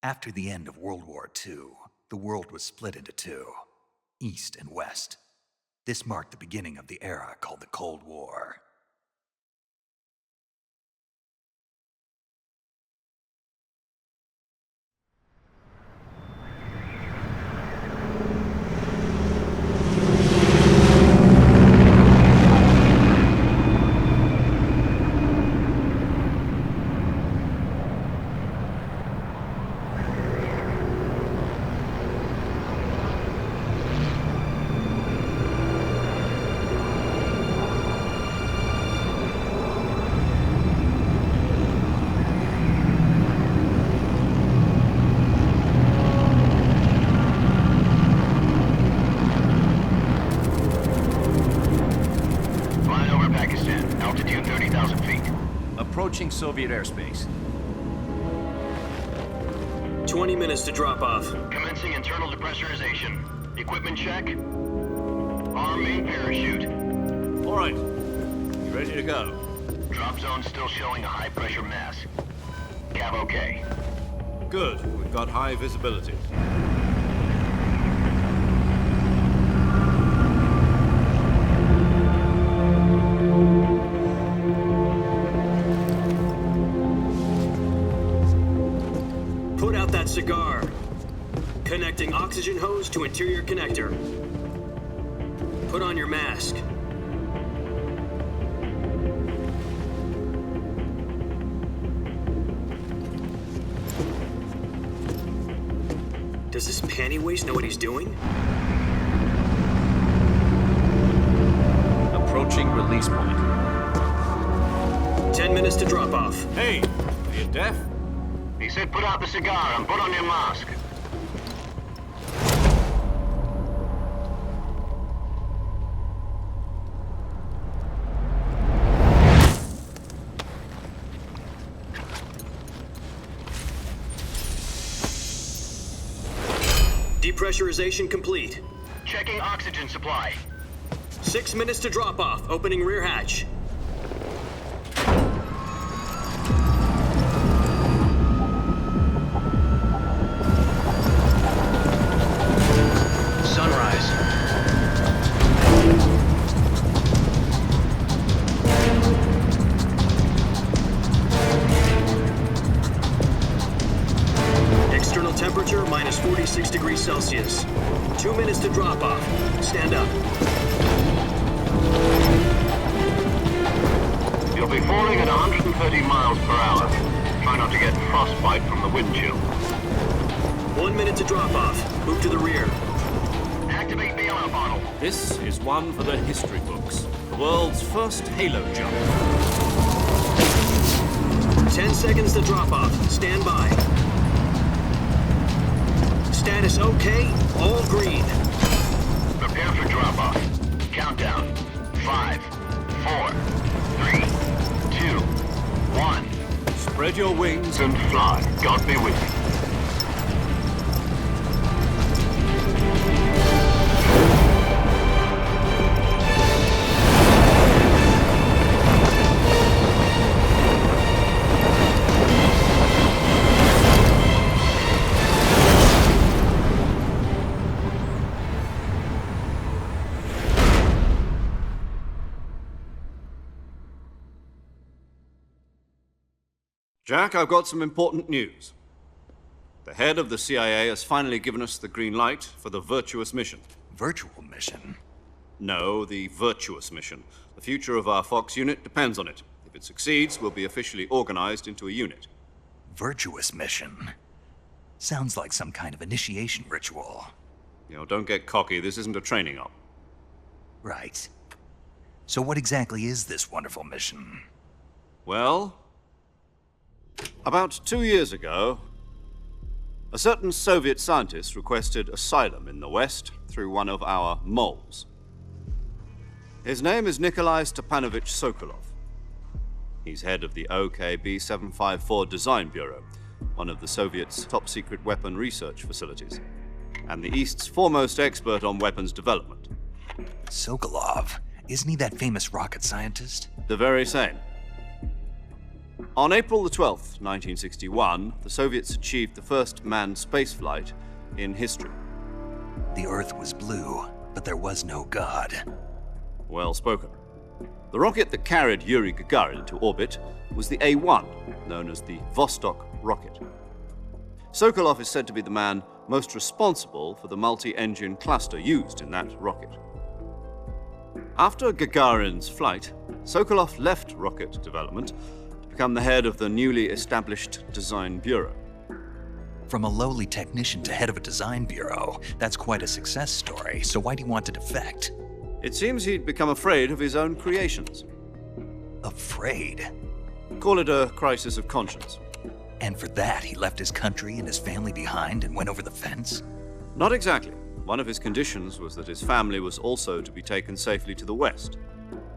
After the end of World War II, the world was split into two, East and West. This marked the beginning of the era called the Cold War. Approaching Soviet airspace. 20 minutes to drop off. Commencing internal depressurization. Equipment check. Arm main parachute. All right. You ready to go? Drop zone still showing a high pressure mass. Cav okay. Good. We've got high visibility. Put out that cigar. Connecting oxygen hose to interior connector. Put on your mask. Does this panty waste know what he's doing? Approaching release point. 10 minutes to drop off. Hey, are you deaf? He said put out the cigar and put on your mask. Depressurization complete. Checking oxygen supply. 6 minutes to drop off. Opening rear hatch. Sunrise. External temperature minus 46 degrees Celsius. 2 minutes to drop off. Stand up. You'll be falling at 130 miles per hour. Try not to get frostbite from the wind chill. 1 minute to drop off. Move to the rear. Activate bailout bottle. This is one for the history books. The world's first halo jump. 10 seconds to drop off. Stand by. Status okay. All green. Prepare for drop off. Countdown. 5, 4, 3, 2, 1. Spread your wings And fly. God be with you. Jack, I've got some important news. The head of the CIA has finally given us the green light for the virtuous mission. Virtual mission? No, the virtuous mission. The future of our Fox unit depends on it. If it succeeds, we'll be officially organized into a unit. Virtuous mission? Sounds like some kind of initiation ritual. You know, don't get cocky. This isn't a training op. Right. So what exactly is this wonderful mission? Well, about 2 years ago, a certain Soviet scientist requested asylum in the West through one of our moles. His name is Nikolai Stepanovich Sokolov. He's head of the OKB 754 Design Bureau, one of the Soviets' top-secret weapon research facilities, and the East's foremost expert on weapons development. Sokolov? Isn't he that famous rocket scientist? The very same. On April the 12th, 1961, the Soviets achieved the first manned spaceflight in history. The Earth was blue, but there was no God. Well spoken. The rocket that carried Yuri Gagarin into orbit was the A-1, known as the Vostok rocket. Sokolov is said to be the man most responsible for the multi-engine cluster used in that rocket. After Gagarin's flight, Sokolov left rocket development to become the head of the newly established Design Bureau. From a lowly technician to head of a design bureau, that's quite a success story, so why'd he want to defect? It seems he'd become afraid of his own creations. Afraid? Call it a crisis of conscience. And for that, he left his country and his family behind and went over the fence? Not exactly. One of his conditions was that his family was also to be taken safely to the west.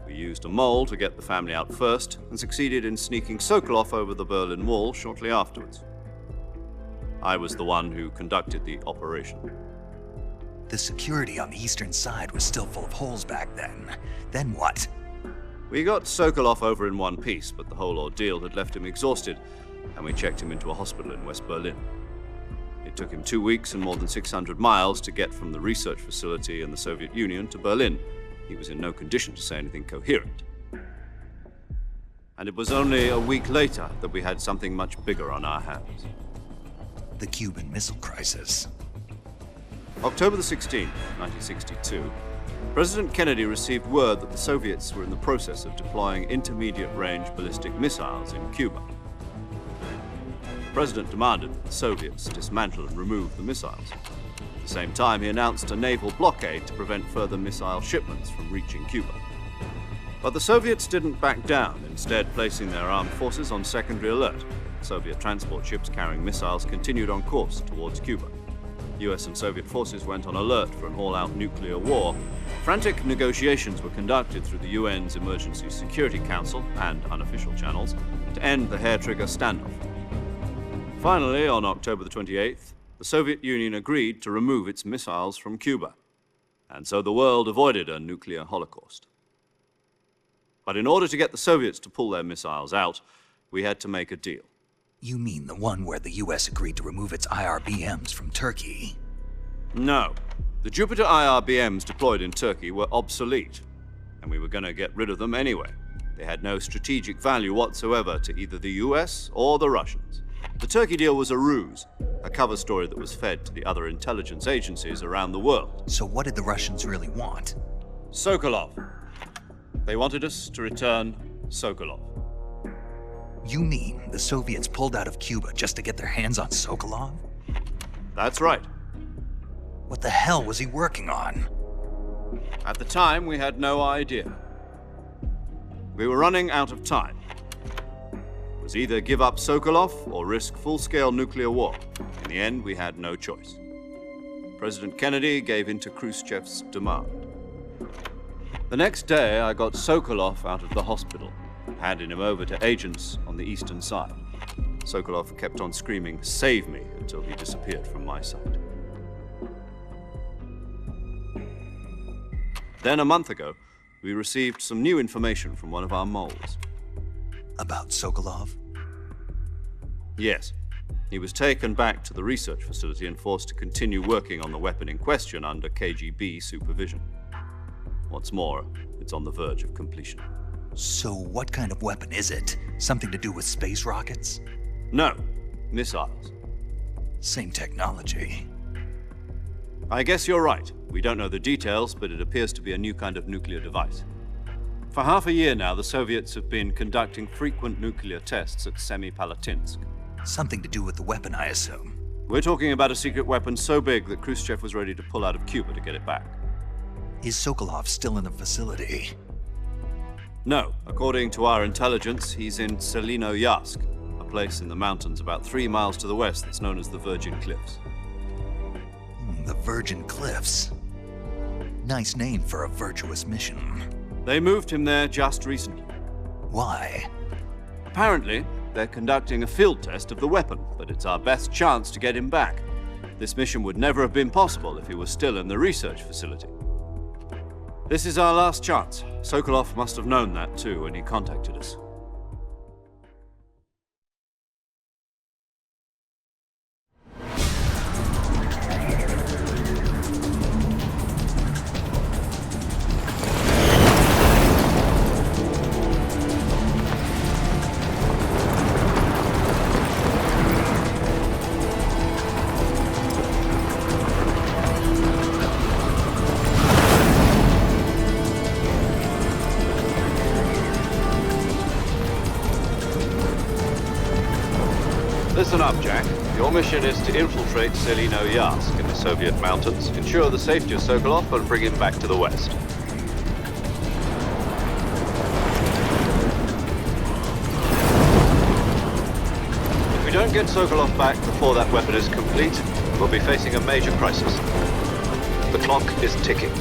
We used a mole to get the family out first and succeeded in sneaking Sokolov over the Berlin Wall shortly afterwards. I was the one who conducted the operation. The security on the eastern side was still full of holes back then. Then what? We got Sokolov over in one piece, but the whole ordeal had left him exhausted, and we checked him into a hospital in West Berlin. It took him 2 weeks and more than 600 miles to get from the research facility in the Soviet Union to Berlin. He was in no condition to say anything coherent. And it was only a week later that we had something much bigger on our hands. The Cuban Missile Crisis. October the 16th, 1962, President Kennedy received word that the Soviets were in the process of deploying intermediate-range ballistic missiles in Cuba. The President demanded that the Soviets dismantle and remove the missiles. At the same time, he announced a naval blockade to prevent further missile shipments from reaching Cuba. But the Soviets didn't back down, instead placing their armed forces on secondary alert. Soviet transport ships carrying missiles continued on course towards Cuba. US and Soviet forces went on alert for an all-out nuclear war. Frantic negotiations were conducted through the UN's Emergency Security Council and unofficial channels to end the hair-trigger standoff. Finally, on October the 28th, the Soviet Union agreed to remove its missiles from Cuba, and so the world avoided a nuclear holocaust. But in order to get the Soviets to pull their missiles out, we had to make a deal. You mean the one where the US agreed to remove its IRBMs from Turkey? No. The Jupiter IRBMs deployed in Turkey were obsolete, and we were going to get rid of them anyway. They had no strategic value whatsoever to either the US or the Russians. The Turkey deal was a ruse, a cover story that was fed to the other intelligence agencies around the world. So what did the Russians really want? Sokolov. They wanted us to return Sokolov. You mean the Soviets pulled out of Cuba just to get their hands on Sokolov? That's right. What the hell was he working on? At the time, we had no idea. We were running out of time. It was either give up Sokolov or risk full-scale nuclear war. In the end, we had no choice. President Kennedy gave in to Khrushchev's demand. The next day, I got Sokolov out of the hospital, handing him over to agents on the eastern side. Sokolov kept on screaming, "Save me," until he disappeared from my sight. Then a month ago, we received some new information from one of our moles. About Sokolov? Yes. He was taken back to the research facility and forced to continue working on the weapon in question under KGB supervision. What's more, it's on the verge of completion. So what kind of weapon is it? Something to do with space rockets? No, missiles. Same technology. I guess you're right. We don't know the details, but it appears to be a new kind of nuclear device. For half a year now, the Soviets have been conducting frequent nuclear tests at Semipalatinsk. Something to do with the weapon, I assume. We're talking about a secret weapon so big that Khrushchev was ready to pull out of Cuba to get it back. Is Sokolov still in the facility? No. According to our intelligence, he's in Selinoyarsk, a place in the mountains about 3 miles to the west that's known as the Virgin Cliffs. The Virgin Cliffs. Nice name for a virtuous mission. They moved him there just recently. Why? Apparently, they're conducting a field test of the weapon, but it's our best chance to get him back. This mission would never have been possible if he was still in the research facility. This is our last chance. Sokolov must have known that too when he contacted us. Listen up, Jack. Your mission is to infiltrate Selino-Yarsk in the Soviet mountains, ensure the safety of Sokolov, and bring him back to the West. If we don't get Sokolov back before that weapon is complete, we'll be facing a major crisis. The clock is ticking.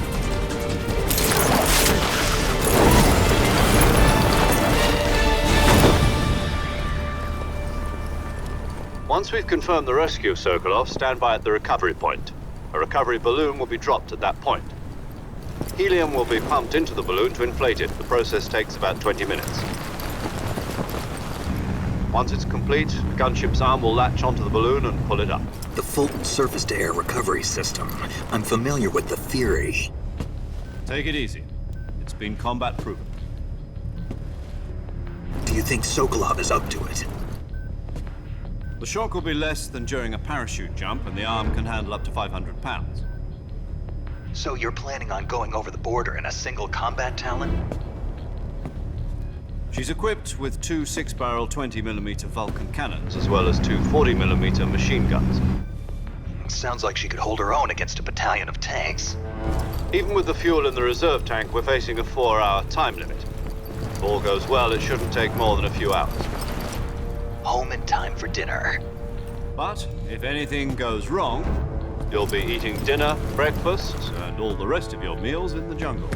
Once we've confirmed the rescue of Sokolov, stand by at the recovery point. A recovery balloon will be dropped at that point. Helium will be pumped into the balloon to inflate it. The process takes about 20 minutes. Once it's complete, the gunship's arm will latch onto the balloon and pull it up. The Fulton surface-to-air recovery system. I'm familiar with the theory. Take it easy. It's been combat-proven. Do you think Sokolov is up to it? The shock will be less than during a parachute jump, and the arm can handle up to 500 pounds. So you're planning on going over the border in a single combat Talon? She's equipped with two 6-barrel 20mm Vulcan cannons, as well as two 40mm machine guns. Sounds like she could hold her own against a battalion of tanks. Even with the fuel in the reserve tank, we're facing a 4-hour time limit. If all goes well, it shouldn't take more than a few hours. Home in time for dinner. But if anything goes wrong, you'll be eating dinner, breakfast, and all the rest of your meals in the jungle.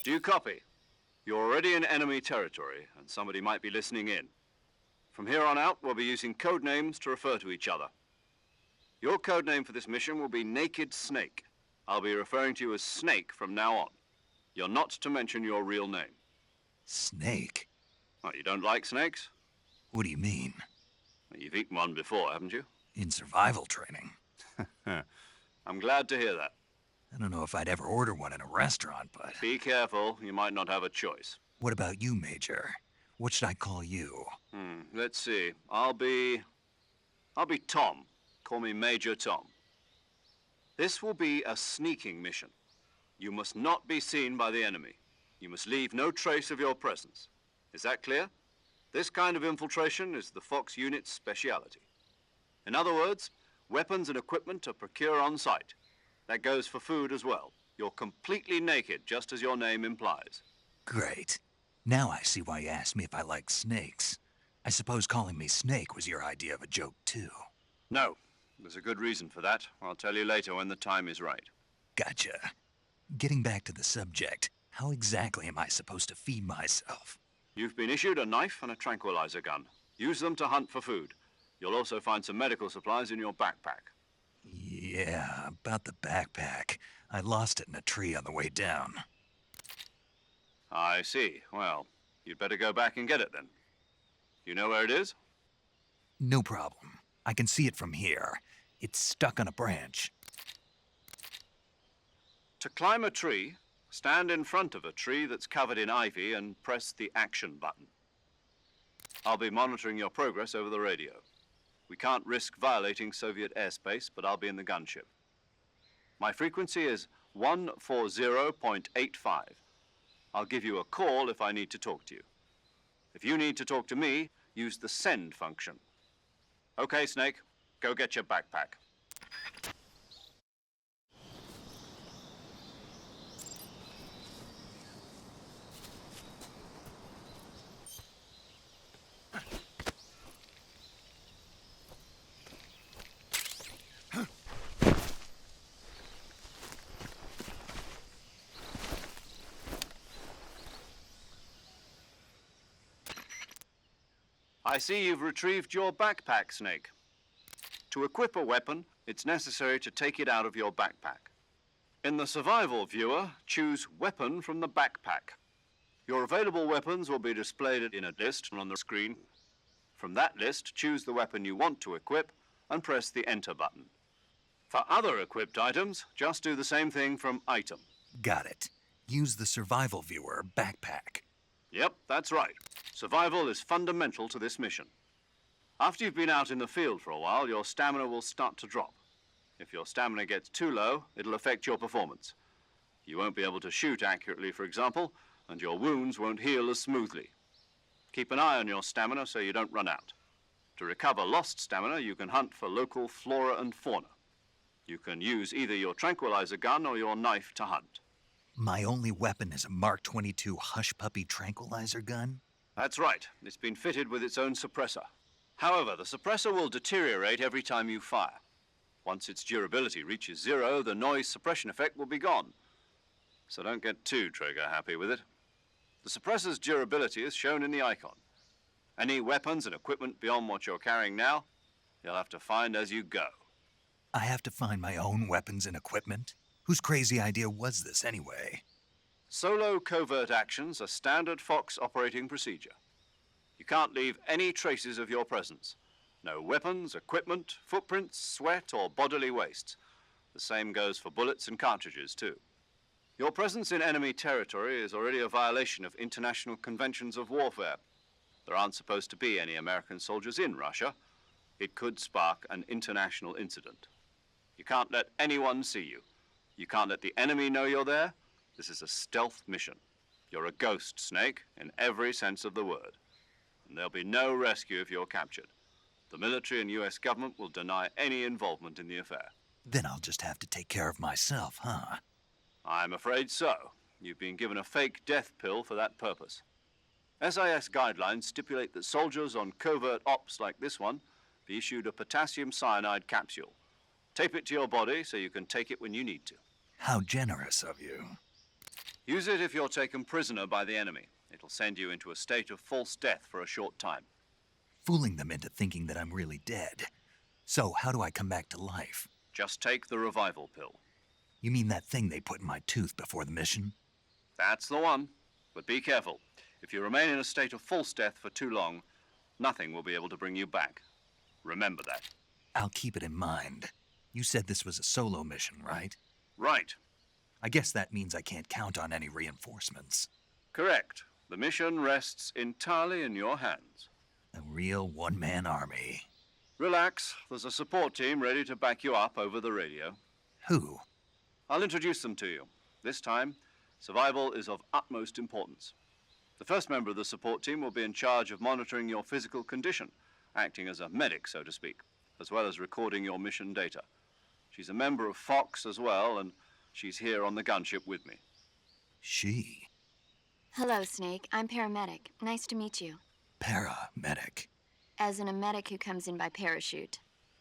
Do you copy? You're already in enemy territory, and somebody might be listening in. From here on out, we'll be using code names to refer to each other. Your code name for this mission will be Naked Snake. I'll be referring to you as Snake from now on. You're not to mention your real name. Snake? Oh, you don't like snakes? What do you mean? Well, you've eaten one before, haven't you? In survival training. I'm glad to hear that. I don't know if I'd ever order one in a restaurant, but... Be careful, you might not have a choice. What about you, Major? What should I call you? Let's see. I'll be Tom. Call me Major Tom. This will be a sneaking mission. You must not be seen by the enemy. You must leave no trace of your presence. Is that clear? This kind of infiltration is the Fox unit's speciality. In other words, weapons and equipment are procured on site. That goes for food as well. You're completely naked, just as your name implies. Great. Now I see why you asked me if I like snakes. I suppose calling me Snake was your idea of a joke, too. No. There's a good reason for that. I'll tell you later when the time is right. Gotcha. Getting back to the subject, how exactly am I supposed to feed myself? You've been issued a knife and a tranquilizer gun. Use them to hunt for food. You'll also find some medical supplies in your backpack. Yeah, about the backpack. I lost it in a tree on the way down. I see. Well, you'd better go back and get it then. You know where it is? No problem. I can see it from here. It's stuck on a branch. To climb a tree, stand in front of a tree that's covered in ivy and press the action button. I'll be monitoring your progress over the radio. We can't risk violating Soviet airspace, but I'll be in the gunship. My frequency is 140.85. I'll give you a call if I need to talk to you. If you need to talk to me, use the send function. Okay, Snake, go get your backpack. I see you've retrieved your backpack, Snake. To equip a weapon, it's necessary to take it out of your backpack. In the survival viewer, choose Weapon from the backpack. Your available weapons will be displayed in a list on the screen. From that list, choose the weapon you want to equip and press the Enter button. For other equipped items, just do the same thing from Item. Got it. Use the survival viewer backpack. Yep, that's right. Survival is fundamental to this mission. After you've been out in the field for a while, your stamina will start to drop. If your stamina gets too low, it'll affect your performance. You won't be able to shoot accurately, for example, and your wounds won't heal as smoothly. Keep an eye on your stamina so you don't run out. To recover lost stamina, you can hunt for local flora and fauna. You can use either your tranquilizer gun or your knife to hunt. My only weapon is a Mark 22 Hush Puppy tranquilizer gun? That's right. It's been fitted with its own suppressor. However, the suppressor will deteriorate every time you fire. Once its durability reaches 0, the noise suppression effect will be gone. So don't get too trigger happy with it. The suppressor's durability is shown in the icon. Any weapons and equipment beyond what you're carrying now, you'll have to find as you go. I have to find my own weapons and equipment? Whose crazy idea was this anyway? Solo covert actions are standard Fox operating procedure. You can't leave any traces of your presence. No weapons, equipment, footprints, sweat, or bodily waste. The same goes for bullets and cartridges, too. Your presence in enemy territory is already a violation of international conventions of warfare. There aren't supposed to be any American soldiers in Russia. It could spark an international incident. You can't let anyone see you. You can't let the enemy know you're there. This is a stealth mission. You're a ghost, Snake, in every sense of the word. And there'll be no rescue if you're captured. The military and US government will deny any involvement in the affair. Then I'll just have to take care of myself, huh? I'm afraid so. You've been given a fake death pill for that purpose. SIS guidelines stipulate that soldiers on covert ops like this one be issued a potassium cyanide capsule. Tape it to your body so you can take it when you need to. How generous of you. Use it if you're taken prisoner by the enemy. It'll send you into a state of false death for a short time. Fooling them into thinking that I'm really dead. So how do I come back to life? Just take the revival pill. You mean that thing they put in my tooth before the mission? That's the one. But be careful. If you remain in a state of false death for too long, nothing will be able to bring you back. Remember that. I'll keep it in mind. You said this was a solo mission, right? Right. I guess that means I can't count on any reinforcements. Correct. The mission rests entirely in your hands. A real one-man army. Relax. There's a support team ready to back you up over the radio. Who? I'll introduce them to you. This time, survival is of utmost importance. The first member of the support team will be in charge of monitoring your physical condition, acting as a medic, so to speak, as well as recording your mission data. She's a member of Fox as well, and she's here on the gunship with me. She? Hello, Snake. I'm paramedic. Nice to meet you. Paramedic. As in a medic who comes in by parachute.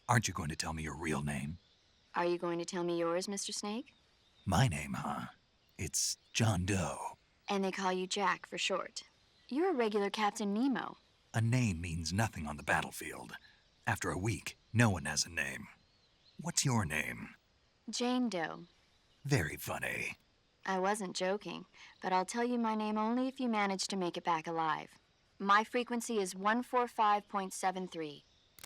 Aren't you going to tell me your real name? Are you going to tell me yours, Mr. Snake? My name, huh? It's John Doe. And they call you Jack for short. You're a regular Captain Nemo. A name means nothing on the battlefield. After a week, no one has a name. What's your name? Jane Doe. Very funny. I wasn't joking, but I'll tell you my name only if you manage to make it back alive. My frequency is 145.73.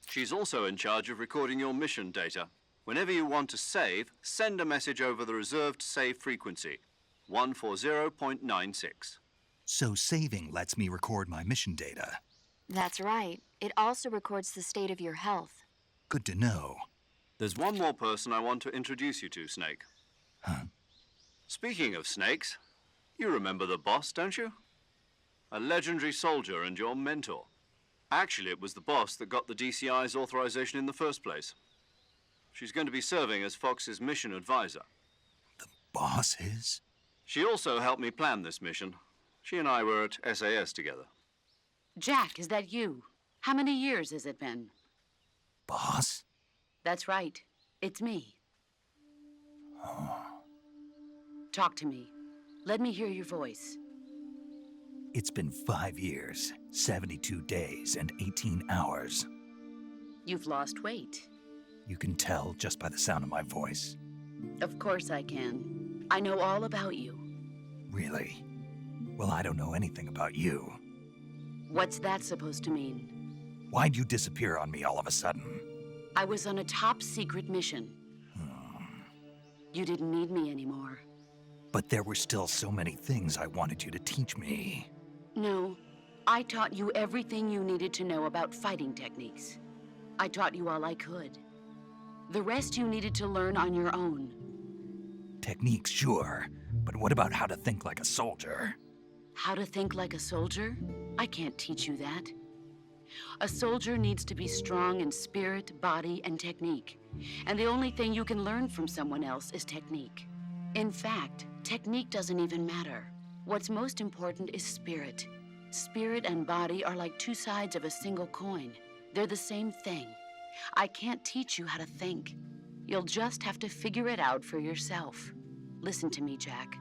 She's also in charge of recording your mission data. Whenever you want to save, send a message over the reserved save frequency, 140.96. So saving lets me record my mission data. That's right. It also records the state of your health. Good to know. There's one more person I want to introduce you to, Snake. Huh? Speaking of snakes, you remember the boss, don't you? A legendary soldier and your mentor. Actually, it was the boss that got the DCI's authorization in the first place. She's going to be serving as Fox's mission advisor. The boss is? She also helped me plan this mission. She and I were at SAS together. Jack, is that you? How many years has it been? Boss? That's right. It's me. Talk to me. Let me hear your voice. It's been 5 years, 72 days, and 18 hours. You've lost weight. You can tell just by the sound of my voice. Of course I can. I know all about you. Really? Well, I don't know anything about you. What's that supposed to mean? Why'd you disappear on me all of a sudden? I was on a top secret mission. You didn't need me anymore. But there were still so many things I wanted you to teach me. No, I taught you everything you needed to know about fighting techniques. I taught you all I could. The rest you needed to learn on your own. Techniques, sure. But what about how to think like a soldier? How to think like a soldier? I can't teach you that. A soldier needs to be strong in spirit, body, and technique. And the only thing you can learn from someone else is technique. In fact, technique doesn't even matter. What's most important is spirit. Spirit and body are like two sides of a single coin. They're the same thing. I can't teach you how to think. You'll just have to figure it out for yourself. Listen to me, Jack.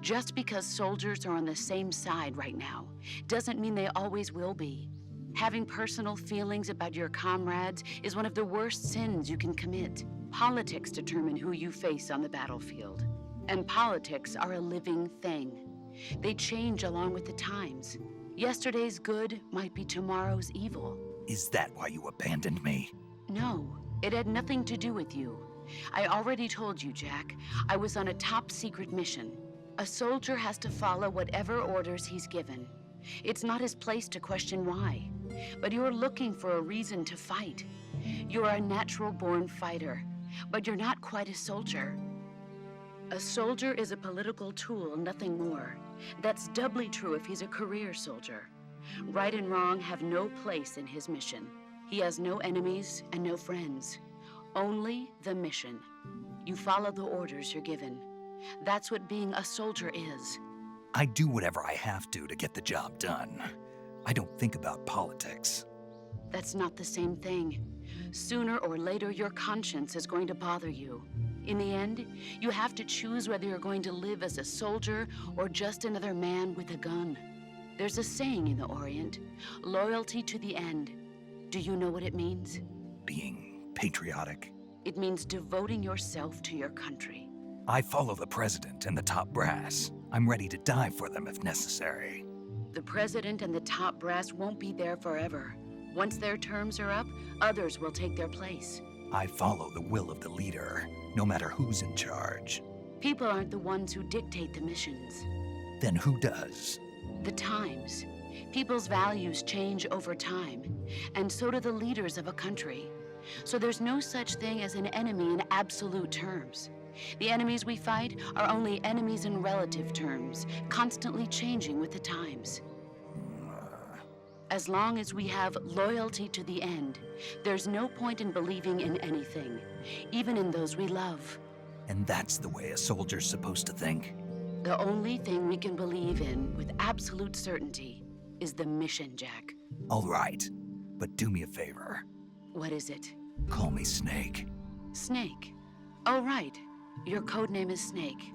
Just because soldiers are on the same side right now doesn't mean they always will be. Having personal feelings about your comrades is one of the worst sins you can commit. Politics determine who you face on the battlefield. And politics are a living thing. They change along with the times. Yesterday's good might be tomorrow's evil. Is that why you abandoned me? No, it had nothing to do with you. I already told you, Jack. I was on a top secret mission. A soldier has to follow whatever orders he's given. It's not his place to question why. But you're looking for a reason to fight. You're a natural-born fighter, but you're not quite a soldier. A soldier is a political tool, nothing more. That's doubly true if he's a career soldier. Right and wrong have no place in his mission. He has no enemies and no friends. Only the mission. You follow the orders you're given. That's what being a soldier is. I do whatever I have to get the job done. I don't think about politics. That's not the same thing. Sooner or later, your conscience is going to bother you. In the end, you have to choose whether you're going to live as a soldier or just another man with a gun. There's a saying in the Orient, loyalty to the end. Do you know what it means? Being patriotic. It means devoting yourself to your country. I follow the president and the top brass. I'm ready to die for them if necessary. The president and the top brass won't be there forever. Once their terms are up, others will take their place. I follow the will of the leader, no matter who's in charge. People aren't the ones who dictate the missions. Then who does? The times. People's values change over time, and so do the leaders of a country. So there's no such thing as an enemy in absolute terms. The enemies we fight are only enemies in relative terms, constantly changing with the times. As long as we have loyalty to the end, there's no point in believing in anything, even in those we love. And that's the way a soldier's supposed to think? The only thing we can believe in with absolute certainty is the mission, Jack. All right, but do me a favor. What is it? Call me Snake. Snake. Oh, right. Your codename is Snake.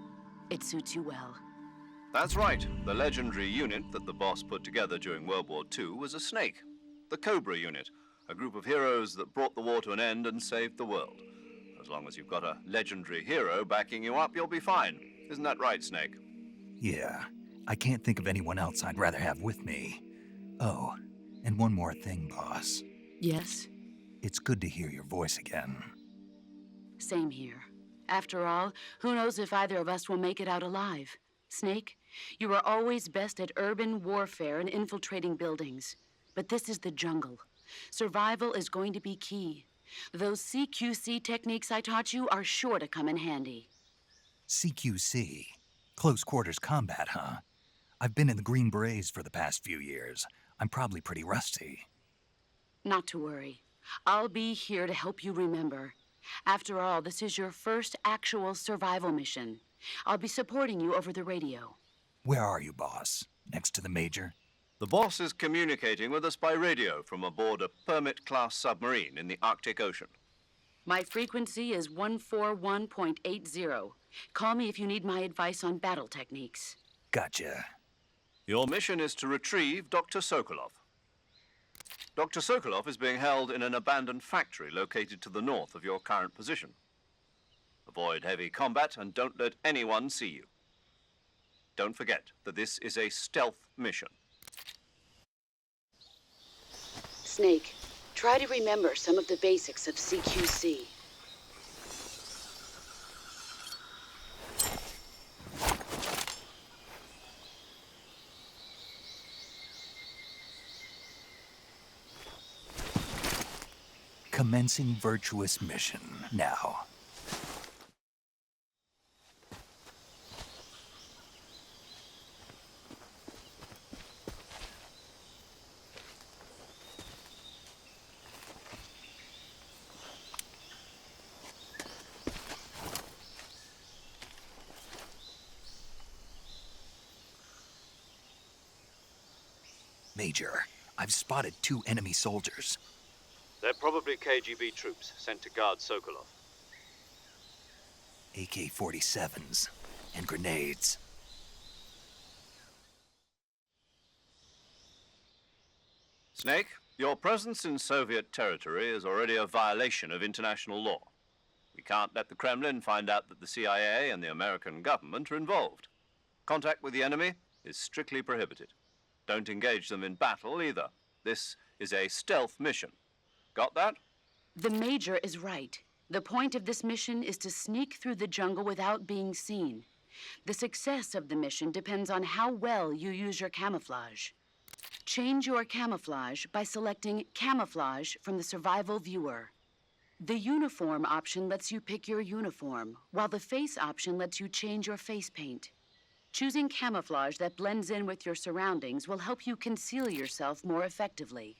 It suits you well. That's right. The legendary unit that the boss put together during World War II was a snake. The Cobra unit, a group of heroes that brought the war to an end and saved the world. As long as you've got a legendary hero backing you up, you'll be fine. Isn't that right, Snake? Yeah, I can't think of anyone else I'd rather have with me. Oh, and one more thing, boss. Yes? It's good to hear your voice again. Same here. After all, who knows if either of us will make it out alive? Snake, you are always best at urban warfare and infiltrating buildings. But this is the jungle. Survival is going to be key. Those CQC techniques I taught you are sure to come in handy. CQC? Close quarters combat, huh? I've been in the Green Berets for the past few years. I'm probably pretty rusty. Not to worry. I'll be here to help you remember. After all, this is your first actual survival mission. I'll be supporting you over the radio. Where are you, boss? Next to the Major? The boss is communicating with us by radio from aboard a Permit-class submarine in the Arctic Ocean. My frequency is 141.80. Call me if you need my advice on battle techniques. Gotcha. Your mission is to retrieve Dr. Sokolov. Dr. Sokolov is being held in an abandoned factory located to the north of your current position. Avoid heavy combat and don't let anyone see you. Don't forget that this is a stealth mission. Snake, try to remember some of the basics of CQC. Commencing virtuous mission now. Major, I've spotted 2 enemy soldiers. They're probably KGB troops sent to guard Sokolov. AK-47s and grenades. Snake, your presence in Soviet territory is already a violation of international law. We can't let the Kremlin find out that the CIA and the American government are involved. Contact with the enemy is strictly prohibited. Don't engage them in battle either. This is a stealth mission. Got that? The Major is right. The point of this mission is to sneak through the jungle without being seen. The success of the mission depends on how well you use your camouflage. Change your camouflage by selecting Camouflage from the Survival Viewer. The Uniform option lets you pick your uniform, while the Face option lets you change your face paint. Choosing camouflage that blends in with your surroundings will help you conceal yourself more effectively.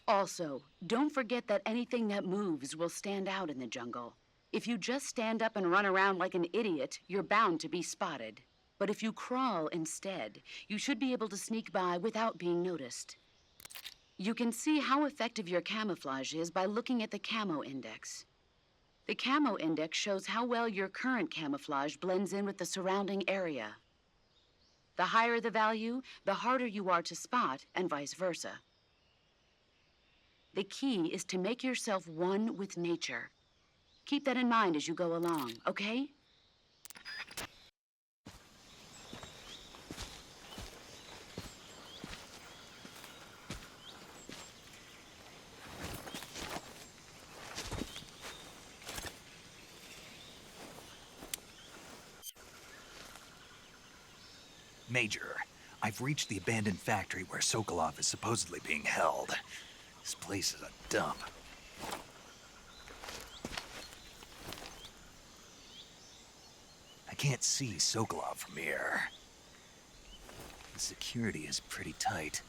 Also, don't forget that anything that moves will stand out in the jungle. If you just stand up and run around like an idiot, you're bound to be spotted. But if you crawl instead, you should be able to sneak by without being noticed. You can see how effective your camouflage is by looking at the camo index. The camo index shows how well your current camouflage blends in with the surrounding area. The higher the value, the harder you are to spot, and vice versa. The key is to make yourself one with nature. Keep that in mind as you go along, okay? Major, I've reached the abandoned factory where Sokolov is supposedly being held. This place is a dump. I can't see Sokolov from here. The security is pretty tight.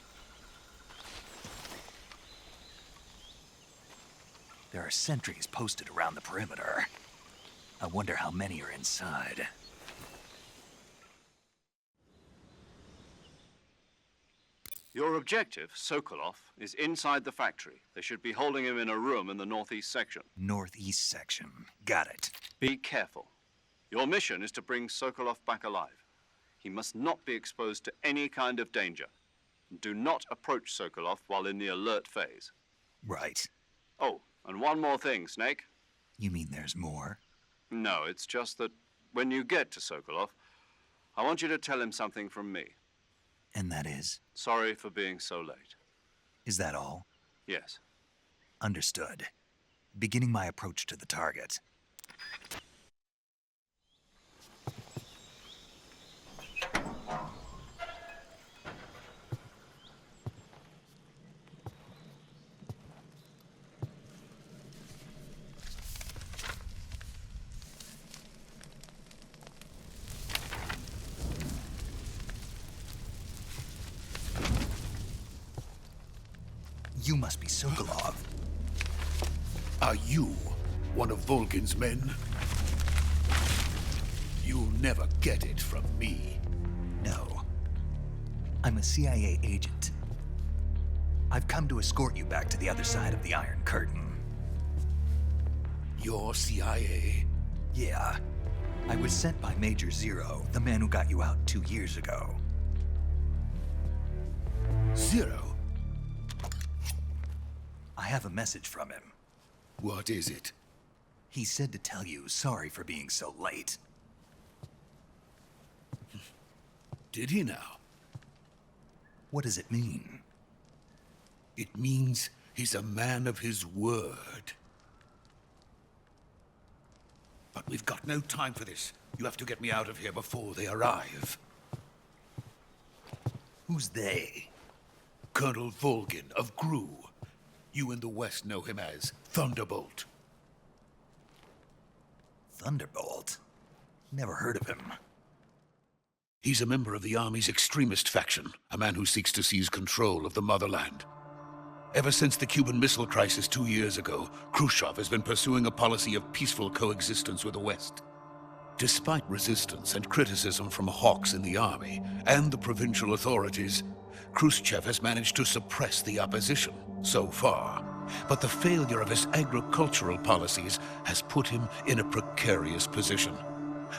There are sentries posted around the perimeter. I wonder how many are inside. Your objective, Sokolov, is inside the factory. They should be holding him in a room in the northeast section. Northeast section. Got it. Be careful. Your mission is to bring Sokolov back alive. He must not be exposed to any kind of danger. Do not approach Sokolov while in the alert phase. Right. Oh, and one more thing, Snake. You mean there's more? No, it's just that when you get to Sokolov, I want you to tell him something from me. And that is? Sorry for being so late. Is that all? Yes. Understood. Beginning my approach to the target. You must be Sokolov. Are you one of Volgin's men? You'll never get it from me. No. I'm a CIA agent. I've come to escort you back to the other side of the Iron Curtain. You're CIA? Yeah. I was sent by Major Zero, the man who got you out 2 years ago. Zero? I have a message from him. What is it? He said to tell you sorry for being so late. Did he now? What does it mean? It means he's a man of his word. But we've got no time for this. You have to get me out of here before they arrive. Who's they? Colonel Volgin of GRU. You in the West know him as Thunderbolt. Thunderbolt? Never heard of him. He's a member of the Army's extremist faction, a man who seeks to seize control of the motherland. Ever since the Cuban Missile Crisis 2 years ago, Khrushchev has been pursuing a policy of peaceful coexistence with the West. Despite resistance and criticism from hawks in the army and the provincial authorities, Khrushchev has managed to suppress the opposition so far. But the failure of his agricultural policies has put him in a precarious position.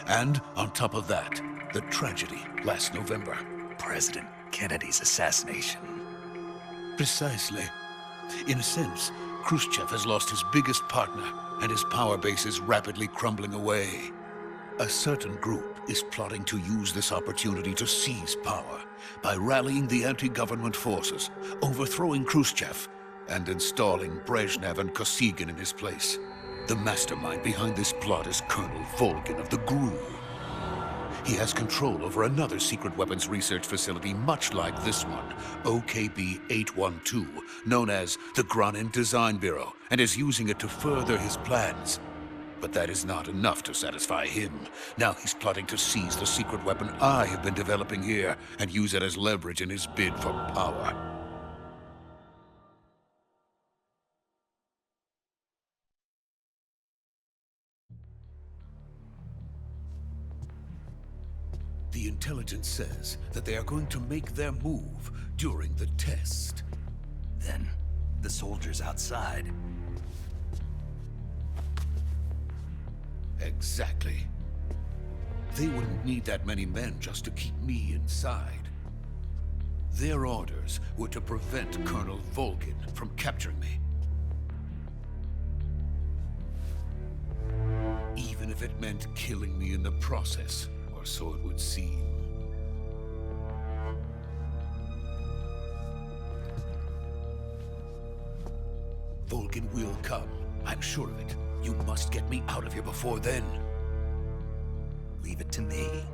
And on top of that, the tragedy last November. President Kennedy's assassination. Precisely. In a sense, Khrushchev has lost his biggest partner, and his power base is rapidly crumbling away. A certain group is plotting to use this opportunity to seize power by rallying the anti-government forces, overthrowing Khrushchev, and installing Brezhnev and Kosygin in his place. The mastermind behind this plot is Colonel Volgin of the GRU. He has control over another secret weapons research facility much like this one, OKB-812, known as the Granin Design Bureau, and is using it to further his plans. But that is not enough to satisfy him. Now he's plotting to seize the secret weapon I have been developing here and use it as leverage in his bid for power. The intelligence says that they are going to make their move during the test. Then, the soldiers outside. Exactly. They wouldn't need that many men just to keep me inside. Their orders were to prevent Colonel Volgin from capturing me. Even if it meant killing me in the process, or so it would seem. Volgin will come. I'm sure of it. You must get me out of here before then. Leave it to me.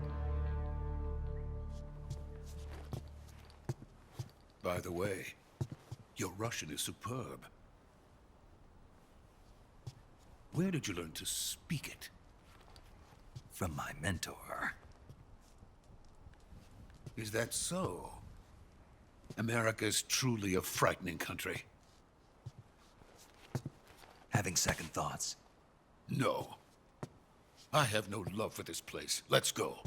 By the way, your Russian is superb. Where did you learn to speak it? From my mentor. Is that so? America's truly a frightening country. Having second thoughts. No. I have no love for this place. Let's go.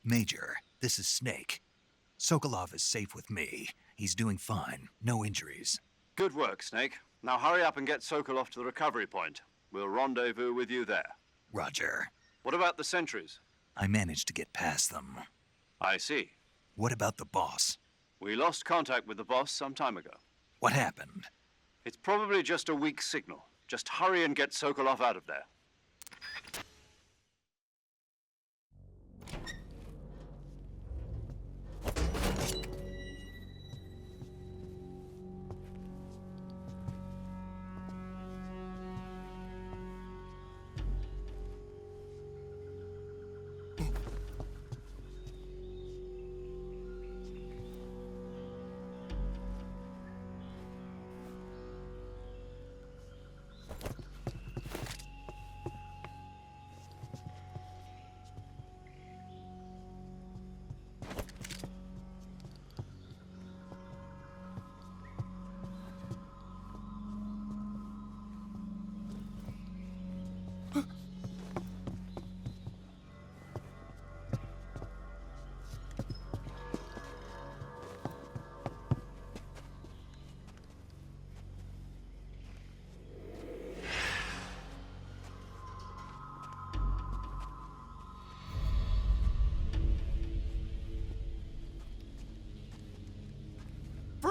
Major, this is Снейк. Sokolov is safe with me. He's doing fine. No injuries. Good work, Снейк. Now hurry up and get Sokolov to the recovery point. We'll rendezvous with you there. Roger. What about the sentries? I managed to get past them. I see. What about the boss? We lost contact with the boss some time ago. What happened? It's probably just a weak signal. Just hurry and get Sokolov out of there.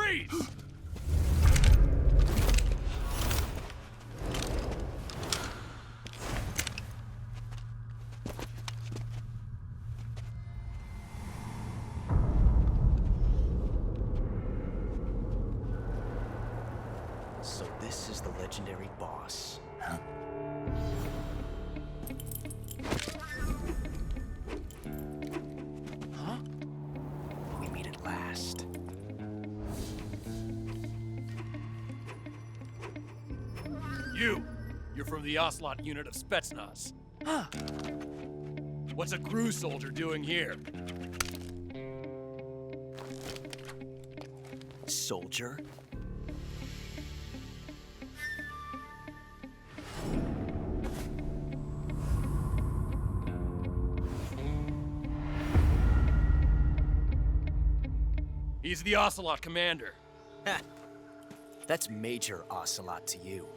Freeze! So this is the legendary boss. Huh? Huh? We meet at last. You're from the Ocelot unit of Spetsnaz. Huh. What's a GRU soldier doing here? Soldier? He's the Ocelot commander. Ha! That's Major Ocelot to you.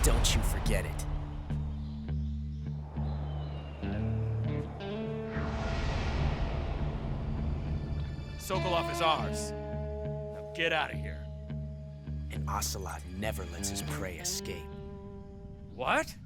Don't you forget it. Sokolov is ours. Now get out of here. And Ocelot never lets his prey escape. What?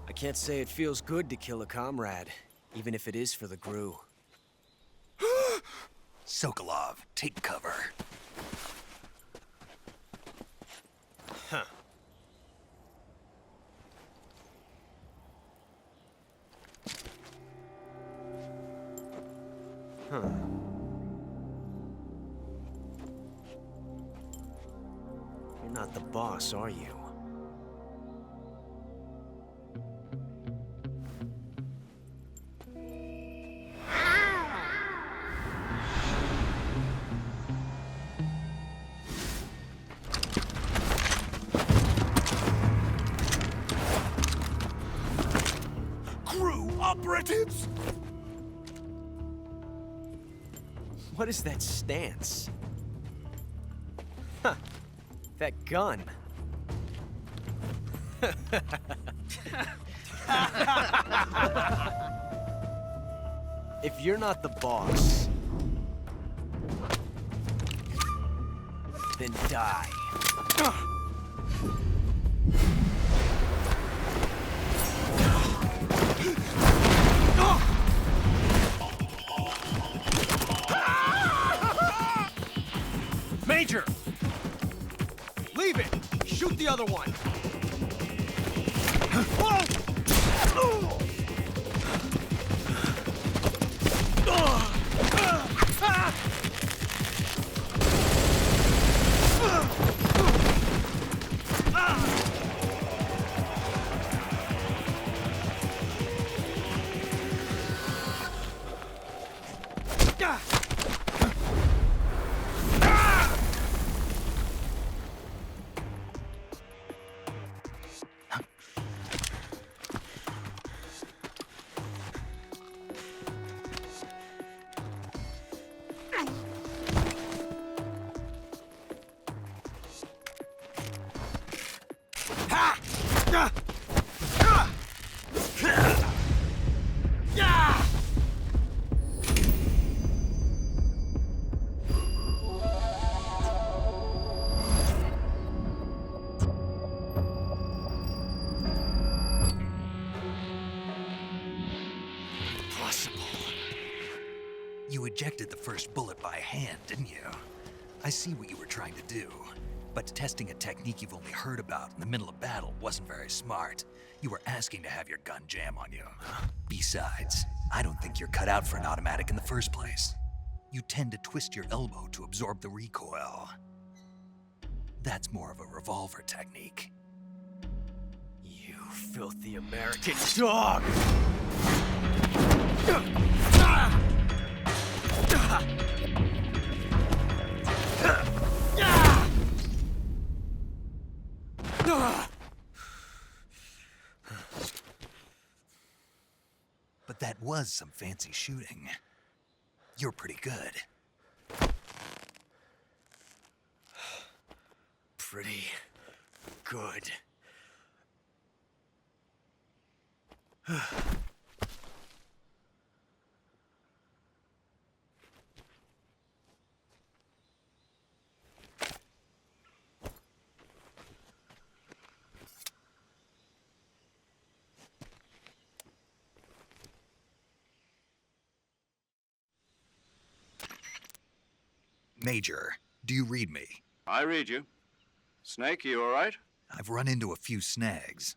I can't say it feels good to kill a comrade, even if it is for the GRU. Sokolov, take cover. Huh. Huh. You're not the boss, are you? Operatives? What is that stance? Huh. That gun. If you're not the boss, then die. Major! Leave it! Shoot the other one! You ejected the first bullet by hand, didn't you? I see what you were trying to do. But testing a technique you've only heard about in the middle of battle wasn't very smart. You were asking to have your gun jam on you. Besides, I don't think you're cut out for an automatic in the first place. You tend to twist your elbow to absorb the recoil. That's more of a revolver technique. You filthy American dog! But that was some fancy shooting. You're pretty good. Pretty good. Major, do you read me? I read you. Snake, you all right? I've run into a few snags.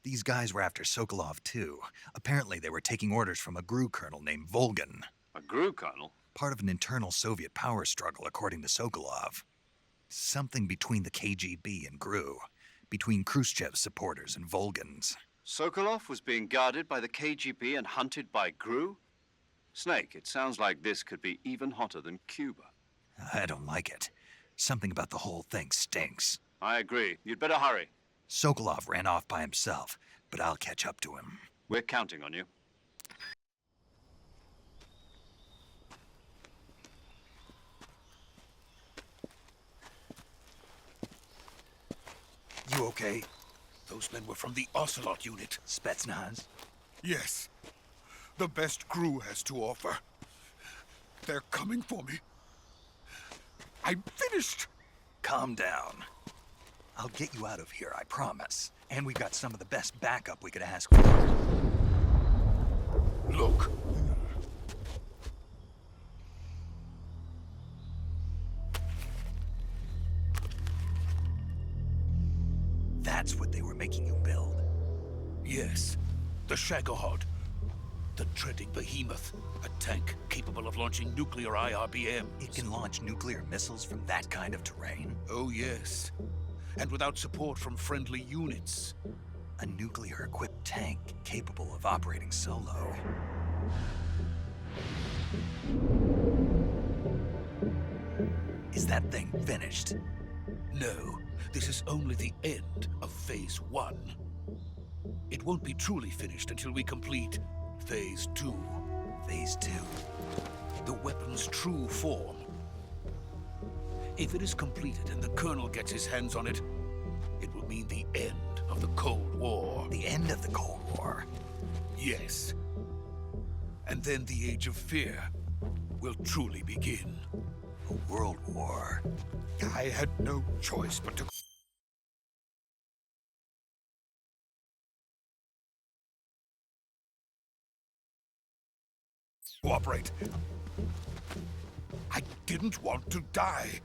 These guys were after Sokolov too. Apparently they were taking orders from a GRU colonel named Volgan. A GRU colonel? Part of an internal Soviet power struggle, according to Sokolov. Something between the KGB and GRU. Between Khrushchev's supporters and Volgan's. Sokolov was being guarded by the KGB and hunted by GRU? Snake, it sounds like this could be even hotter than Cuba. I don't like it. Something about the whole thing stinks. I agree. You'd better hurry. Sokolov ran off by himself, but I'll catch up to him. We're counting on you. You okay? Those men were from the Ocelot unit. Spetsnaz? Yes. The best GRU has to offer. They're coming for me. I'm finished! Calm down. I'll get you out of here, I promise. And we got some of the best backup we could ask for. Look. That's what they were making you build? Yes. The Shagohod. The dreading behemoth. A tank capable of launching nuclear IRBMs. It can launch nuclear missiles from that kind of terrain? Oh, yes. And without support from friendly units. A nuclear-equipped tank capable of operating solo. Is that thing finished? No, this is only the end of Phase 1. It won't be truly finished until we complete Phase 2. Phase 2? The weapon's true form. If it is completed and the Colonel gets his hands on it, it will mean the end of the Cold War. The end of the Cold War? Yes. And then the Age of Fear will truly begin. A world war? I had no choice but to... cooperate. I didn't want to die.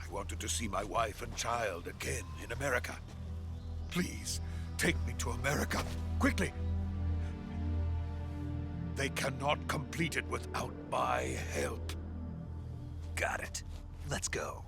I wanted to see my wife and child again in America. Please, take me to America, quickly. They cannot complete it without my help. Got it. Let's go.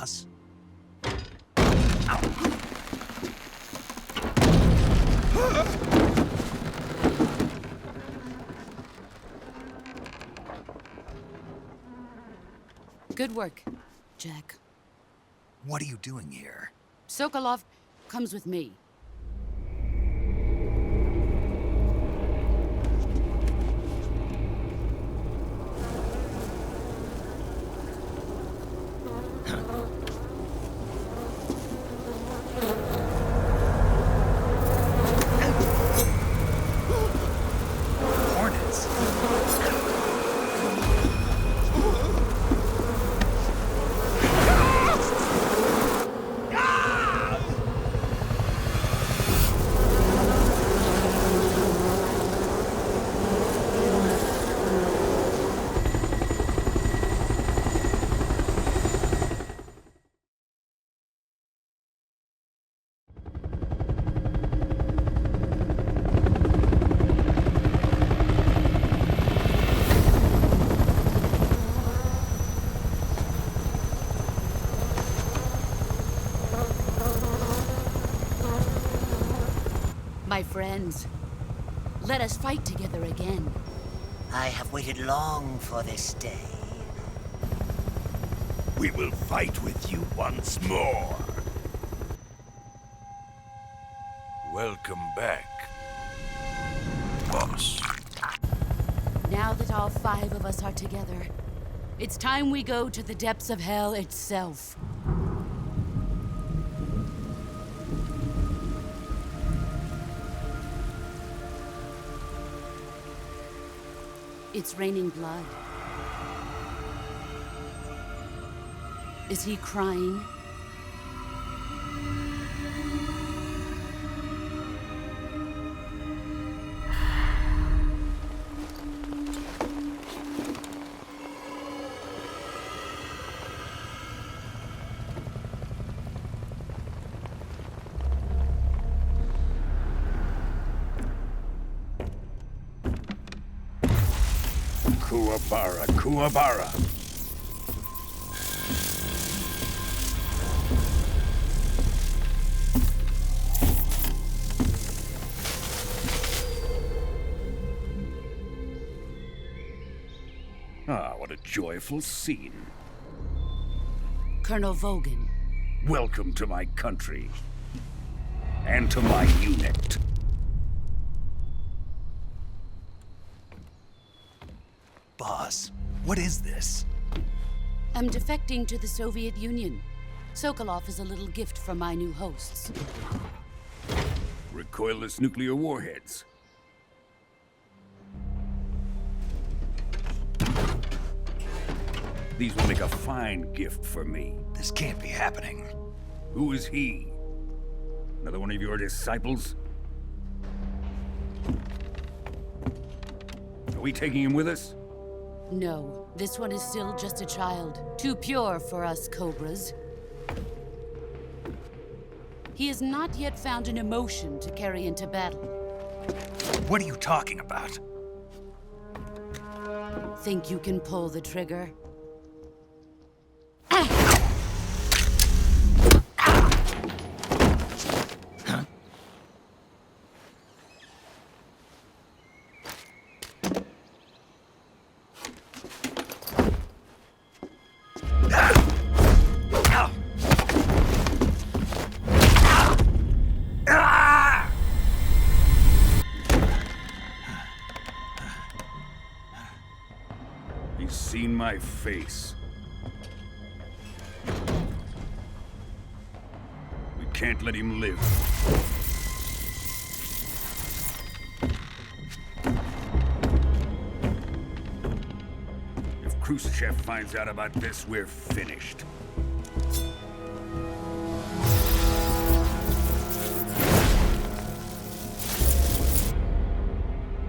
boss. Good work, Jack. What are you doing here? Sokolov comes with me. Hornets. My friends, let us fight together again. I have waited long for this day. We will fight with you once more. Welcome back, boss. Now that all 5 of us are together, it's time we go to the depths of hell itself. It's raining blood. Is he crying? Kuwabara, Kuwabara. Ah, what a joyful scene. Colonel Vogan. Welcome to my country. And to my unit. Boss, what is this? I'm defecting to the Soviet Union. Sokolov is a little gift from my new hosts. Recoilless nuclear warheads. These will make a fine gift for me. This can't be happening. Who is he? Another one of your disciples? Are we taking him with us? No, this one is still just a child. Too pure for us Cobras. He has not yet found an emotion to carry into battle. What are you talking about? Think you can pull the trigger? He's seen my face. We can't let him live. If Khrushchev finds out about this, we're finished.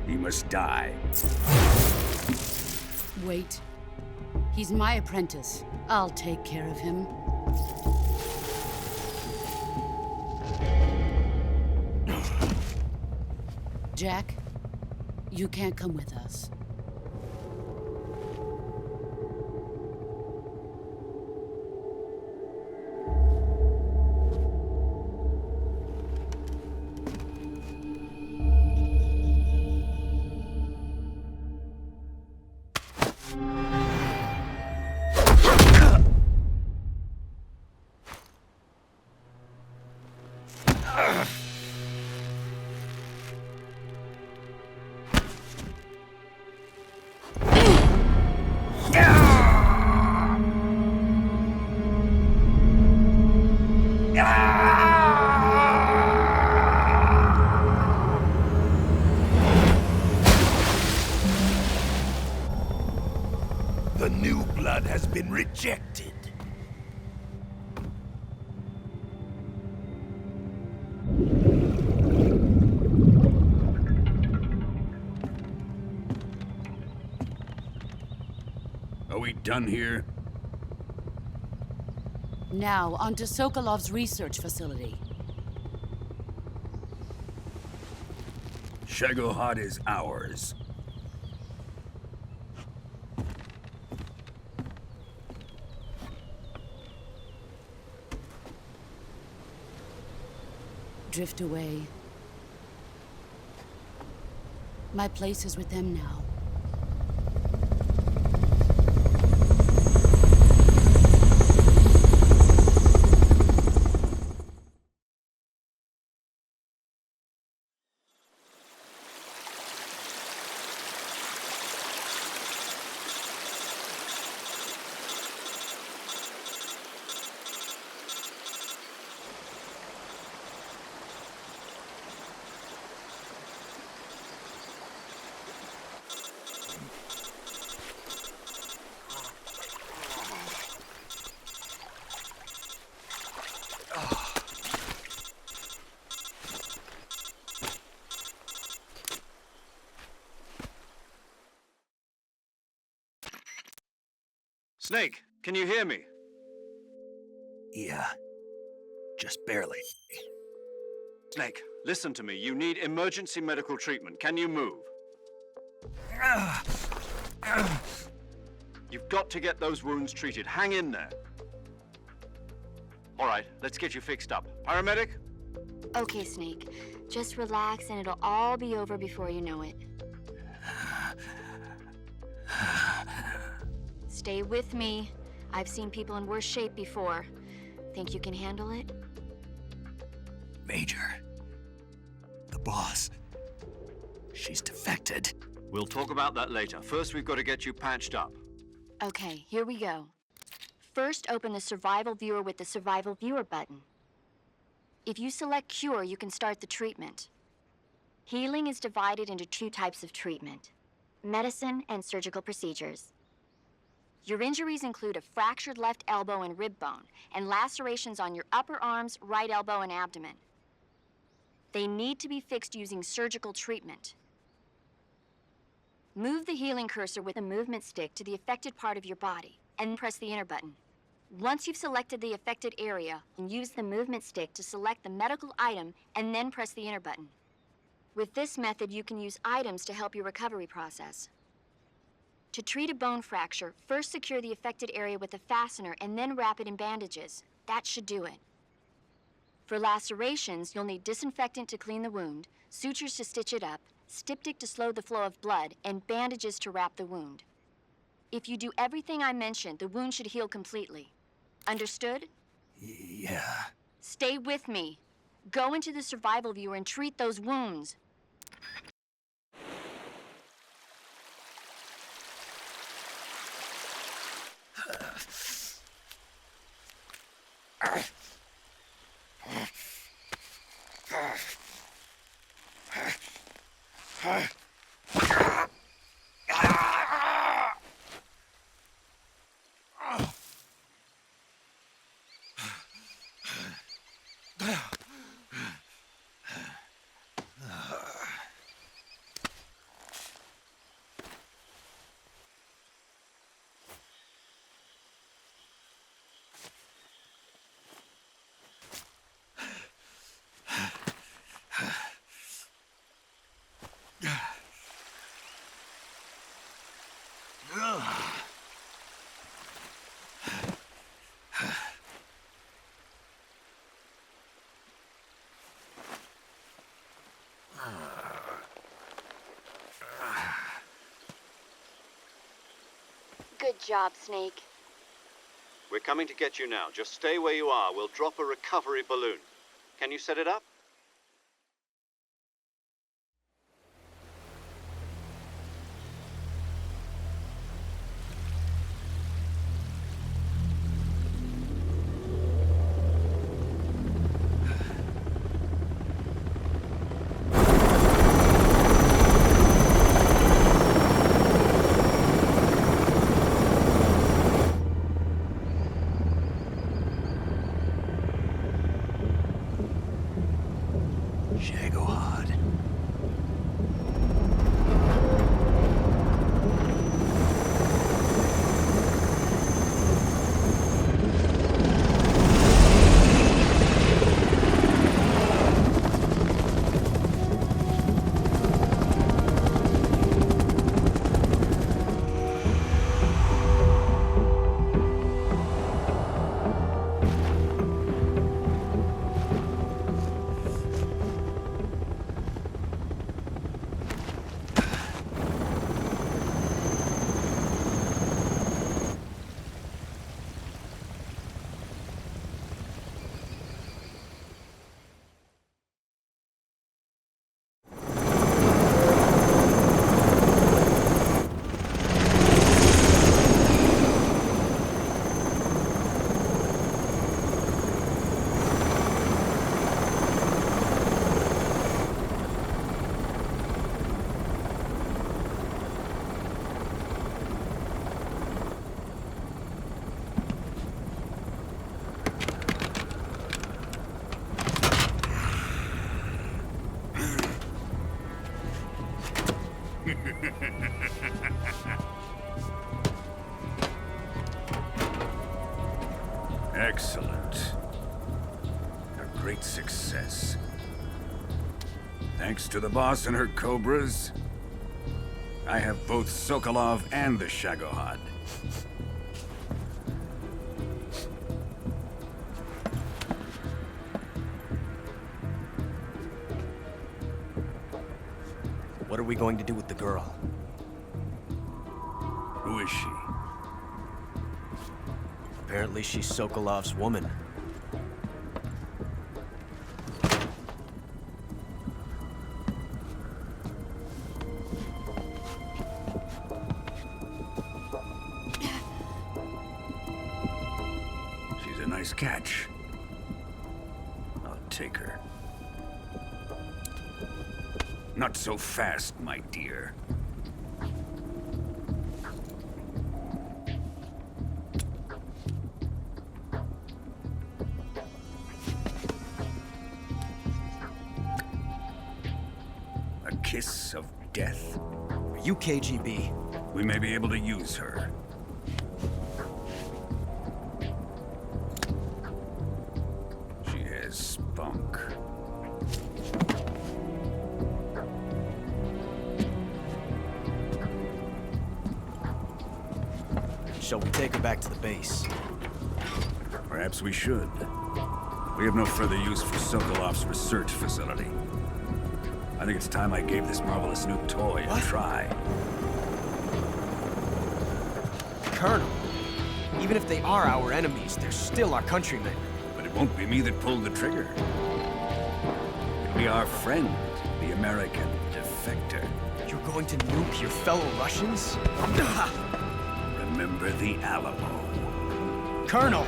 He must die. Wait. He's my apprentice. I'll take care of him. Jack, you can't come with us. The new blood has been rejected. Are we done here? Now, on to Sokolov's research facility. Shagohod is ours. Drift away. My place is with them now. Snake, can you hear me? Yeah. Just barely. Snake, listen to me. You need emergency medical treatment. Can you move? You've got to get those wounds treated. Hang in there. All right, let's get you fixed up. Paramedic? Okay, Snake. Just relax and it'll all be over before you know it. Stay with me. I've seen people in worse shape before. Think you can handle it? Major. The boss. She's defected. We'll talk about that later. First, we've got to get you patched up. Okay, here we go. First, open the Survival Viewer with the Survival Viewer button. If you select Cure, you can start the treatment. Healing is divided into two types of treatment: medicine and surgical procedures. Your injuries include a fractured left elbow and rib bone, and lacerations on your upper arms, right elbow, and abdomen. They need to be fixed using surgical treatment. Move the healing cursor with the movement stick to the affected part of your body, and press the enter button. Once you've selected the affected area, use the movement stick to select the medical item, and then press the enter button. With this method, you can use items to help your recovery process. To treat a bone fracture, first secure the affected area with a fastener and then wrap it in bandages. That should do it. For lacerations, you'll need disinfectant to clean the wound, sutures to stitch it up, styptic to slow the flow of blood, and bandages to wrap the wound. If you do everything I mentioned, the wound should heal completely. Understood? Yeah. Stay with me. Go into the Survival Viewer and treat those wounds. Good job, Snake. We're coming to get you now. Just stay where you are. We'll drop a recovery balloon. Can you set it up? great success. Thanks to the boss and her cobras, I have both Sokolov and the Shagohod. What are we going to do with the girl? Who is she? Apparently she's Sokolov's woman. She's a nice catch. I'll take her. Not so fast, my dear. A kiss of death? Are you KGB? We may be able to use her. She has spunk. Shall we take her back to the base? Perhaps we should. We have no further use for Sokolov's research facility. I think it's time I gave this marvelous new toy a try. Colonel, even if they are our enemies, they're still our countrymen. But it won't be me that pulled the trigger. It'll be our friend, the American defector. You're going to nuke your fellow Russians? Remember the Alamo. Colonel!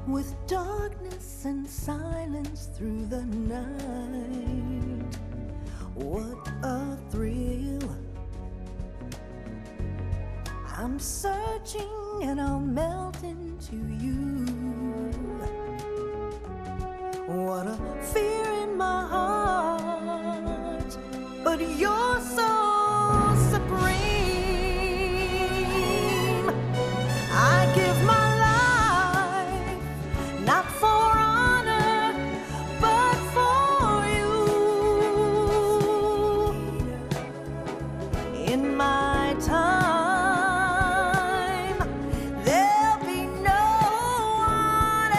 With darkness and silence through the night, what a thrill. I'm searching and I'll melt into you. What a fear in my heart, but you're so supreme. I give my not for honor, but for you. In my time, there'll be no one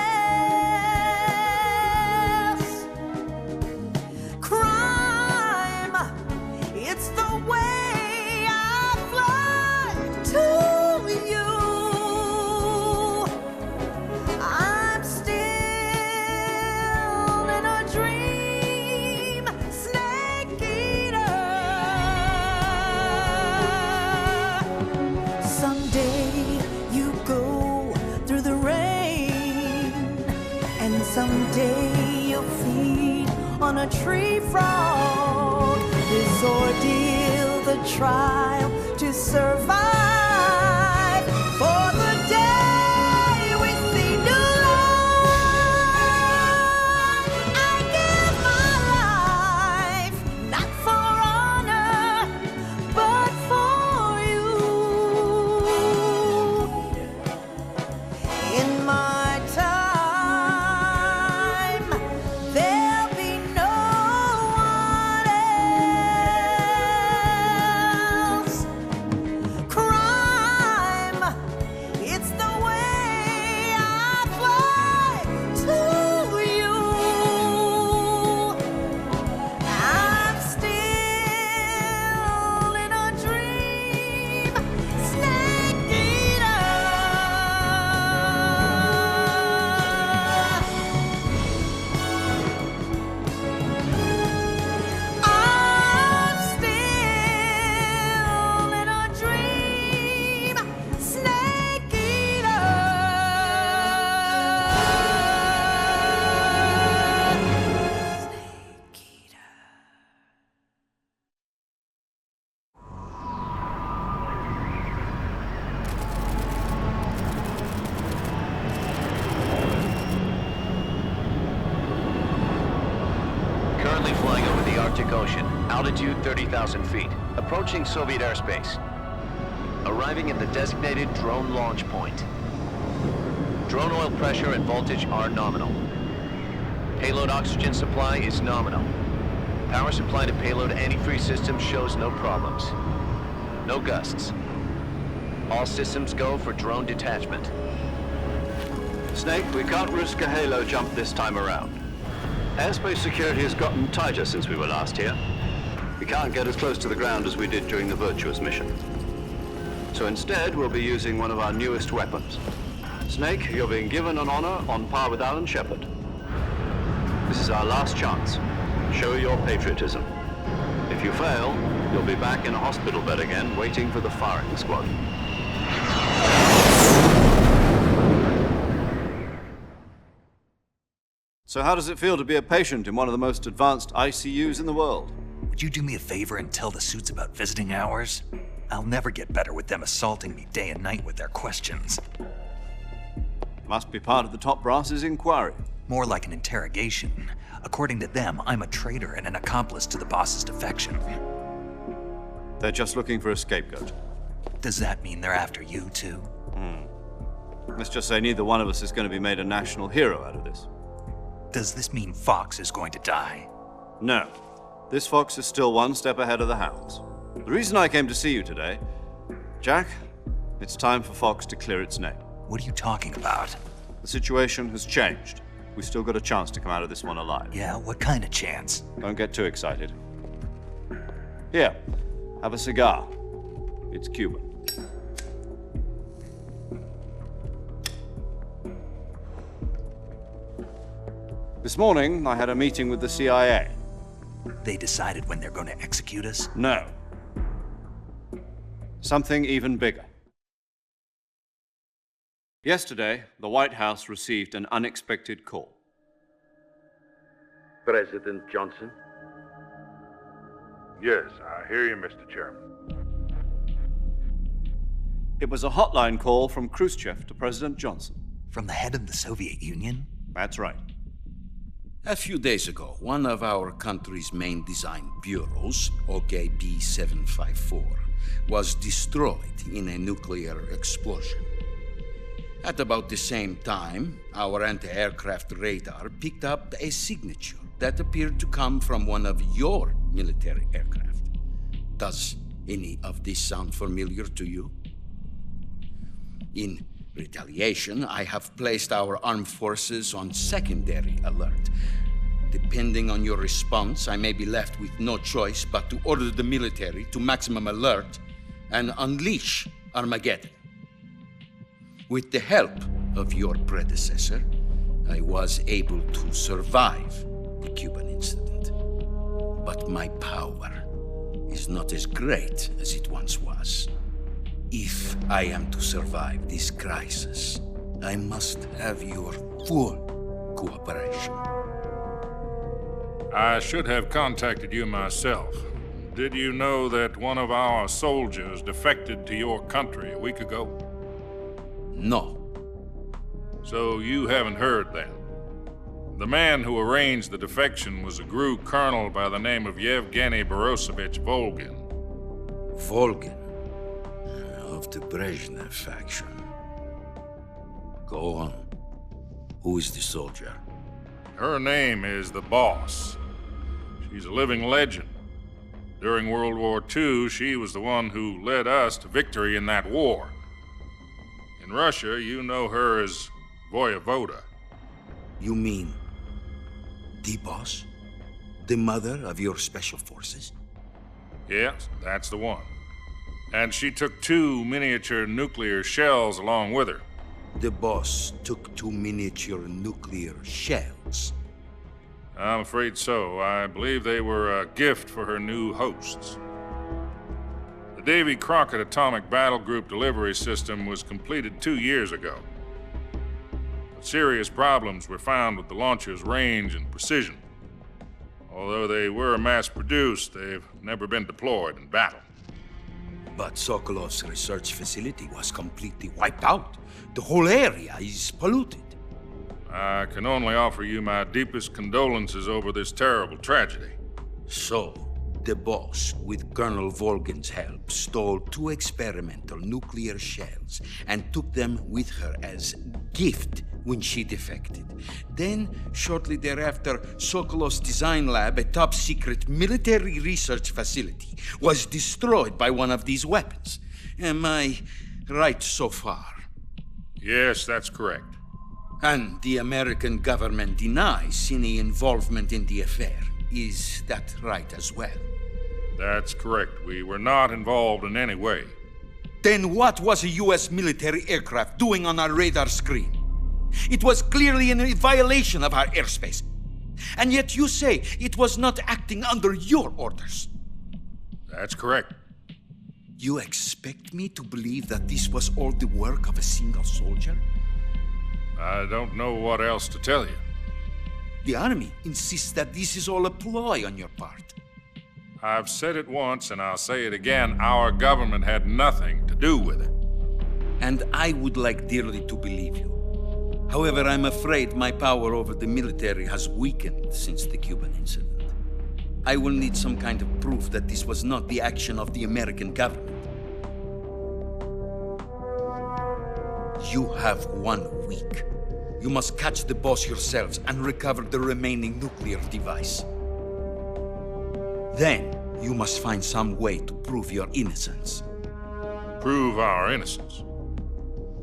else. Crime, it's the way I fly to you. Someday you'll feed on a tree frog. This ordeal, the trial to survive. For the day we see new life, I give my life, not for honor, but for you. In my time, Arctic Ocean, altitude 30,000 feet, approaching Soviet airspace. Arriving at the designated drone launch point. Drone oil pressure and voltage are nominal. Payload oxygen supply is nominal. Power supply to payload antifreeze system shows no problems. No gusts. All systems go for drone detachment. Snake, we can't risk a halo jump this time around. Airspace security has gotten tighter since we were last here. We can't get as close to the ground as we did during the Virtuous mission. So instead, we'll be using one of our newest weapons. Snake, you're being given an honor on par with Alan Shepard. This is our last chance. Show your patriotism. If you fail, you'll be back in a hospital bed again, waiting for the firing squad. So how does it feel to be a patient in one of the most advanced ICUs in the world? Would you do me a favor and tell the suits about visiting hours? I'll never get better with them assaulting me day and night with their questions. Must be part of the top brass's inquiry. More like an interrogation. According to them, I'm a traitor and an accomplice to the boss's defection. They're just looking for a scapegoat. Does that mean they're after you, too? Let's just say neither one of us is going to be made a national hero out of this. Does this mean Fox is going to die? No. This Fox is still one step ahead of the Hounds. The reason I came to see you today, Jack, it's time for Fox to clear its name. What are you talking about? The situation has changed. We've still got a chance to come out of this one alive. Yeah, what kind of chance? Don't get too excited. Here, have a cigar. It's Cuban. This morning, I had a meeting with the CIA. They decided when they're going to execute us? No. Something even bigger. Yesterday, the White House received an unexpected call. President Johnson? Yes, I hear you, Mr. Chairman. It was a hotline call from Khrushchev to President Johnson. From the head of the Soviet Union? That's right. A few days ago, one of our country's main design bureaus, OKB 754, was destroyed in a nuclear explosion. At about the same time, our anti-aircraft radar picked up a signature that appeared to come from one of your military aircraft. Does any of this sound familiar to you? In retaliation, I have placed our armed forces on secondary alert. Depending on your response, I may be left with no choice but to order the military to maximum alert and unleash Armageddon. With the help of your predecessor, I was able to survive the Cuban incident. But my power is not as great as it once was. If I am to survive this crisis, I must have your full cooperation. I should have contacted you myself. Did you know that one of our soldiers defected to your country a week ago? No. So you haven't heard then. The man who arranged the defection was a GRU colonel by the name of Yevgeny Borisovich Volgin. Volgin? Of the Brezhnev faction. Go on. Who is the soldier? Her name is the Boss. She's a living legend. During World War II, she was the one who led us to victory in that war. In Russia, you know her as Voyevoda. You mean the Boss? The mother of your special forces? Yes, that's the one. And she took 2 miniature nuclear shells along with her. The Boss took 2 miniature nuclear shells? I'm afraid so. I believe they were a gift for her new hosts. The Davy Crockett Atomic Battle Group delivery system was completed 2 years ago. But serious problems were found with the launcher's range and precision. Although they were mass-produced, they've never been deployed in battle. But Sokolov's research facility was completely wiped out. The whole area is polluted. I can only offer you my deepest condolences over this terrible tragedy. So, the boss, with Colonel Volgin's help, stole 2 experimental nuclear shells and took them with her as gift when she defected. Then, shortly thereafter, Sokolov's design lab, a top-secret military research facility, was destroyed by one of these weapons. Am I right so far? Yes, that's correct. And the American government denies any involvement in the affair. Is that right as well? That's correct. We were not involved in any way. Then what was a U.S. military aircraft doing on our radar screen? It was clearly in violation of our airspace. And yet you say it was not acting under your orders. That's correct. You expect me to believe that this was all the work of a single soldier? I don't know what else to tell you. The army insists that this is all a ploy on your part. I've said it once and I'll say it again. Our government had nothing to do with it. And I would like dearly to believe you. However, I'm afraid my power over the military has weakened since the Cuban incident. I will need some kind of proof that this was not the action of the American government. You have 1 week. You must catch the boss yourselves and recover the remaining nuclear device. Then, you must find some way to prove your innocence. Prove our innocence?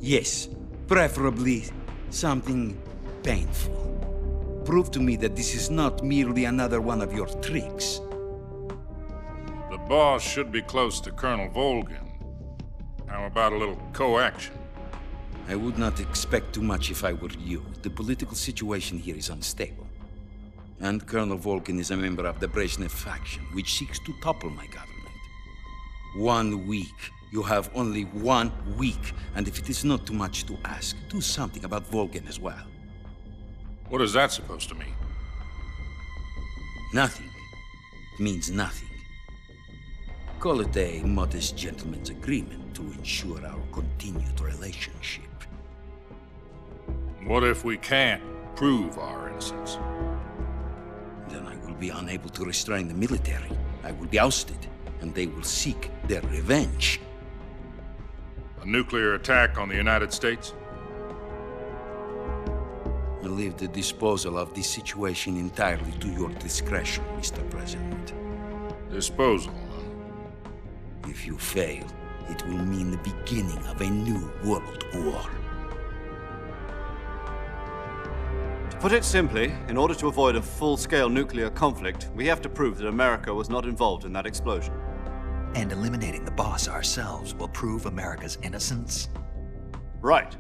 Yes, preferably something painful. Prove to me that this is not merely another one of your tricks. The boss should be close to Colonel Volgin. How about a little coaction? I would not expect too much if I were you. The political situation here is unstable. And Colonel Volgin is a member of the Brezhnev faction, which seeks to topple my government. 1 week. You have only 1 week. And if it is not too much to ask, do something about Volgin as well. What is that supposed to mean? Nothing. It means nothing. Call it a modest gentleman's agreement to ensure our continued relationship. What if we can't prove our innocence? Then I will be unable to restrain the military. I will be ousted, and they will seek their revenge. A nuclear attack on the United States? I leave the disposal of this situation entirely to your discretion, Mr. President. Disposal? If you fail, it will mean the beginning of a new world war. To put it simply, in order to avoid a full-scale nuclear conflict, we have to prove that America was not involved in that explosion. And eliminating the boss ourselves will prove America's innocence? Right.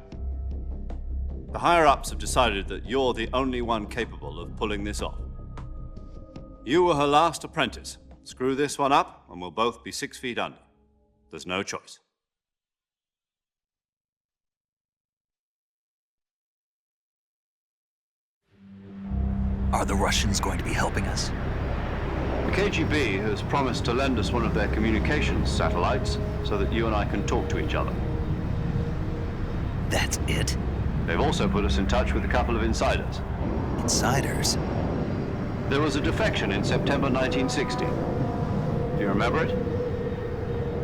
The higher-ups have decided that you're the only one capable of pulling this off. You were her last apprentice. Screw this one up, and we'll both be 6 feet under. There's no choice. Are the Russians going to be helping us? The KGB has promised to lend us one of their communications satellites so that you and I can talk to each other. That's it? They've also put us in touch with a couple of insiders. Insiders? There was a defection in September 1960. Do you remember it?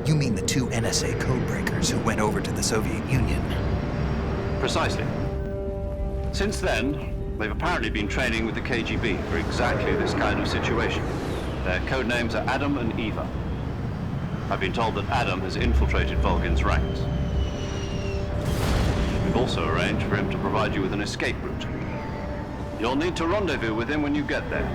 You mean the 2 NSA codebreakers who went over to the Soviet Union? Precisely. Since then, they've apparently been training with the KGB for exactly this kind of situation. Their code names are Adam and Eva. I've been told that Adam has infiltrated Volgin's ranks. We've also arranged for him to provide you with an escape route. You'll need to rendezvous with him when you get there.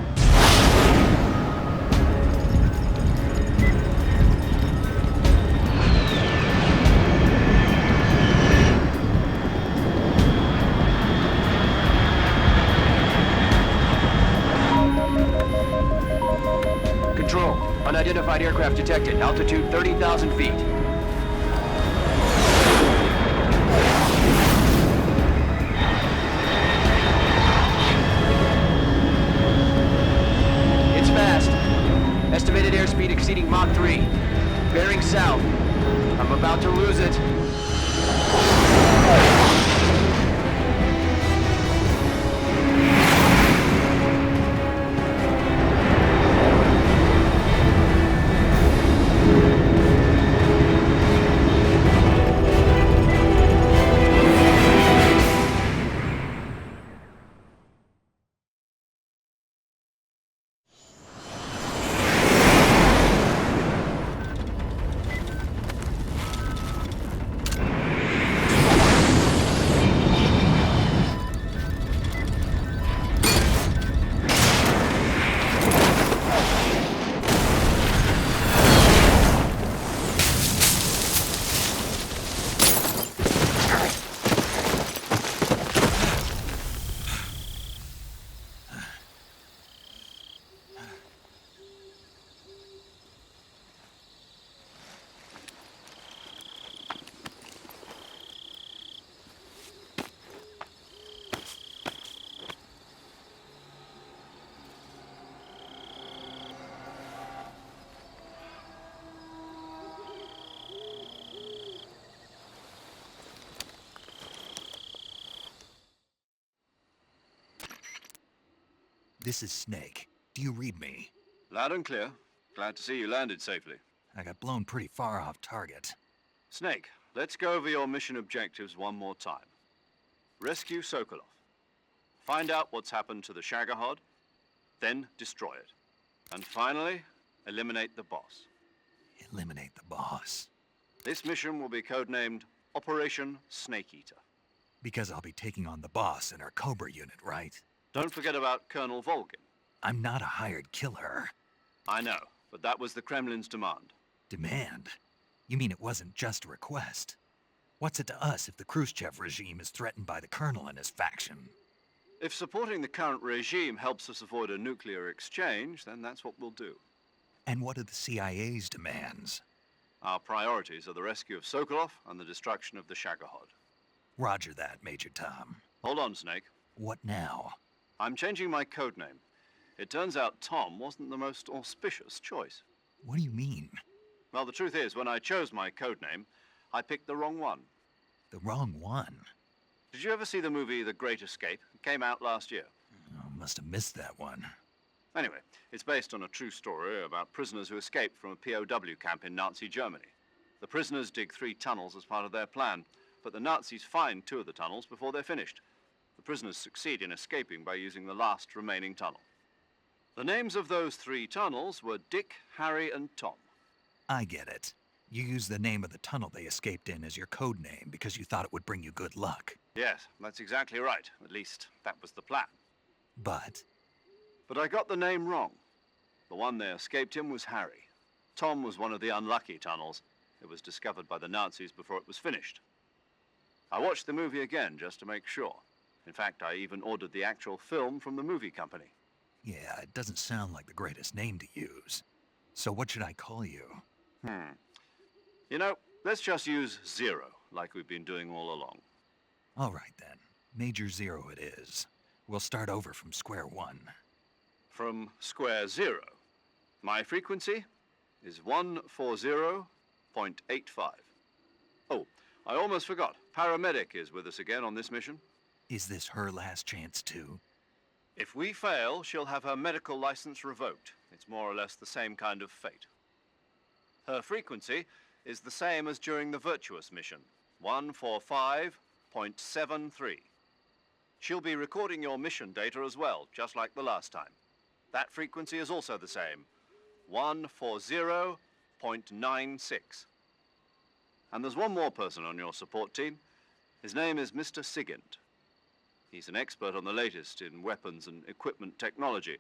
Control, unidentified aircraft detected. Altitude 30,000 feet. Estimated airspeed exceeding Mach 3. Bearing south. I'm about to lose it. This is Снейк. Do you read me? Loud and clear. Glad to see you landed safely. I got blown pretty far off target. Снейк, let's go over your mission objectives one more time. Rescue Sokolov. Find out what's happened to the Shagohod, then destroy it. And finally, eliminate the boss. Eliminate the boss. This mission will be codenamed Operation Snake Eater. Because I'll be taking on the boss in our Cobra unit, right? Don't forget about Colonel Volgin. I'm not a hired killer. I know, but that was the Kremlin's demand. Demand? You mean it wasn't just a request? What's it to us if the Khrushchev regime is threatened by the Colonel and his faction? If supporting the current regime helps us avoid a nuclear exchange, then that's what we'll do. And what are the CIA's demands? Our priorities are the rescue of Sokolov and the destruction of the Shagohod. Roger that, Major Tom. Hold on, Snake. What now? I'm changing my codename. It turns out Tom wasn't the most auspicious choice. What do you mean? Well, the truth is, when I chose my codename, I picked the wrong one. The wrong one? Did you ever see the movie The Great Escape? It came out last year. Oh, must have missed that one. Anyway, it's based on a true story about prisoners who escaped from a POW camp in Nazi Germany. The prisoners dig 3 tunnels as part of their plan, but the Nazis find 2 of the tunnels before they're finished. The prisoners succeed in escaping by using the last remaining tunnel. The names of those 3 tunnels were Dick, Harry, and Tom. I get it. You used the name of the tunnel they escaped in as your code name because you thought it would bring you good luck. Yes, that's exactly right. At least, that was the plan. But I got the name wrong. The one they escaped in was Harry. Tom was one of the unlucky tunnels. It was discovered by the Nazis before it was finished. I watched the movie again just to make sure. In fact, I even ordered the actual film from the movie company. yeah, it doesn't sound like the greatest name to use. So what should I call you? You know, let's just use Zero, like we've been doing all along. All right then. Major Zero it is. We'll start over from square one. From square 0. My frequency is 140.85. Oh, I almost forgot. Paramedic is with us again on this mission. Is this her last chance too? If we fail, she'll have her medical license revoked. It's more or less the same kind of fate. Her frequency is the same as during the Virtuous mission, 145.73. She'll be recording your mission data as well, just like the last time. That frequency is also the same, 140.96. And there's one more person on your support team. His name is Mr. Sigint. He's an expert on the latest in weapons and equipment technology.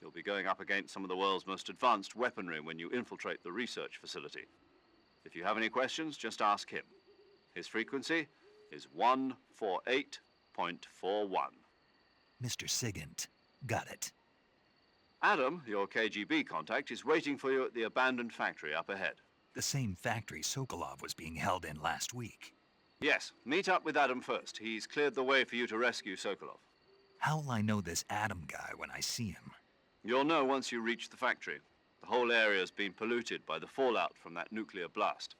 You'll be going up against some of the world's most advanced weaponry when you infiltrate the research facility. If you have any questions, just ask him. His frequency is 148.41. Mr. Sigint. Got it. Adam, your KGB contact, is waiting for you at the abandoned factory up ahead. The same factory Sokolov was being held in last week. Yes, meet up with Adam first. He's cleared the way for you to rescue Sokolov. How'll I know this Adam guy when I see him? You'll know once you reach the factory. The whole area's been polluted by the fallout from that nuclear blast.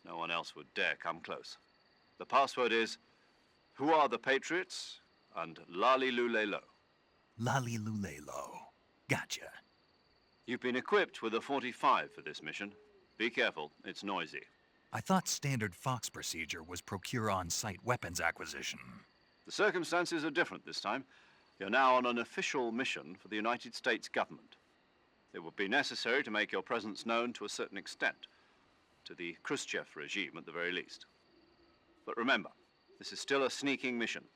No one else would dare come close. The password is, "Who are the Patriots?" and Lali Lulelo. Lali Lulelo. Gotcha. You've been equipped with a 45 for this mission. Be careful, it's noisy. I thought standard Fox procedure was procure on-site weapons acquisition. The circumstances are different this time. You're now on an official mission for the United States government. It would be necessary to make your presence known to a certain extent, to the Khrushchev regime at the very least. But remember, this is still a sneaking mission.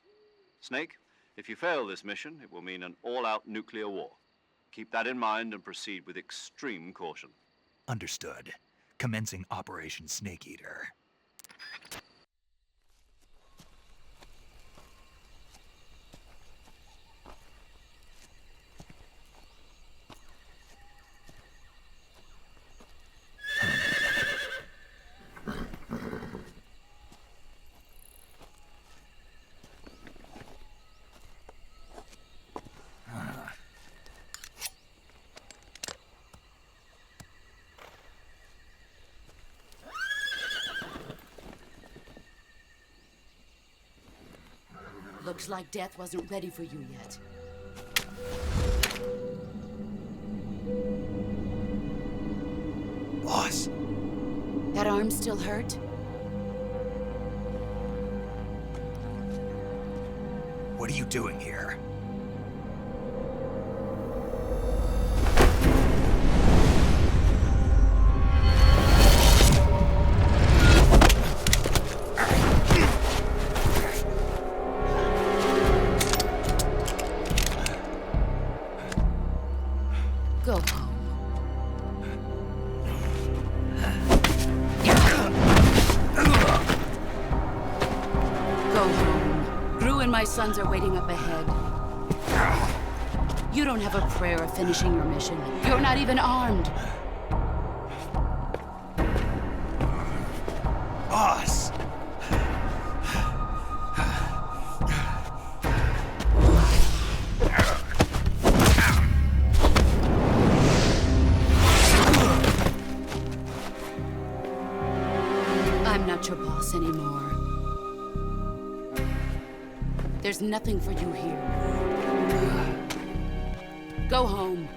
Snake, if you fail this mission, it will mean an all-out nuclear war. Keep that in mind and proceed with extreme caution. Understood. Commencing Operation Snake Eater. Looks like death wasn't ready for you yet. Boss! That arm still hurt? What are you doing here? Go home. My sons are waiting up ahead. You don't have a prayer of finishing your mission. You're not even armed. Boss! I'm not your boss anymore. There's nothing for you here. Go home.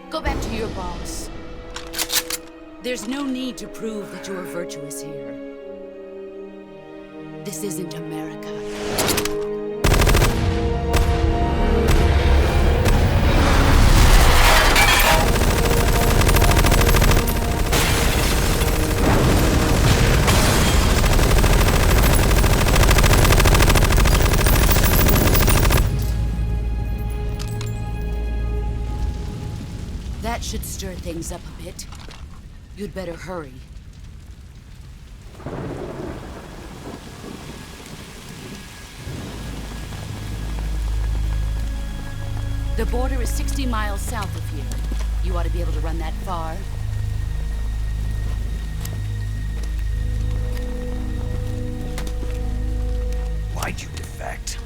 Go back to your boss. There's no need to prove that you are virtuous here. This isn't America. That should stir things up a bit. You'd better hurry. The border is 60 miles south of here. You ought to be able to run that far. Why'd you defect?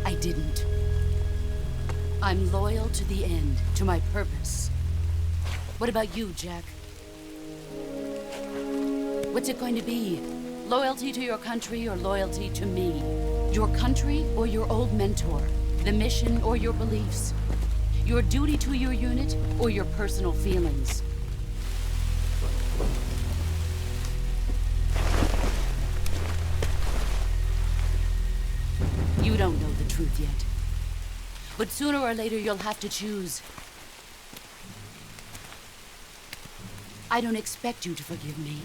I didn't. I'm loyal to the end, to my purpose. What about you, Jack? What's it going to be? Loyalty to your country or loyalty to me? Your country or your old mentor? The mission or your beliefs? Your duty to your unit or your personal feelings? You don't know the truth yet. But sooner or later, you'll have to choose. I don't expect you to forgive me.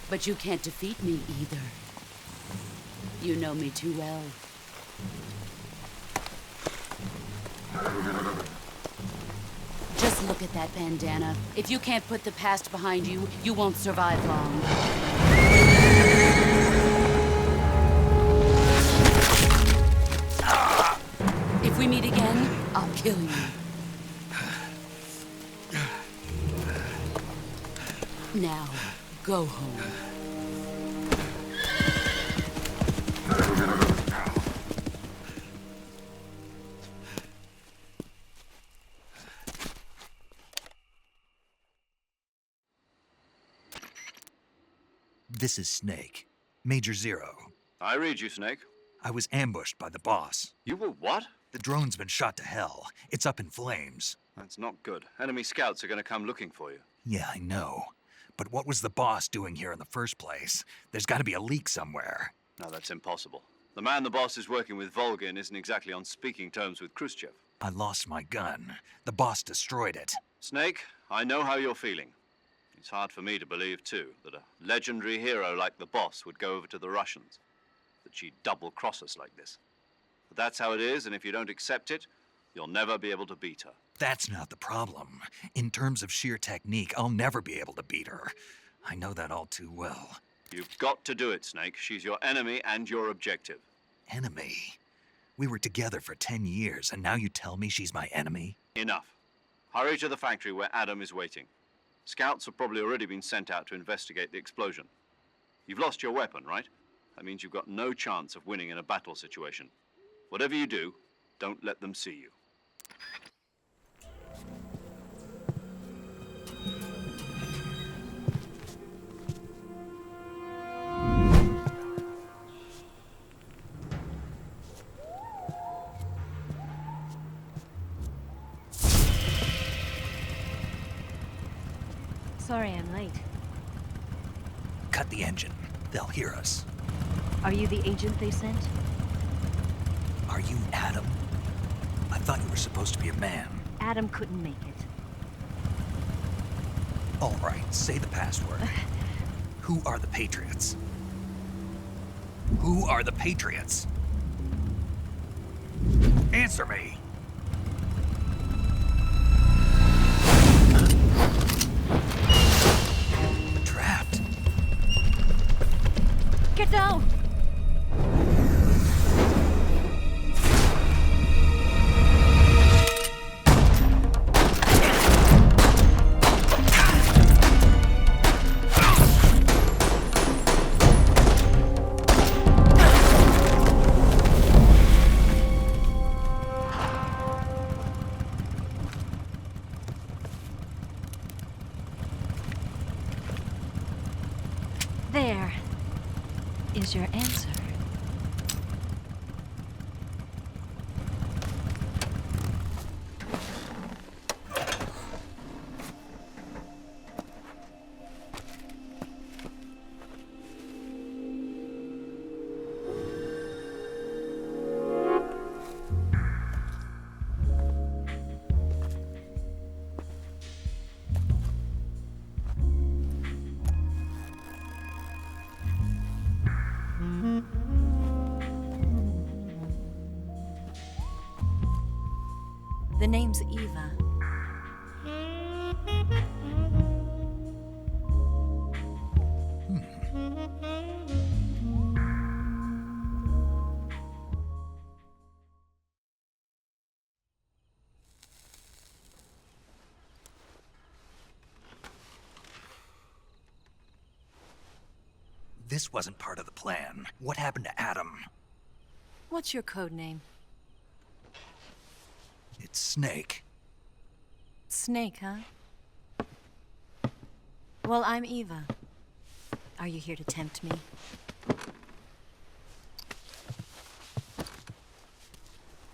But you can't defeat me either. You know me too well. Just look at that bandana. If you can't put the past behind you, you won't survive long. If we meet again, I'll kill you. Now, go home. This is Snake. Major Zero. I read you, Snake. I was ambushed by the boss. You were what? The drone's been shot to hell. It's up in flames. That's not good. Enemy scouts are going to come looking for you. Yeah, I know. But what was the boss doing here in the first place? There's got to be a leak somewhere. No, that's impossible. The man the boss is working with, Volgin, isn't exactly on speaking terms with Khrushchev. I lost my gun. The boss destroyed it. Snake, I know how you're feeling. It's hard for me to believe, too, that a legendary hero like the boss would go over to the Russians. That she'd double-cross us like this. But that's how it is, and if you don't accept it, you'll never be able to beat her. That's not the problem. In terms of sheer technique, I'll never be able to beat her. I know that all too well. You've got to do it, Snake. She's your enemy and your objective. Enemy? We were together for 10 years, and now you tell me she's my enemy? Enough. Hurry to the factory where Adam is waiting. Scouts have probably already been sent out to investigate the explosion. You've lost your weapon, right? That means you've got no chance of winning in a battle situation. Whatever you do, don't let them see you. cut the engine. They'll hear us. Are you the agent they sent? Are you Adam? I thought you were supposed to be a man. Adam couldn't make it. All right, say the password. Who are the Patriots? Who are the Patriots? Answer me! Trapped. Get down! There is your answer. The name's Eva. This wasn't part of the plan. What happened to Adam? What's your code name? It's Снейк. Снейk, huh? Well, I'm Eva. Are you here to tempt me?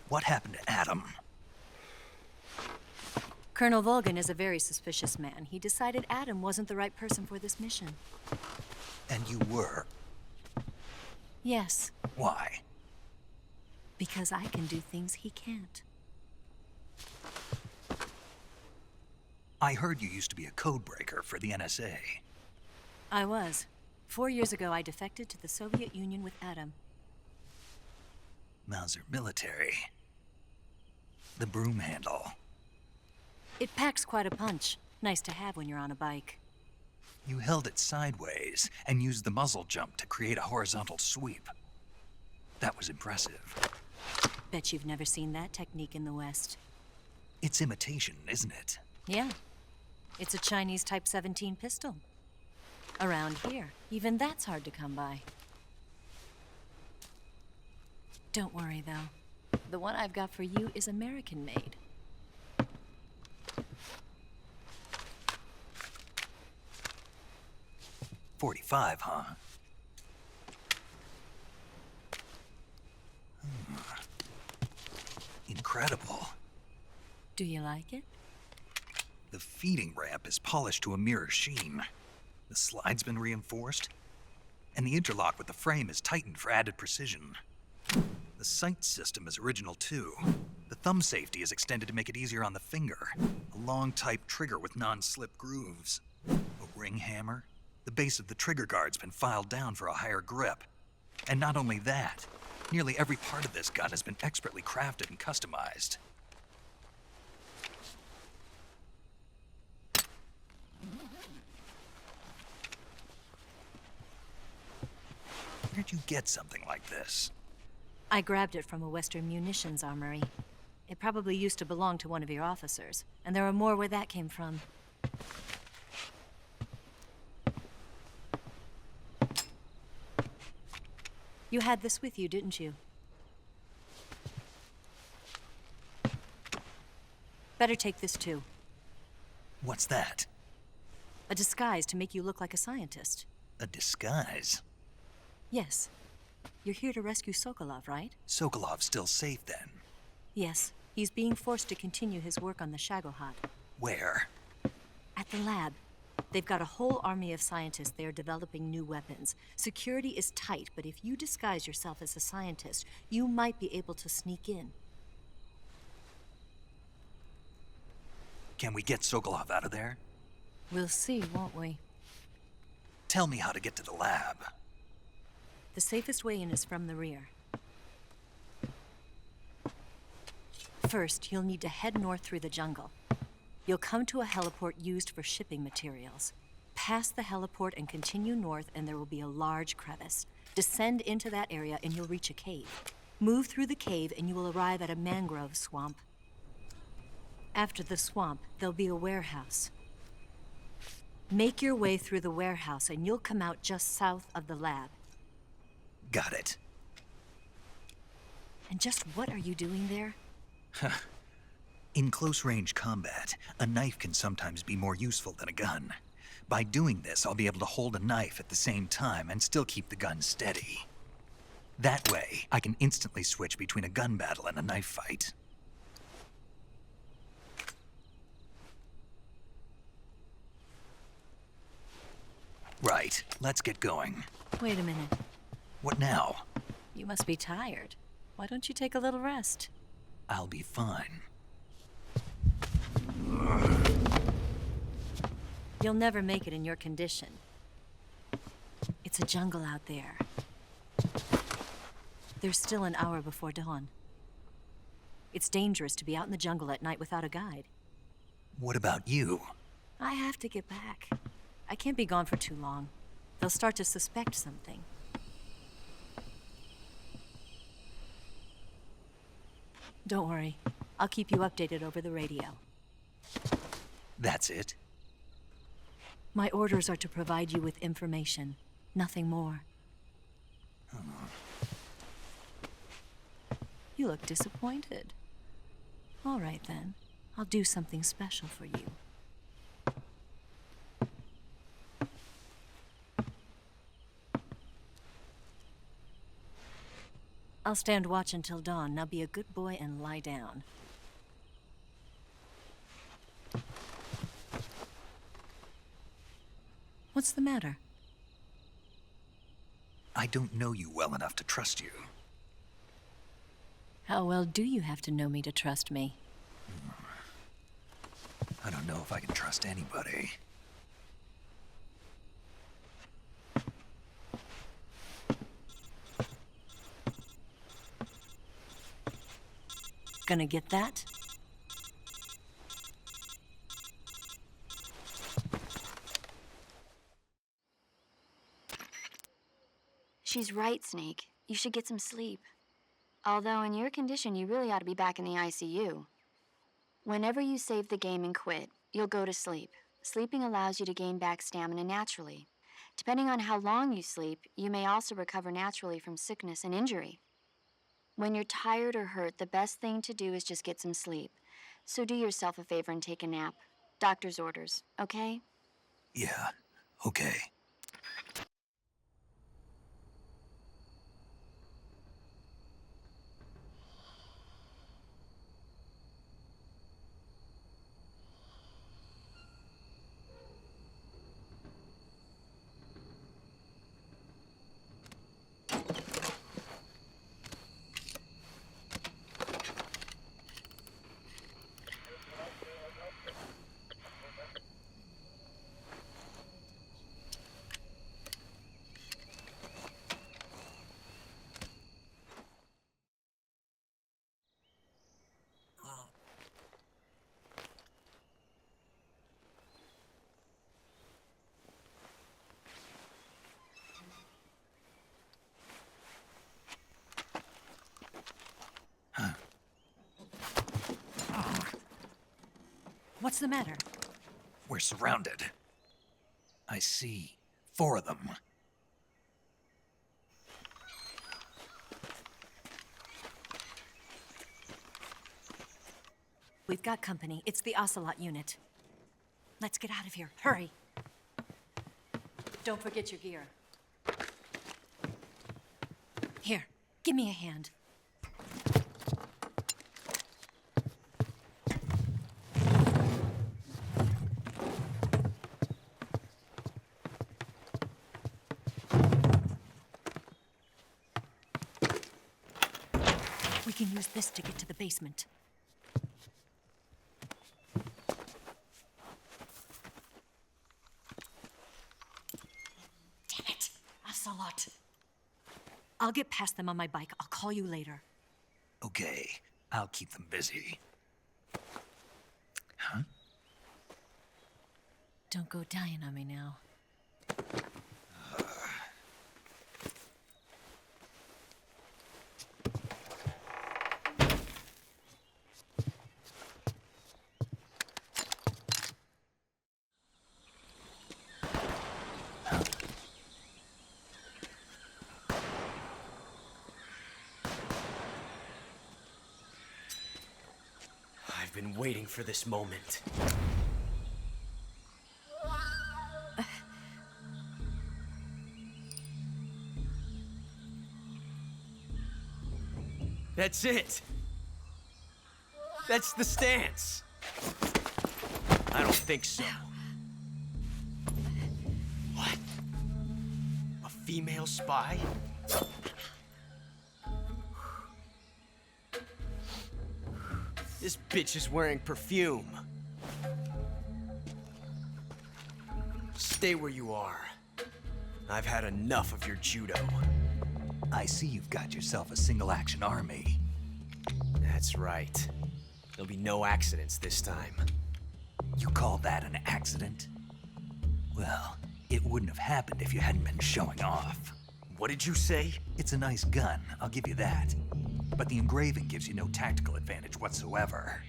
What happened to Adam? Colonel Volgan is a very suspicious man. He decided Adam wasn't the right person for this mission. And you were? Yes. Why? Because I can do things he can't. I heard you used to be a codebreaker for the NSA. I was. 4 years ago, I defected to the Soviet Union with Adam. Mauser military. The broom handle. It packs quite a punch. Nice to have when you're on a bike. You held it sideways and used the muzzle jump to create a horizontal sweep. That was impressive. Bet you've never seen that technique in the West. It's imitation, isn't it? Yeah. It's a Chinese Type 17 pistol. Around here, even that's hard to come by. Don't worry, though. The one I've got for you is American-made. .45, huh? Incredible. Do you like it? The feeding ramp is polished to a mirror sheen. The slide's been reinforced, and the interlock with the frame is tightened for added precision. The sight system is original too. The thumb safety is extended to make it easier on the finger. A long type trigger with non-slip grooves. A ring hammer. The base of the trigger guard's been filed down for a higher grip. And not only that, nearly every part of this gun has been expertly crafted and customized. Where'd you get something like this? I grabbed it from a Western munitions armory. It probably used to belong to one of your officers, and there are more where that came from. You had this with you, didn't you? Better take this too. What's that? A disguise to make you look like a scientist. A disguise? Yes. You're here to rescue Sokolov, right? Sokolov's still safe then? Yes. He's being forced to continue his work on the Shagohod. Where? At the lab. They've got a whole army of scientists there developing new weapons. Security is tight, but if you disguise yourself as a scientist, you might be able to sneak in. Can we get Sokolov out of there? We'll see, won't we? Tell me how to get to the lab. The safest way in is from the rear. First, you'll need to head north through the jungle. You'll come to a heliport used for shipping materials. Pass the heliport and continue north, and there will be a large crevice. Descend into that area and you'll reach a cave. Move through the cave and you will arrive at a mangrove swamp. After the swamp, there'll be a warehouse. Make your way through the warehouse and you'll come out just south of the lab. Got it. And just what are you doing there? In close-range combat, a knife can sometimes be more useful than a gun. By doing this, I'll be able to hold a knife at the same time and still keep the gun steady. That way, I can instantly switch between a gun battle and a knife fight. Right, let's get going. Wait a minute. What now? You must be tired. Why don't you take a little rest? I'll be fine. You'll never make it in your condition. It's a jungle out there. There's still an hour before dawn. It's dangerous to be out in the jungle at night without a guide. What about you? I have to get back. I can't be gone for too long. They'll start to suspect something. Don't worry. I'll keep you updated over the radio. That's it? My orders are to provide you with information, nothing more. You look disappointed. All right then. I'll do something special for you. I'll stand watch until dawn. Now be a good boy and lie down. What's the matter? I don't know you well enough to trust you. How well do you have to know me to trust me? I don't know if I can trust anybody. Gonna get that? She's right, Snake. You should get some sleep. Although in your condition, you really ought to be back in the ICU. Whenever you save the game and quit, you'll go to sleep. Sleeping allows you to gain back stamina naturally. Depending on how long you sleep, you may also recover naturally from sickness and injury. When you're tired or hurt, the best thing to do is just get some sleep. So do yourself a favor and take a nap. Doctor's orders, okay? Yeah, okay. What's the matter? We're surrounded. I see 4 of them. We've got company. It's the Ocelot unit. Let's get out of here. Hurry. Don't forget your gear. Here, give me a hand. can use this to get to the basement. Damn it! Ocelot. I'll get past them on my bike. I'll call you later. Okay, I'll keep them busy. Huh? Don't go dying on me now. I've been waiting for this moment. That's it. That's the stance. I don't think so. What? A female spy? This bitch is wearing perfume. Stay where you are. I've had enough of your judo. I see you've got yourself a single-action army. That's right. There'll be no accidents this time. You call that an accident? Well, it wouldn't have happened if you hadn't been showing off. What did you say? It's a nice gun, I'll give you that. But the engraving gives you no tactical advantage whatsoever.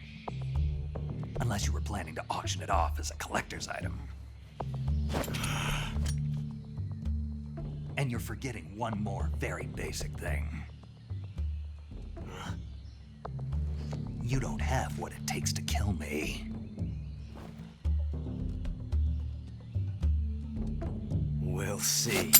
Unless you were planning to auction it off as a collector's item. And you're forgetting one more very basic thing. You don't have what it takes to kill me. We'll see.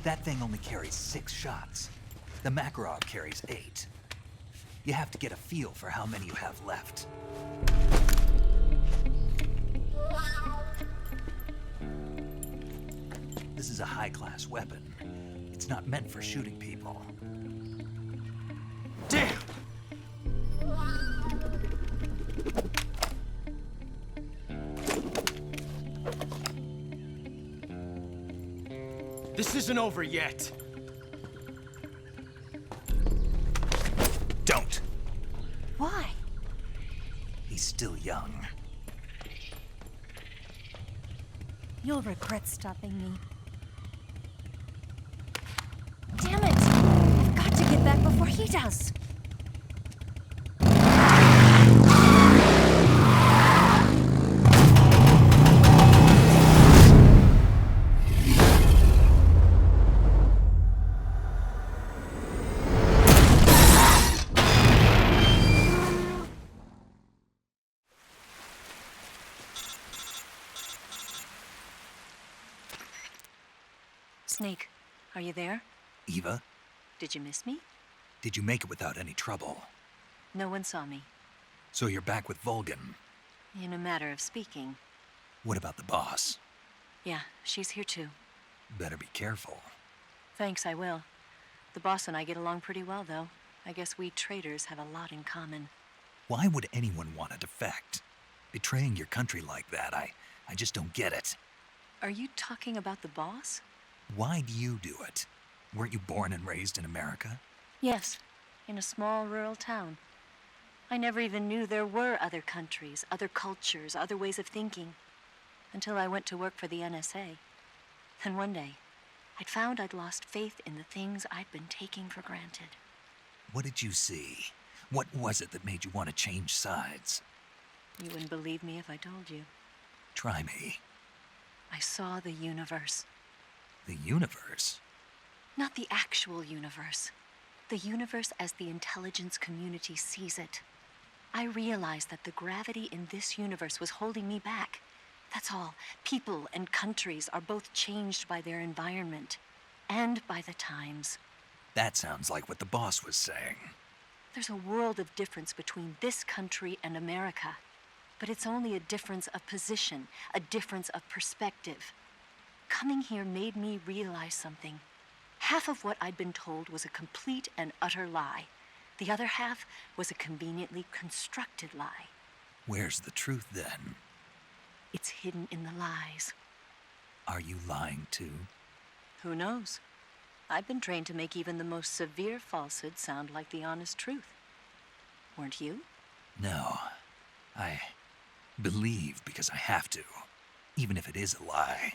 That thing only carries 6 shots. The Makarov carries 8. You have to get a feel for how many you have left. This is a high-class weapon. It's not meant for shooting people. Damn! This isn't over yet. Don't. Why? He's still young. You'll regret stopping me. Damn it! I've got to get back before he does. Снейк, are you there? Eva? Did you miss me? Did you make it without any trouble? No one saw me. So you're back with Volgan? In a matter of speaking. What about the boss? Yeah, she's here too. Better be careful. Thanks, I will. The boss and I get along pretty well, though. I guess we traitors have a lot in common. Why would anyone want to defect? Betraying your country like that, I just don't get it. Are you talking about the boss? Why do you do it? Weren't you born and raised in America? Yes, in a small rural town. I never even knew there were other countries, other cultures, other ways of thinking. Until I went to work for the NSA. And one day, I'd found I'd lost faith in the things I'd been taking for granted. What did you see? What was it that made you want to change sides? You wouldn't believe me if I told you. Try me. I saw the universe. The universe? Not the actual universe. The universe as the intelligence community sees it. I realized that the gravity in this universe was holding me back. That's all. People and countries are both changed by their environment and by the times. That sounds like what the boss was saying. There's a world of difference between this country and America. But it's only a difference of position, a difference of perspective. Coming here made me realize something. Half of what I'd been told was a complete and utter lie. The other half was a conveniently constructed lie. Where's the truth then? It's hidden in the lies. Are you lying too? Who knows? I've been trained to make even the most severe falsehood sound like the honest truth. Weren't you? No. I believe because I have to, even if it is a lie.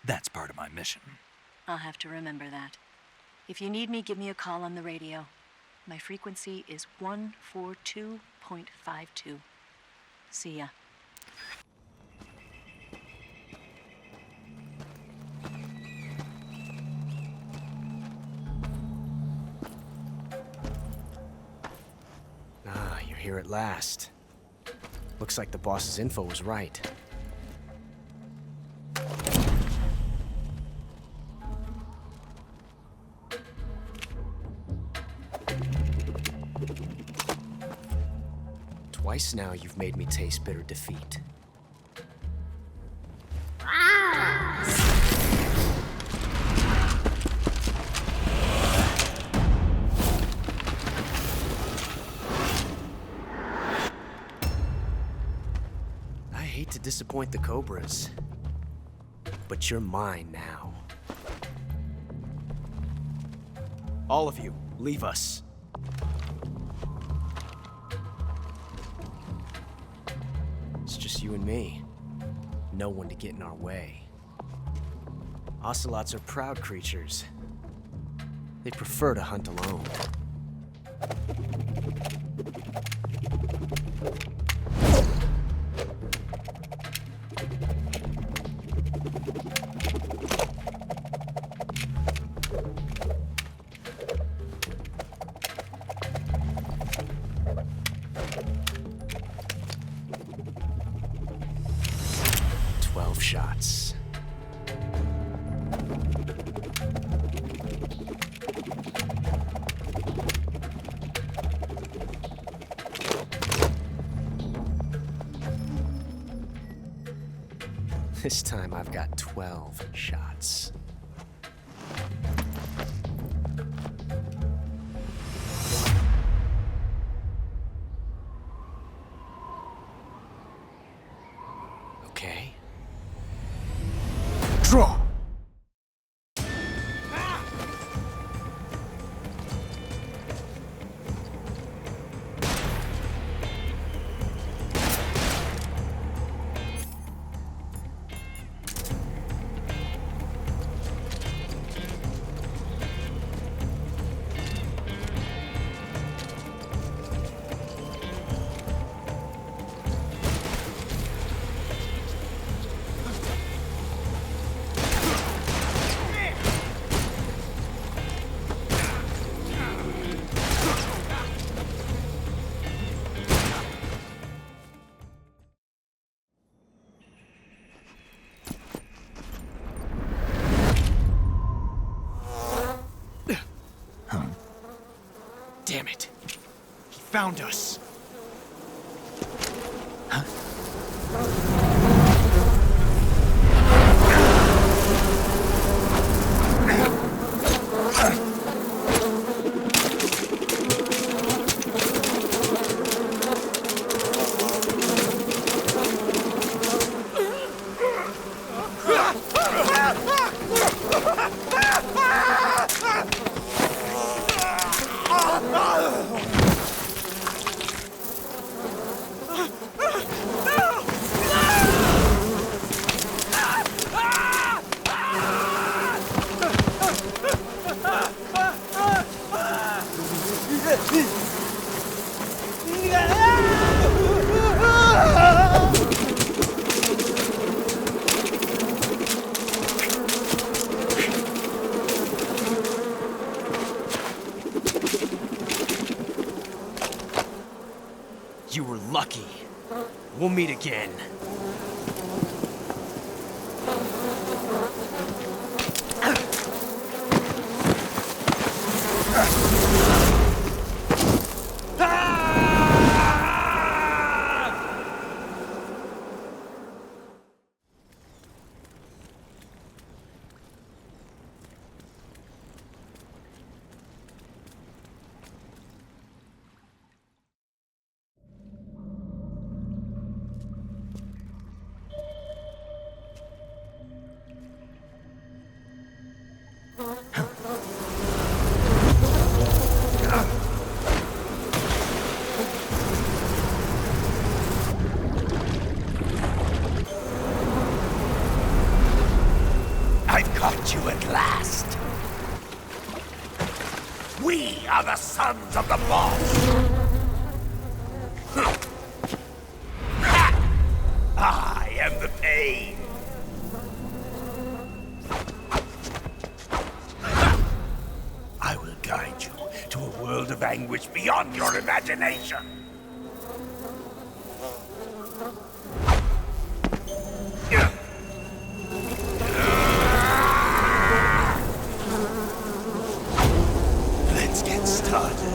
That's part of my mission. I'll have to remember that. If you need me, give me a call on the radio. My frequency is 142.52. See ya. Ah, you're here at last. Looks like the boss's info was right. Twice now you've made me taste bitter defeat. I hate to disappoint the Cobras, but you're mine now. All of you, leave us. It's just you and me. No one to get in our way. Ocelots are proud creatures. They prefer to hunt alone. Shots. This time I've got 12 shots. Okay. Draw! Damn it. He found us. You were lucky. We'll meet again. I've caught you at last. We are the sons of the boss. I am the pain. I will guide you to a world of anguish beyond your imagination. Let's get started.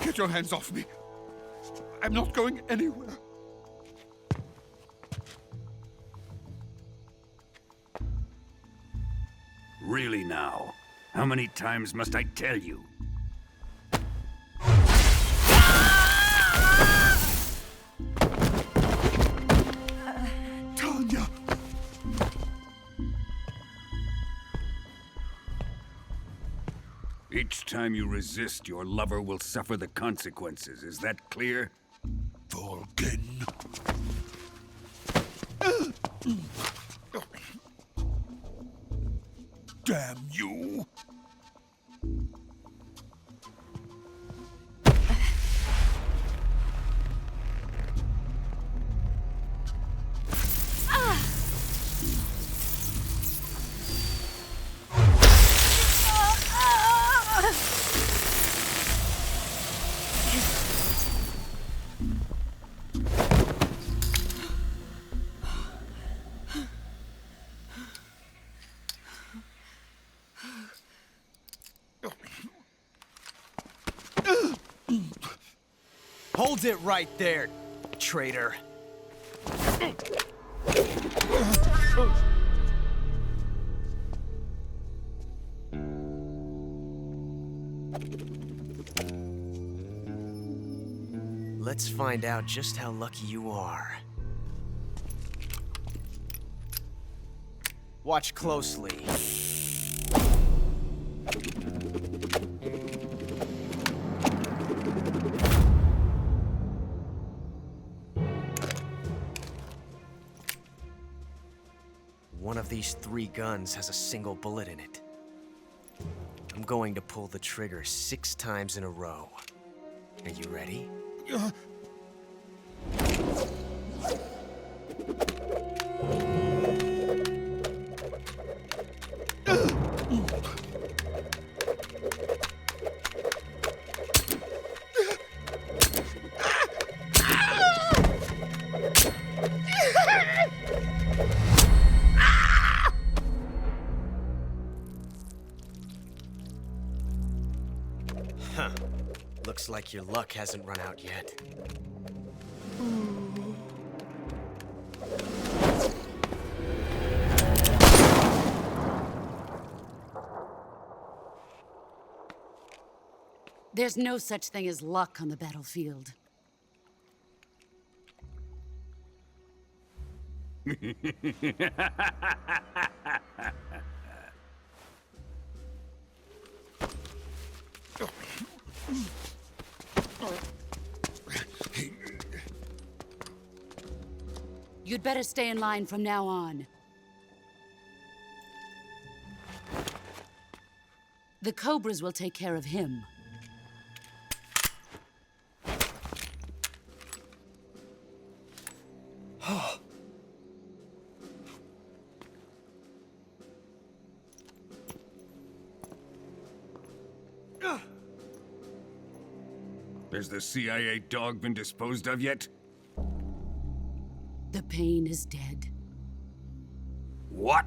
Get your hands off me. I'm not going anywhere. Really now? How many times must I tell you? Tanya! Each time you resist, your lover will suffer the consequences. Is that clear? Volgin. Damn you! Hold it right there, traitor. Let's find out just how lucky you are. Watch closely. One of these 3 guns has a single bullet in it. I'm going to pull the trigger 6 times in a row. Are you ready? Huh. Looks like your luck hasn't run out yet. There's no such thing as luck on the battlefield. You'd better stay in line from now on. The Cobras will take care of him. Has the CIA dog been disposed of yet? The pain is dead. What?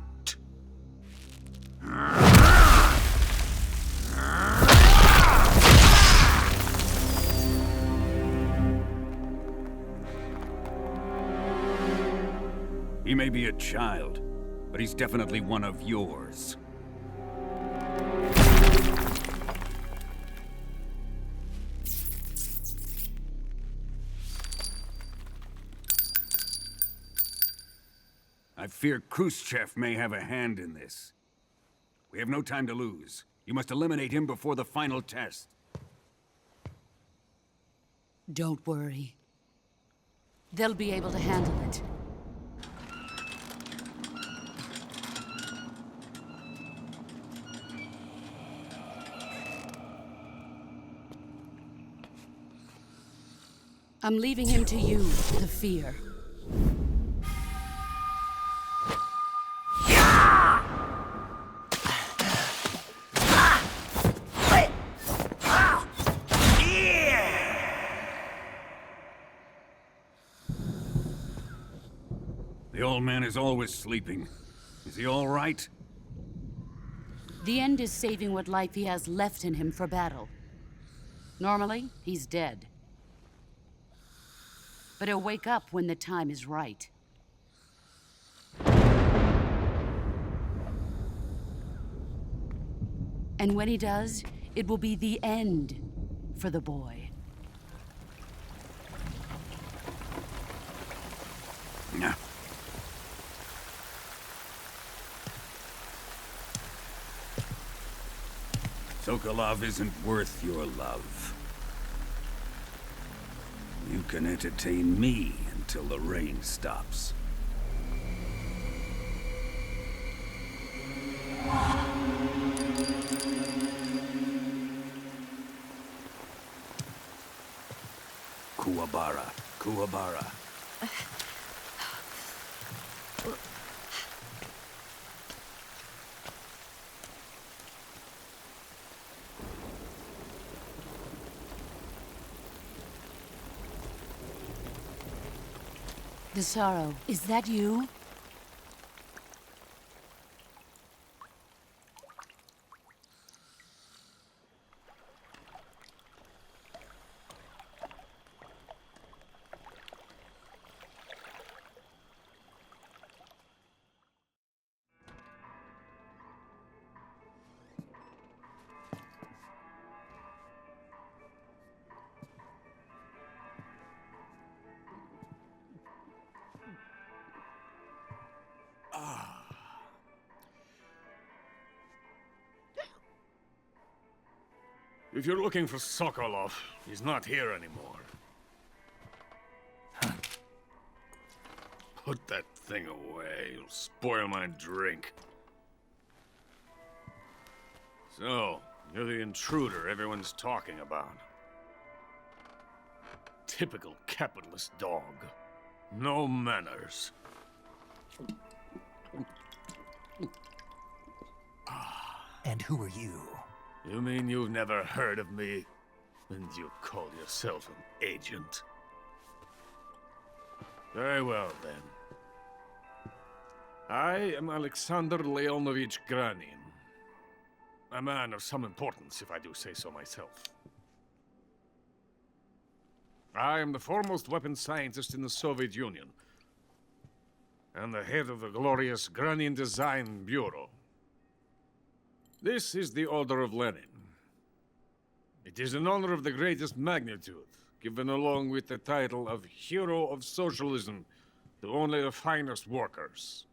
He may be a child, but he's definitely one of yours. I fear Khrushchev may have a hand in this. We have no time to lose. You must eliminate him before the final test. Don't worry. They'll be able to handle it. I'm leaving him to you, the fear. The old man is always sleeping. Is he all right? The end is saving what life he has left in him for battle. Normally, he's dead. But he'll wake up when the time is right. And when he does, it will be the end for the boy. Yeah. Sokolov isn't worth your love. You can entertain me until the rain stops. Kuwabara, Kuwabara. Desaro, is that you? If you're looking for Sokolov, he's not here anymore. Put that thing away. It'll spoil my drink. So, you're the intruder everyone's talking about. Typical capitalist dog. No manners. And who are you? You mean you've never heard of me? And you call yourself an agent? Very well, then. I am Alexander Leonovich Granin. A man of some importance, if I do say so myself. I am the foremost weapons scientist in the Soviet Union, and the head of the glorious Granin Design Bureau. This is the Order of Lenin. It is an honor of the greatest magnitude, given along with the title of Hero of Socialism to only the finest workers.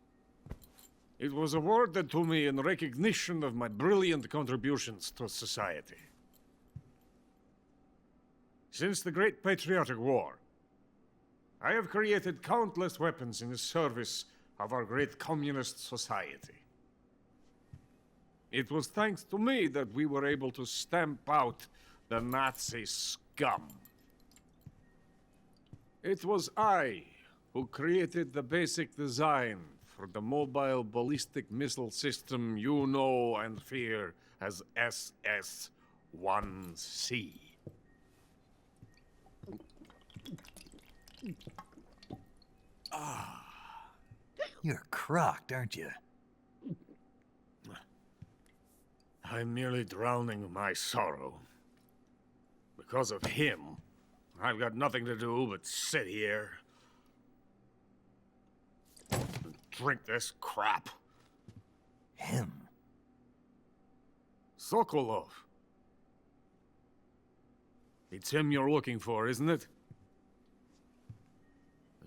It was awarded to me in recognition of my brilliant contributions to society. Since the Great Patriotic War, I have created countless weapons in the service of our great communist society. It was thanks to me that we were able to stamp out the Nazi scum. It was I who created the basic design for the mobile ballistic missile system you know and fear as SS-1C. You're crocked, aren't you? I'm merely drowning my sorrow. Because of him, I've got nothing to do but sit here and drink this crap. Him? Sokolov. It's him you're looking for, isn't it?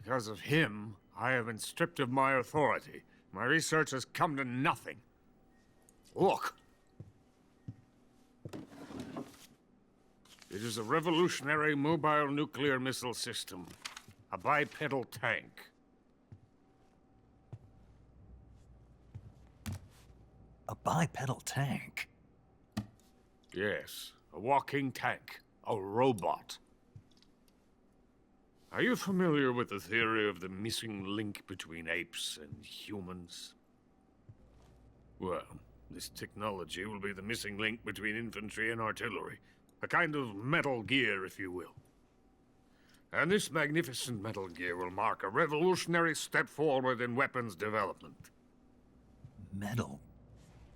Because of him, I have been stripped of my authority. My research has come to nothing. Look. It is a revolutionary mobile nuclear missile system. A bipedal tank. A bipedal tank? Yes, a walking tank. A robot. Are you familiar with the theory of the missing link between apes and humans? Well, this technology will be the missing link between infantry and artillery. A kind of Metal Gear, if you will. And this magnificent Metal Gear will mark a revolutionary step forward in weapons development. Metal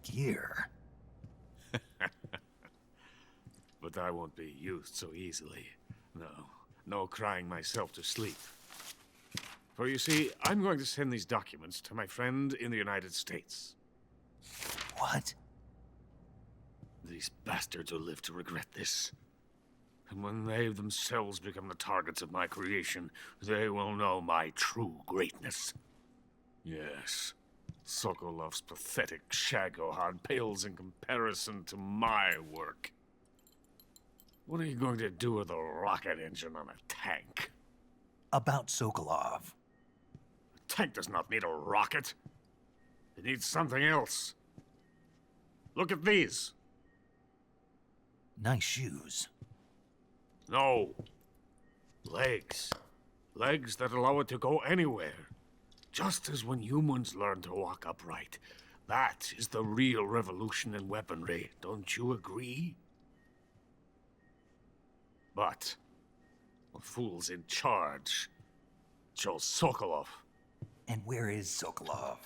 Gear? But I won't be used so easily. No crying myself to sleep. For you see, I'm going to send these documents to my friend in the United States. What? These bastards will live to regret this. And when they themselves become the targets of my creation, they will know my true greatness. Yes, Sokolov's pathetic Shagohod pales in comparison to my work. What are you going to do with a rocket engine on a tank? About Sokolov. A tank does not need a rocket. It needs something else. Look at these. Nice shoes. No. Legs. Legs that allow it to go anywhere. Just as when humans learn to walk upright. That is the real revolution in weaponry. Don't you agree? But the fool's in charge. Chose Sokolov. And where is Sokolov?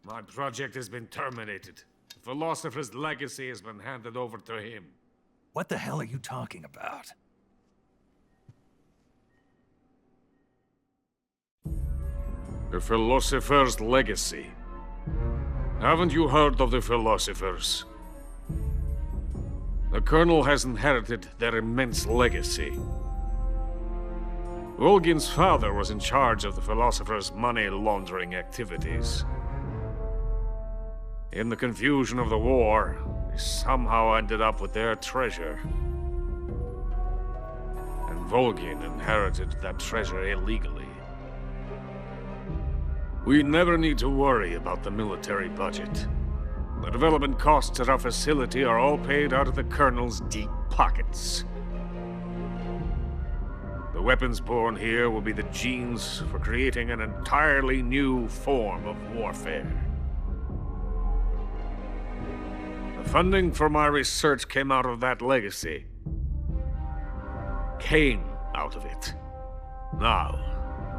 My project has been terminated. The philosopher's legacy has been handed over to him. What the hell are you talking about? The philosopher's legacy. Haven't you heard of the philosophers? The Colonel has inherited their immense legacy. Volgin's father was in charge of the philosophers' money laundering activities. In the confusion of the war, they somehow ended up with their treasure. And Volgin inherited that treasure illegally. We never need to worry about the military budget. The development costs at our facility are all paid out of the Colonel's deep pockets. The weapons born here will be the genes for creating an entirely new form of warfare. The funding for my research came out of that legacy. Came out of it. Now,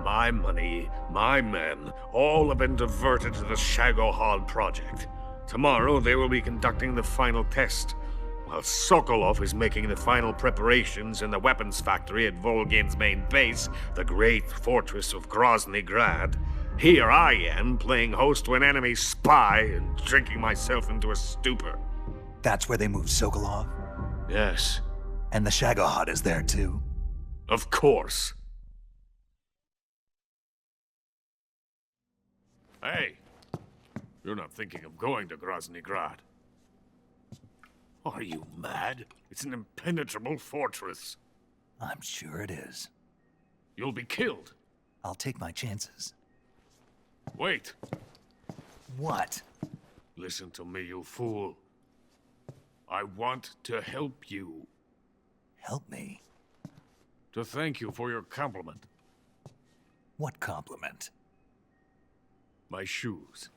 my money, my men, all have been diverted to the Shagohod project. Tomorrow they will be conducting the final test, while Sokolov is making the final preparations in the weapons factory at Volgin's main base, the great fortress of Grozny Grad. Here I am, playing host to an enemy spy and drinking myself into a stupor. That's where they moved Sokolov? Yes. And the Shagohod is there too? Of course. Hey, you're not thinking of going to Grozny Grad. Are you mad? It's an impenetrable fortress. I'm sure it is. You'll be killed. I'll take my chances. Wait. What? Listen to me, you fool. I want to help you. Help me? To thank you for your compliment. What compliment? My shoes.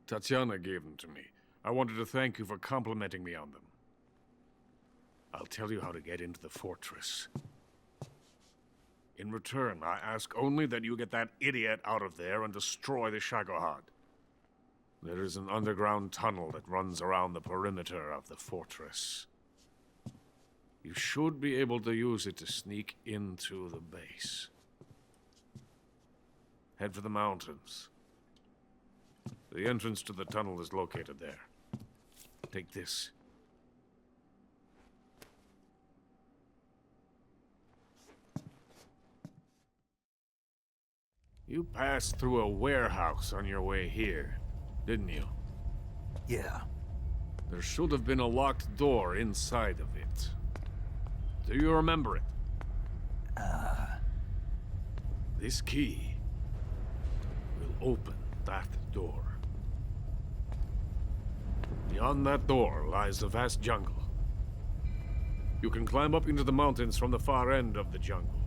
Tatiana gave them to me. I wanted to thank you for complimenting me on them. I'll tell you how to get into the fortress. In return, I ask only that you get that idiot out of there and destroy the Shagohod. There is an underground tunnel that runs around the perimeter of the fortress. You should be able to use it to sneak into the base. Head for the mountains. The entrance to the tunnel is located there. Take this. You passed through a warehouse on your way here, didn't you? Yeah. There should have been a locked door inside of it. Do you remember it? This key will open that door. Beyond that door lies the vast jungle. You can climb up into the mountains from the far end of the jungle.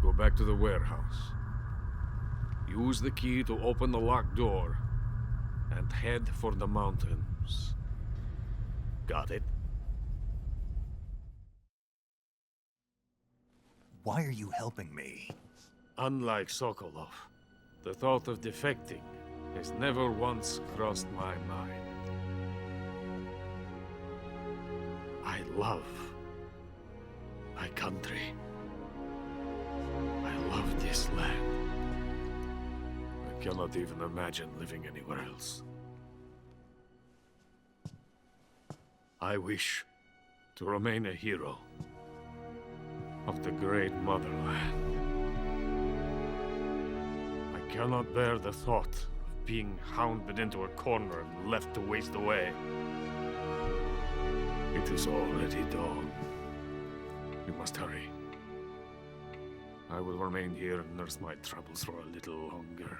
Go back to the warehouse. Use the key to open the locked door and head for the mountains. Got it? Why are you helping me? Unlike Sokolov, the thought of defecting has never once crossed my mind. love my country. I love this land. I cannot even imagine living anywhere else. I wish to remain a hero of the great motherland. I cannot bear the thought of being hounded into a corner and left to waste away. It is already dawn. We must hurry. I will remain here and nurse my troubles for a little longer.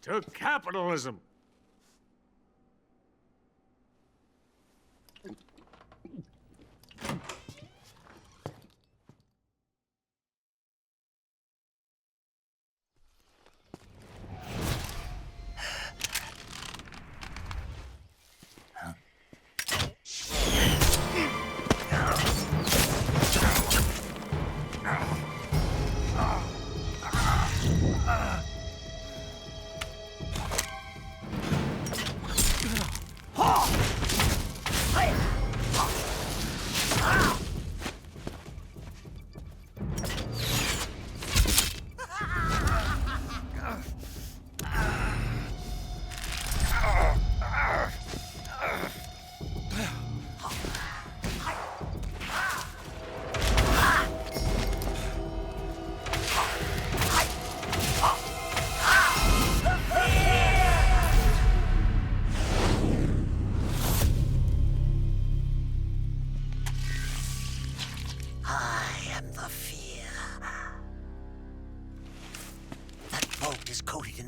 To capitalism!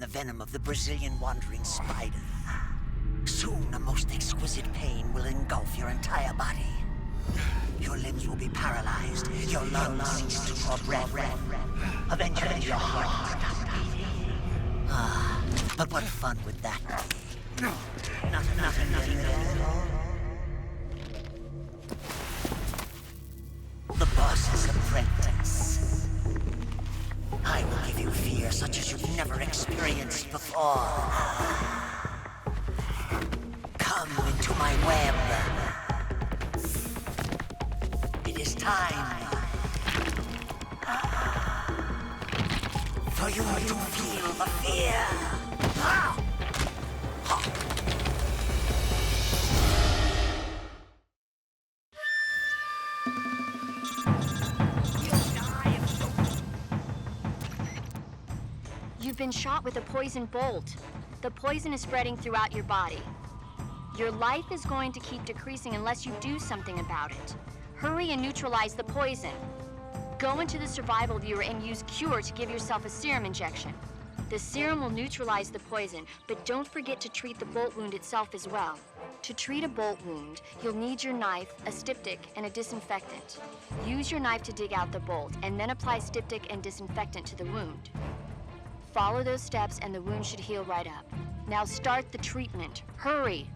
Venom of the Brazilian wandering spider. Soon a most exquisite pain will engulf your entire body. Your limbs will be paralyzed, your lungs cease to draw breath. Eventually your heart will stop beating. Ah, but what fun would that be? Nothing at all. The boss's apprentice. I will give you fear such as you've never experienced before. Come into my web. It is time for you to feel the fear. You've been shot with a poison bolt. The poison is spreading throughout your body. Your life is going to keep decreasing unless you do something about it. Hurry and neutralize the poison. Go into the survival viewer and use Cure to give yourself a serum injection. The serum will neutralize the poison, but don't forget to treat the bolt wound itself as well. To treat a bolt wound, you'll need your knife, a styptic, and a disinfectant. Use your knife to dig out the bolt, and then apply styptic and disinfectant to the wound. Follow those steps and the wound should heal right up. Now start the treatment. Hurry!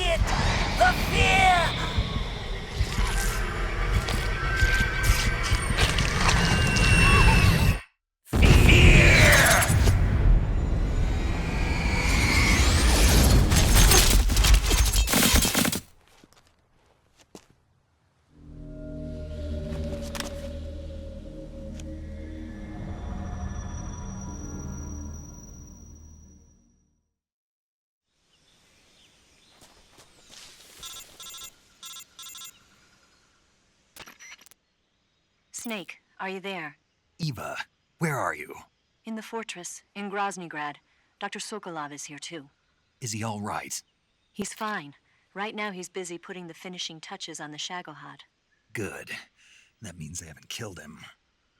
it! The fear! Снейk, are you there? Eva, where are you? In the fortress, in Groznygrad. Dr. Sokolov is here too. Is he all right? He's fine. Right now he's busy putting the finishing touches on the Shagohod. Good. That means they haven't killed him.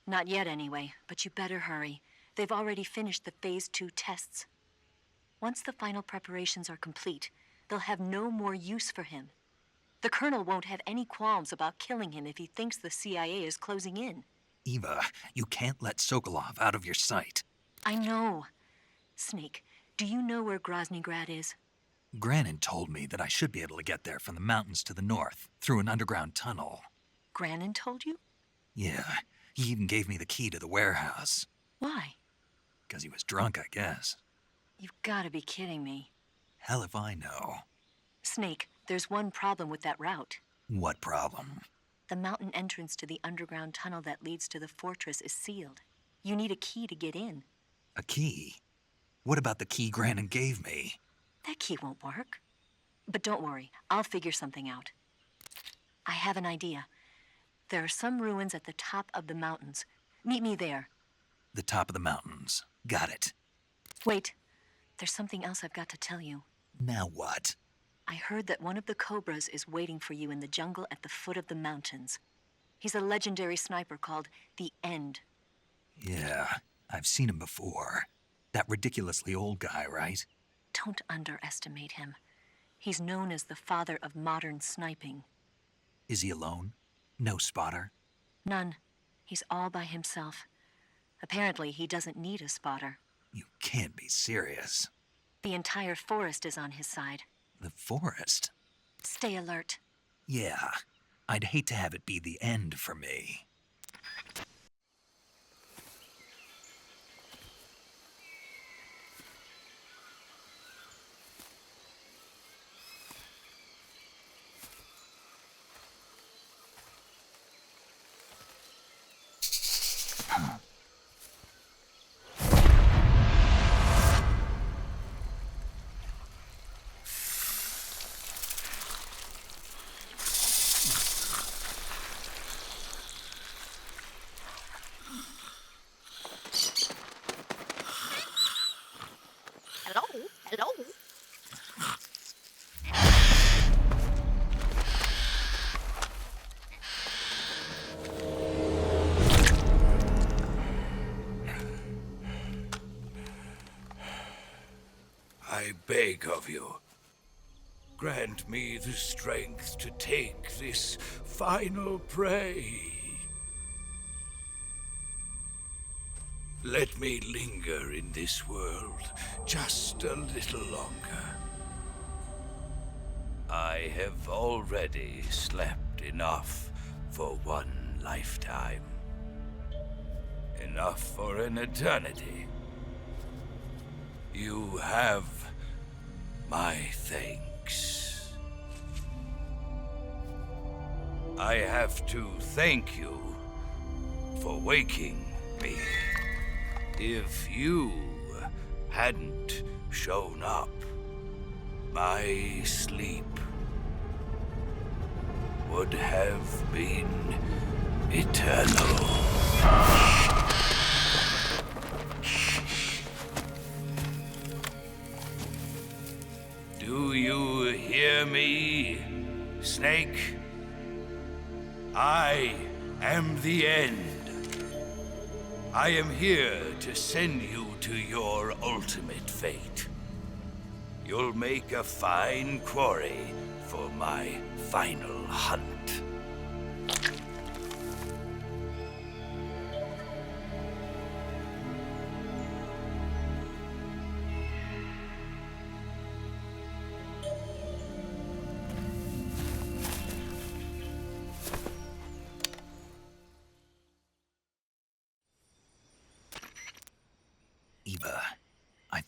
Not yet anyway, but you better hurry. They've already finished the Phase 2 tests. Once the final preparations are complete, they'll have no more use for him. The Colonel won't have any qualms about killing him if he thinks the CIA is closing in. Eva, you can't let Sokolov out of your sight. I know. Снейк, do you know where Groznygrad is? Granin told me that I should be able to get there from the mountains to the north, through an underground tunnel. Granin told you? Yeah, he even gave me the key to the warehouse. Why? Because he was drunk, I guess. You've got to be kidding me. Hell if I know. Снейк, there's one problem with that route. What problem? The mountain entrance to the underground tunnel that leads to the fortress is sealed. You need a key to get in. A key? What about the key Granin gave me? That key won't work. But don't worry, I'll figure something out. I have an idea. There are some ruins at the top of the mountains. Meet me there. The top of the mountains. Got it. Wait, there's something else I've got to tell you. Now what? I heard that one of the Cobras is waiting for you in the jungle at the foot of the mountains. He's a legendary sniper called the End. Yeah, I've seen him before. That ridiculously old guy, right? Don't underestimate him. He's known as the father of modern sniping. Is he alone? No spotter? None. He's all by himself. Apparently, he doesn't need a spotter. You can't be serious. The entire forest is on his side. The forest? Stay alert. Yeah, I'd hate to have it be the end for me. Hello? I beg of you, grant me the strength to take this final prey. Let me linger in this world just a little longer. I have already slept enough for one lifetime. Enough for an eternity. You have my thanks. I have to thank you for waking me. If you hadn't shown up, my sleep would have been eternal. Do you hear me, Снейк? I am the End. I am here to send you to your ultimate fate. You'll make a fine quarry for my final hunt.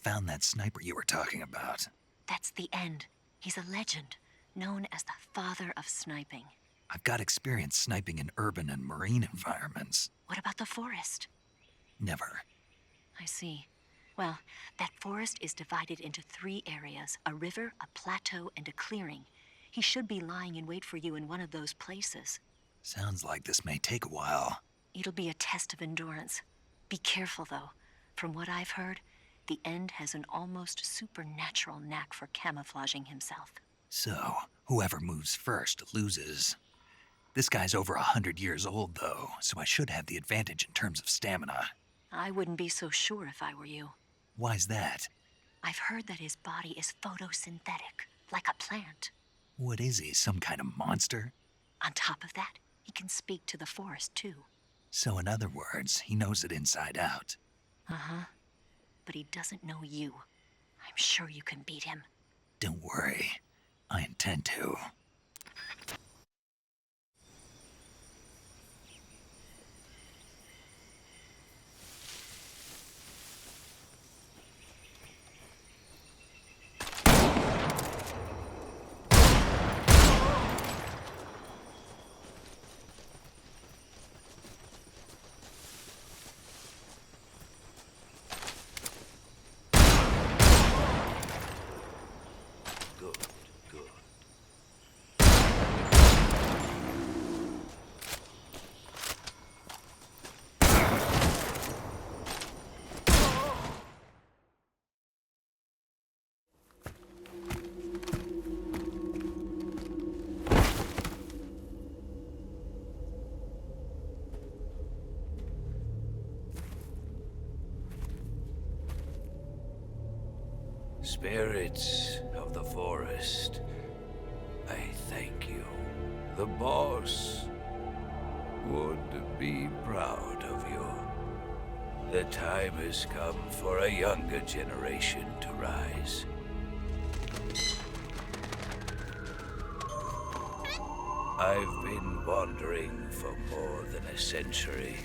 found that sniper you were talking about? That's the end. He's a legend, known as the father of sniping. I've got experience sniping in urban and marine environments. What about the forest? Never. I see. Well, that forest is divided into 3 areas, a river, a plateau, and a clearing. He should be lying in wait for you in one of those places. Sounds like this may take a while. It'll be a test of endurance. Be careful, though. From what I've heard, the End has an almost supernatural knack for camouflaging himself. So, whoever moves first loses. This guy's over 100 years old, though, so I should have the advantage in terms of stamina. I wouldn't be so sure if I were you. Why's that? I've heard that his body is photosynthetic, like a plant. What is he, some kind of monster? On top of that, he can speak to the forest, too. So in other words, he knows it inside out. Uh-huh. But he doesn't know you. I'm sure you can beat him. Don't worry. I intend to. Spirits of the forest, I thank you. The boss would be proud of you. The time has come for a younger generation to rise. I've been wandering for more than a century,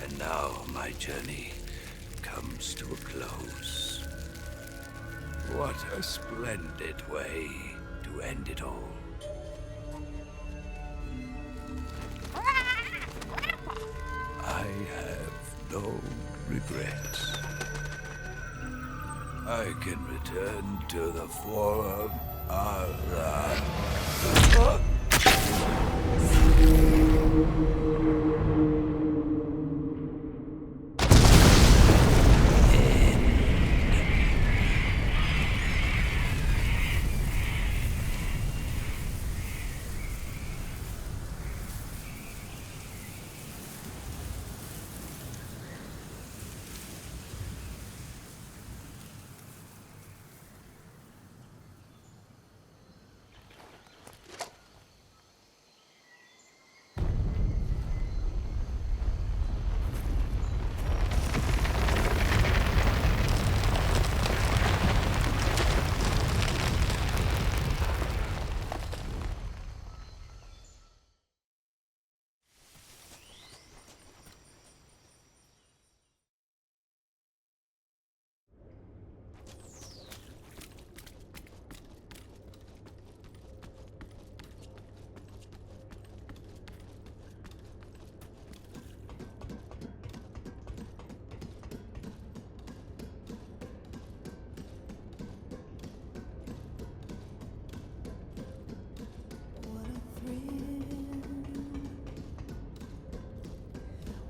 and now my journey comes to a close. What a splendid way to end it all. I have no regrets. I can return to the Forum.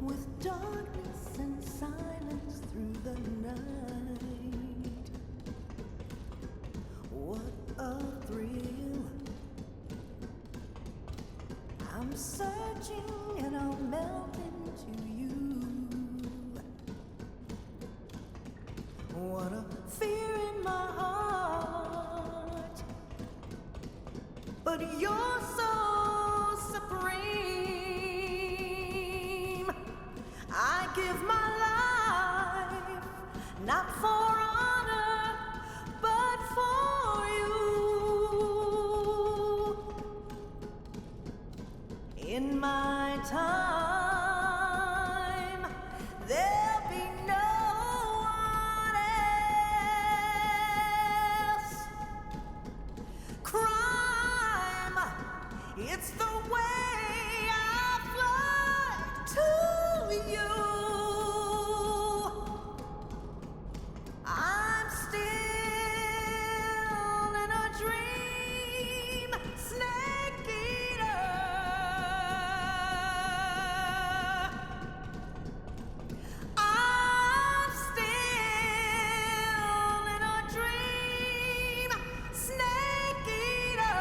With darkness and silence through the night, what a thrill. I'm searching and I'll melt into you. What a fear in my heart, but you're so supreme. I give my life, not for honor, but for you. In my time, there'll be no one It's the way I fly to you. I'm still in a dream, Snake Eater. I'm still in a dream, Snake Eater.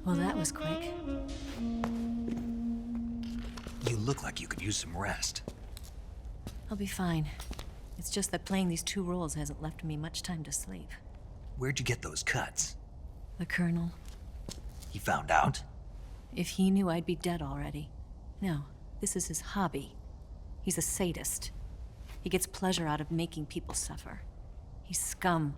Well, that was quick. You look like you could use some rest. I'll be fine. It's just that playing these two roles hasn't left me much time to sleep. Where'd you get those cuts? The Colonel. He found out? If he knew, I'd be dead already. No, this is his hobby. He's a sadist. He gets pleasure out of making people suffer. He's scum.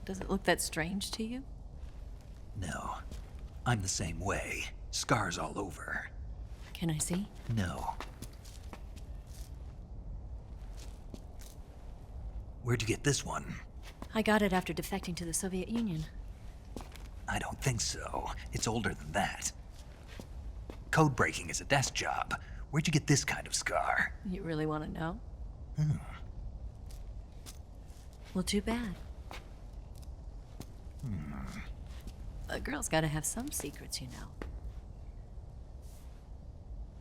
Does it look that strange to you? No. I'm the same way. Scars all over. Can I see? No. Where'd you get this one? I got it after defecting to the Soviet Union. I don't think so. It's older than that. Code breaking is a desk job. Where'd you get this kind of scar? You really want to know? Hmm. Well, too bad. A girl's gotta have some secrets, you know.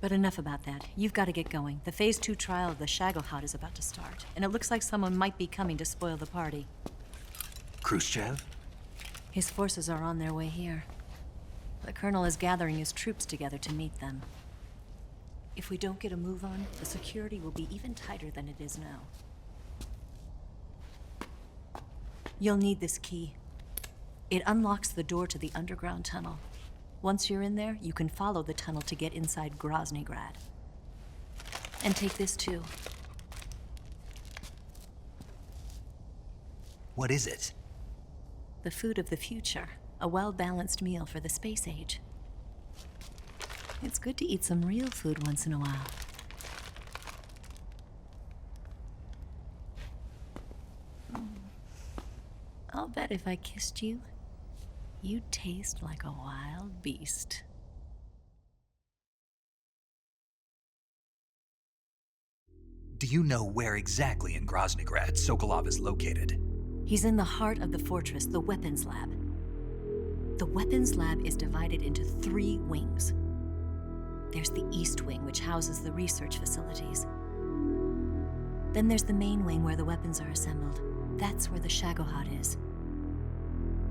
But enough about that. You've got to get going. The Phase 2 trial of the Shagohod is about to start, and it looks like someone might be coming to spoil the party. Khrushchev? His forces are on their way here. The Colonel is gathering his troops together to meet them. If we don't get a move on, the security will be even tighter than it is now. You'll need this key. It unlocks the door to the underground tunnel. Once you're in there, you can follow the tunnel to get inside Groznygrad. And take this too. What is it? The food of the future. A well-balanced meal for the space age. It's good to eat some real food once in a while. I'll bet if I kissed you, you'd taste like a wild beast. Do you know where exactly in Groznygrad Sokolov is located? He's in the heart of the fortress, the weapons lab. The weapons lab is divided into 3 wings. There's the East Wing, which houses the research facilities. Then there's the main wing where the weapons are assembled. That's where the Shagohod is.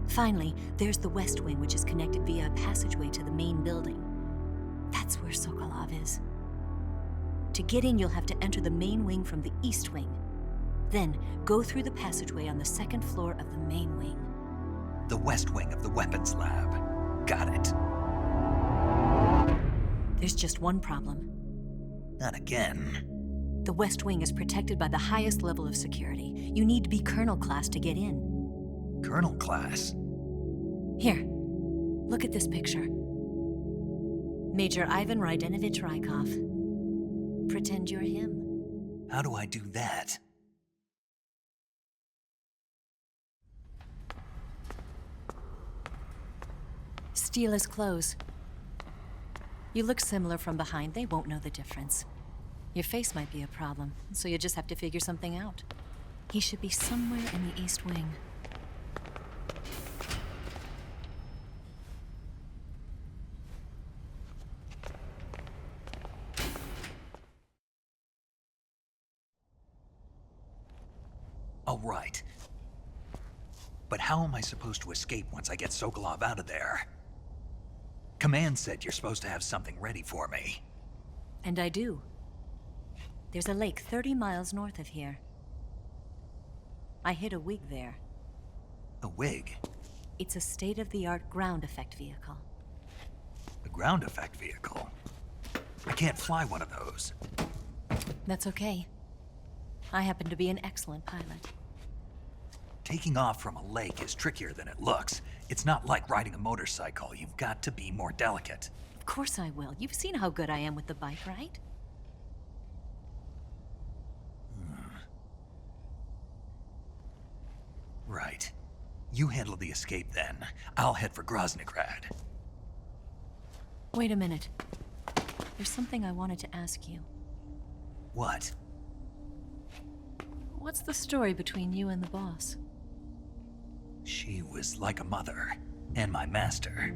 Finally, there's the West Wing, which is connected via a passageway to the main building. That's where Sokolov is. To get in, you'll have to enter the main wing from the East Wing. Then, go through the passageway on the 2nd floor of the main wing. The West Wing of the weapons lab. Got it. There's just one problem. Not again. The West Wing is protected by the highest level of security. You need to be Colonel class to get in. Colonel class? Here, look at this picture. Major Ivan Rydenovich Rykov. Pretend you're him. How do I do that? Steal his clothes. You look similar from behind. They won't know the difference. Your face might be a problem, so you just have to figure something out. He should be somewhere in the East Wing. All right. But how am I supposed to escape once I get Sokolov out of there? Command said you're supposed to have something ready for me. And I do. There's a lake 30 miles north of here. I hid a wig there. A wig? It's a state-of-the-art ground effect vehicle. A ground effect vehicle? I can't fly one of those. That's okay. I happen to be an excellent pilot. Taking off from a lake is trickier than it looks. It's not like riding a motorcycle. You've got to be more delicate. Of course I will. You've seen how good I am with the bike, right? Right. You handle the escape then. I'll head for Groznygrad. Wait a minute. There's something I wanted to ask you. What? What's the story between you and the boss? She was like a mother, and my master.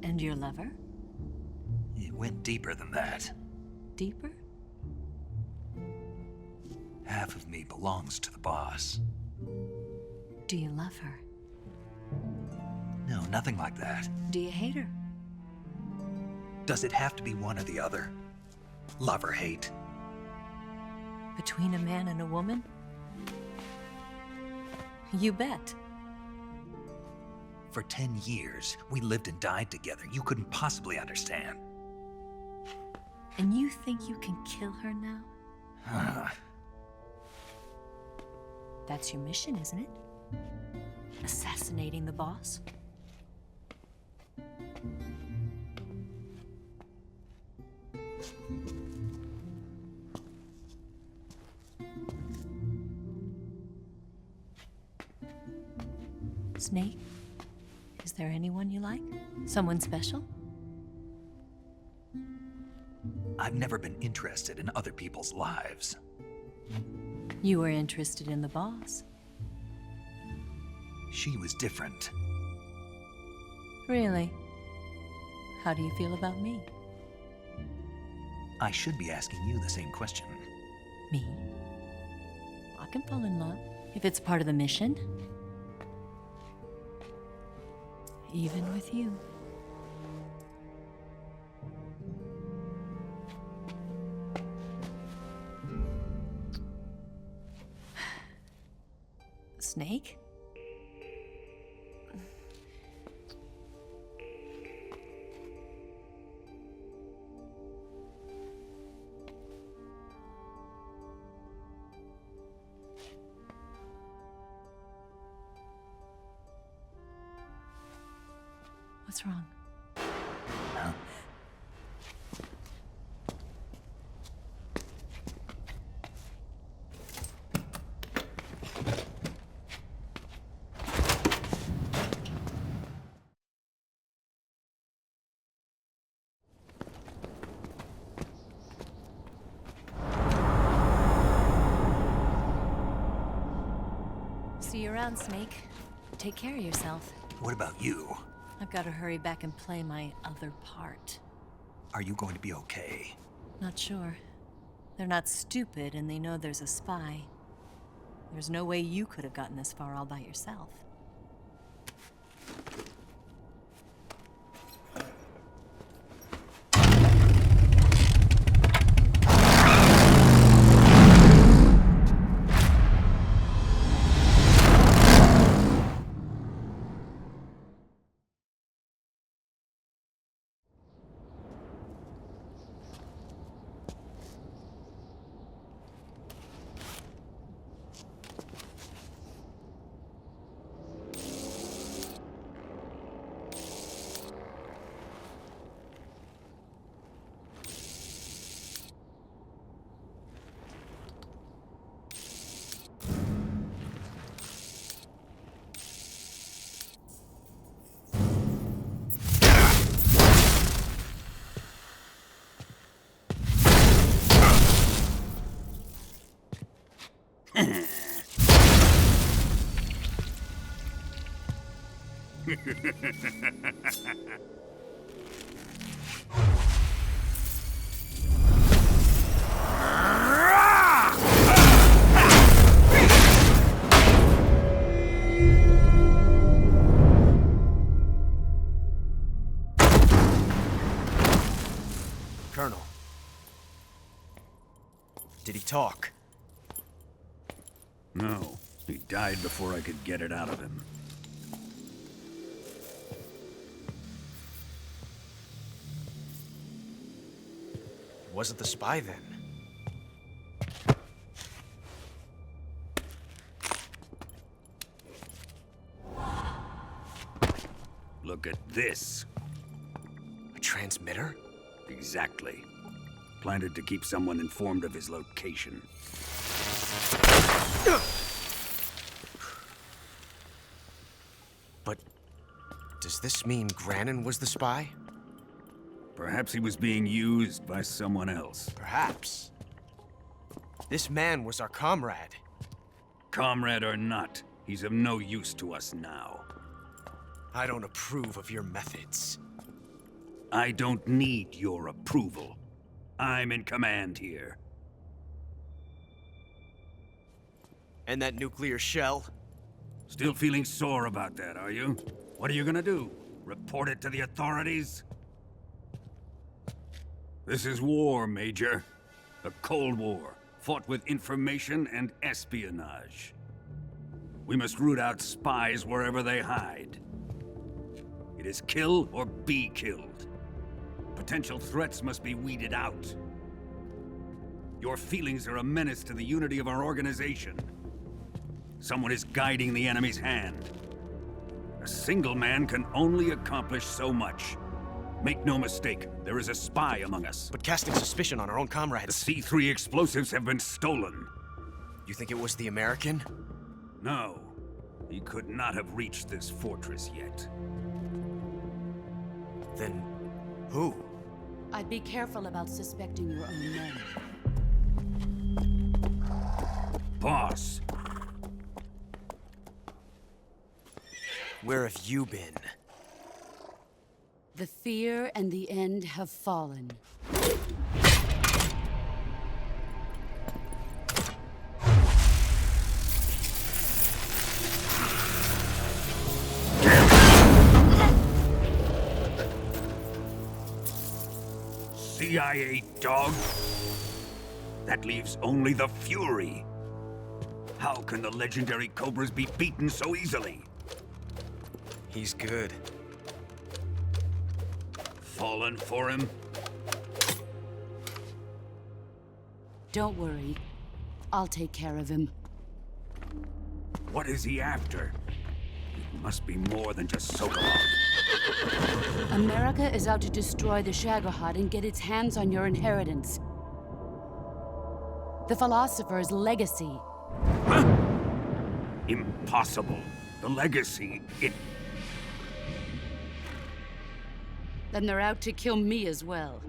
And your lover? It went deeper than that. Deeper? Half of me belongs to the boss. Do you love her? No, nothing like that. Do you hate her? Does it have to be one or the other? Love or hate? Between a man and a woman? You bet. For 10 years, we lived and died together. You couldn't possibly understand. And you think you can kill her now? That's your mission, isn't it? Assassinating the boss? Snake, is there anyone you like? Someone special? I've never been interested in other people's lives. You were interested in the boss. She was different. Really? How do you feel about me? I should be asking you the same question. Me? I can fall in love if it's part of the mission. Even with you. Snake? What's wrong? Huh? See you around, Snake. Take care of yourself. What about you? I've got to hurry back and play my other part. Are you going to be okay? Not sure. They're not stupid, and they know there's a spy. There's no way you could have gotten this far all by yourself. Colonel. Did he talk? No. He died before I could get it out of him. Wasn't the spy then? Look at this. A transmitter? Exactly. Planted to keep someone informed of his location. But does this mean Granin was the spy? Perhaps he was being used by someone else. Perhaps. This man was our comrade. Comrade or not, he's of no use to us now. I don't approve of your methods. I don't need your approval. I'm in command here. And that nuclear shell? Still feeling sore about that, are you? What are you gonna do? Report it to the authorities? This is war, Major. A Cold War, fought with information and espionage. We must root out spies wherever they hide. It is kill or be killed. Potential threats must be weeded out. Your feelings are a menace to the unity of our organization. Someone is guiding the enemy's hand. A single man can only accomplish so much. Make no mistake, there is a spy among us. But casting suspicion on our own comrades... The C3 explosives have been stolen. You think it was the American? No. He could not have reached this fortress yet. Then... who? I'd be careful about suspecting your own men. Boss! Where have you been? The fear and the end have fallen. CIA dog? That leaves only the Fury. How can the legendary Cobras be beaten so easily? He's good. Fallen for him? Don't worry. I'll take care of him. What is he after? It must be more than just Sokolov. America is out to destroy the Shagohod and get its hands on your inheritance. The Philosopher's legacy. Huh? Impossible. The legacy, it... Then they're out to kill me as well.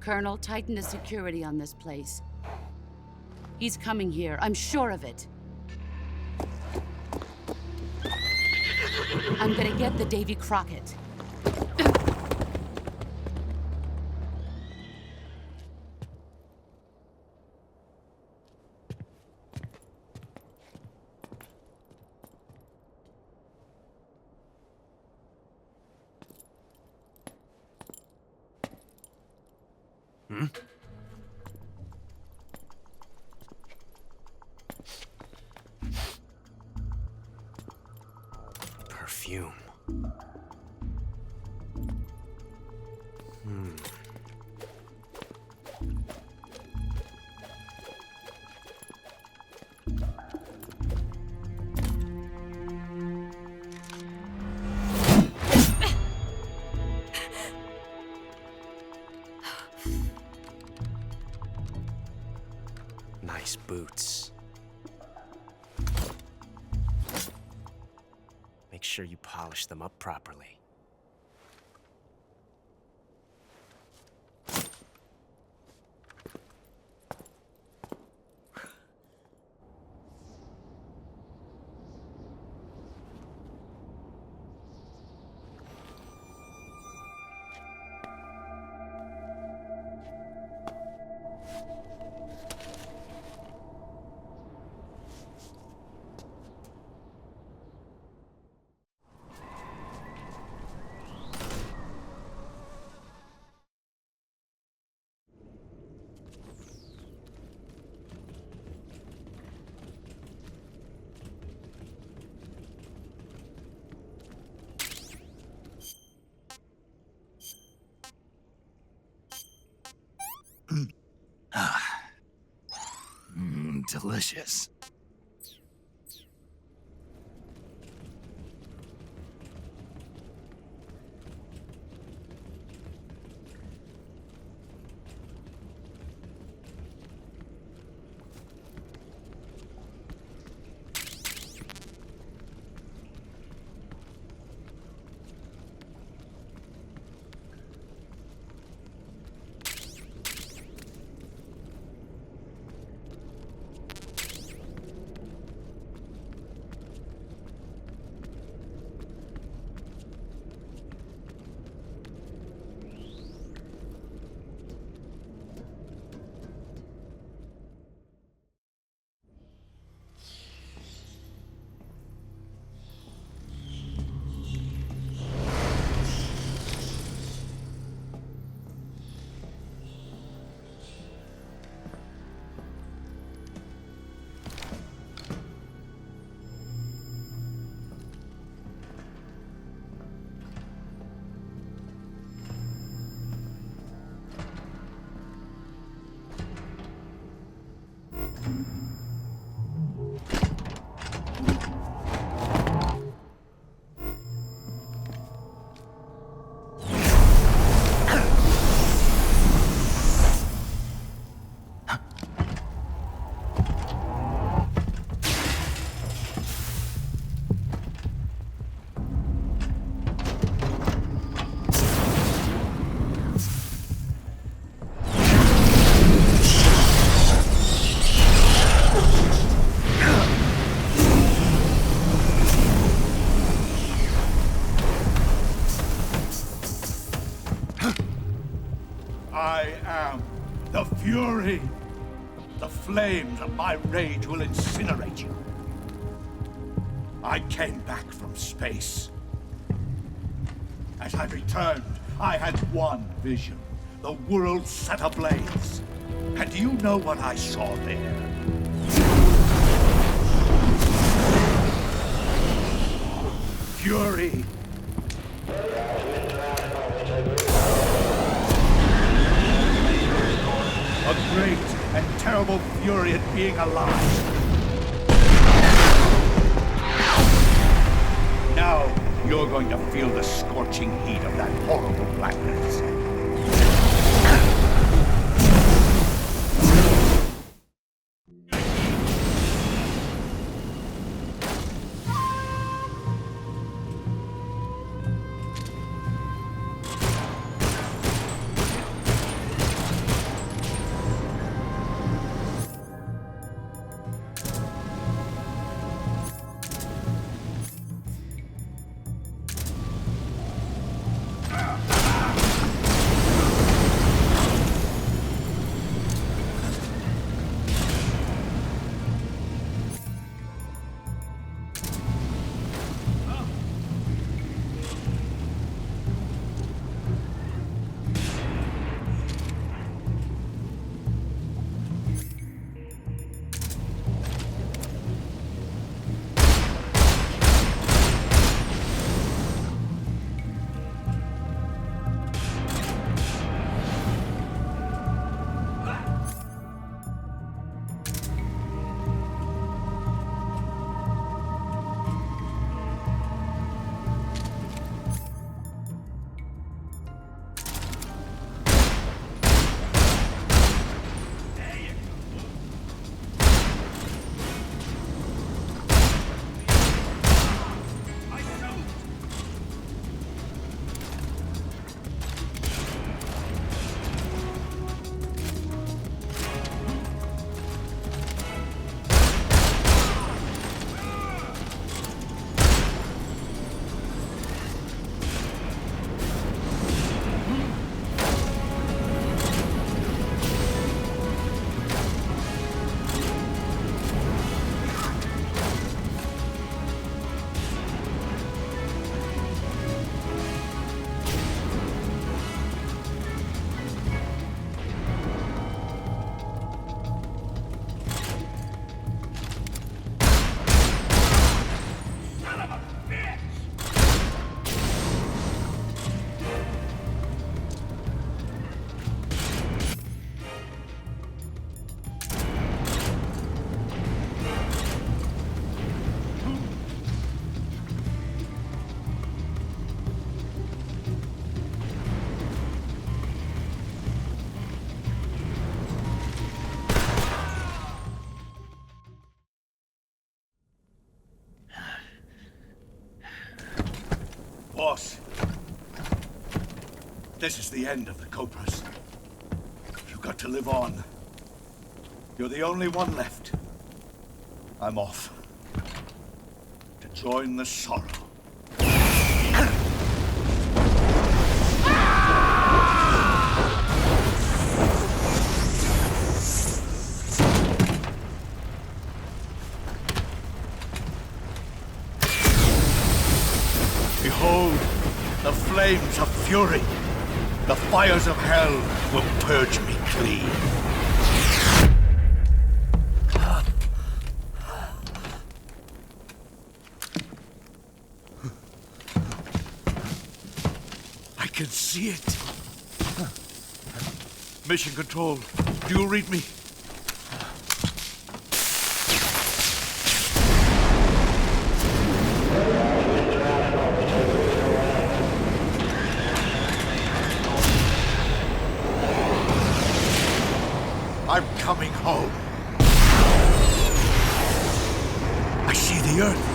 Colonel, tighten the security on this place. He's coming here, I'm sure of it. I'm gonna get the Davy Crockett. Perfume. Nice boots. Make sure you polish them up properly. Delicious. I am the Fury. The flames of my rage will incinerate you. I came back from space. As I returned, I had one vision. The world set ablaze. And do you know what I saw there? Fury. A great and terrible fury at being alive. Now, you're going to feel the scorching heat of that horrible blackness. This is the end of the Cobras. You've got to live on. You're the only one left. I'm off. To join the sorrow. Behold, the flames of fury. The fires of hell will purge me clean. I can see it. Mission Control, do you read me? I'm coming home. I see the Earth.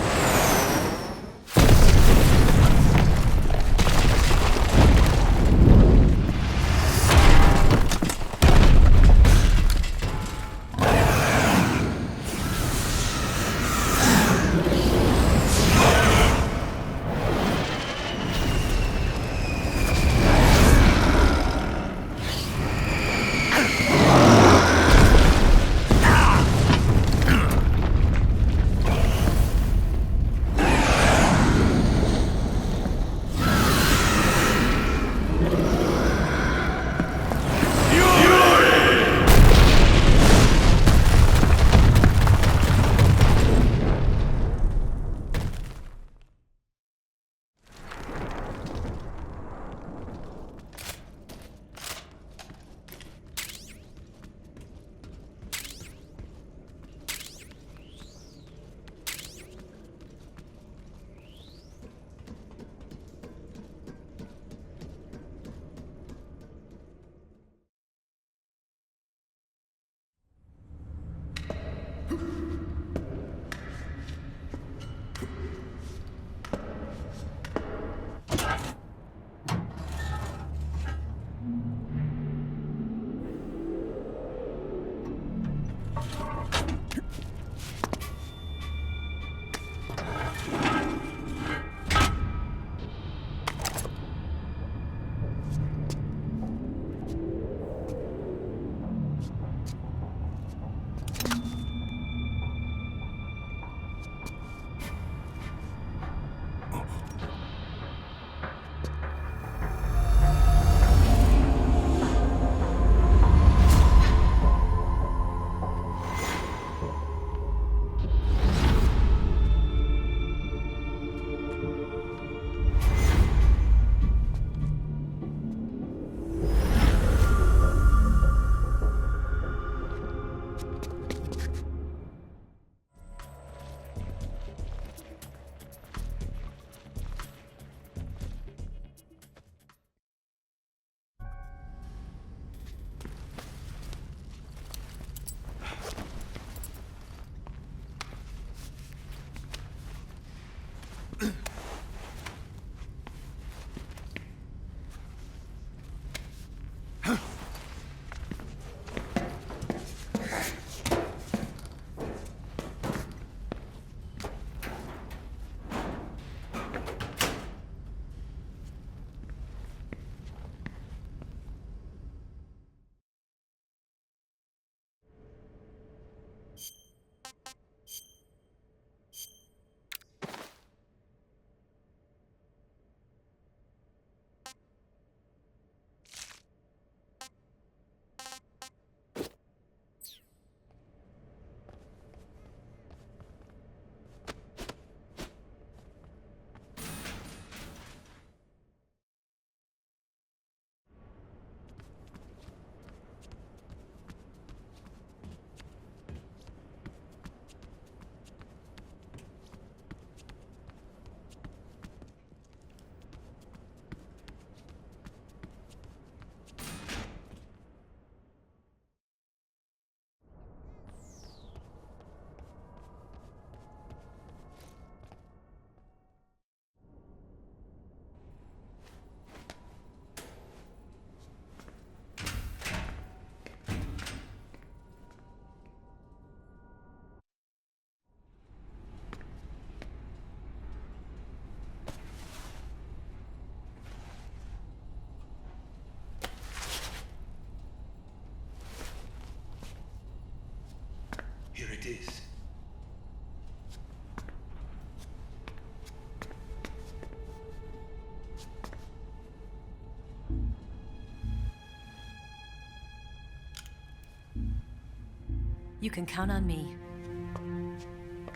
You can count on me.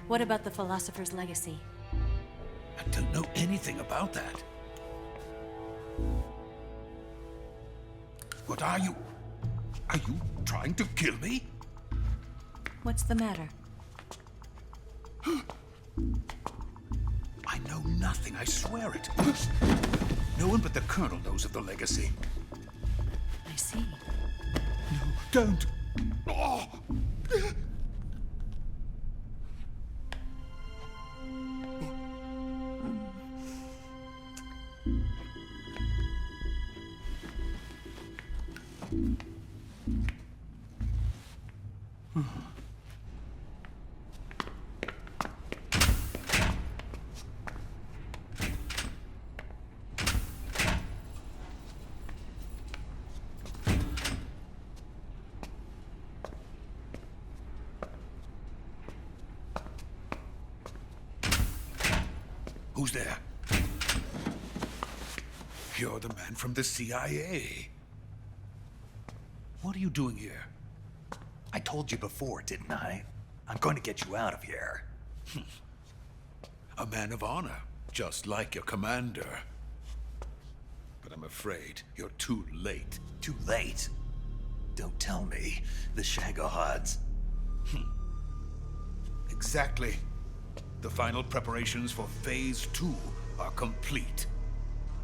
What about the Philosopher's Legacy? I don't know anything about that. What are you? Are you trying to kill me? What's the matter? I know nothing, I swear it. No one but the Colonel knows of the legacy. I see. No, don't! Oh. Who's there? You're the man from the CIA. What are you doing here? I told you before, didn't I? I'm going to get you out of here. A man of honor, just like your commander. But I'm afraid you're too late. Too late? Don't tell me. The Shagohods. Exactly. The final preparations for Phase 2 are complete.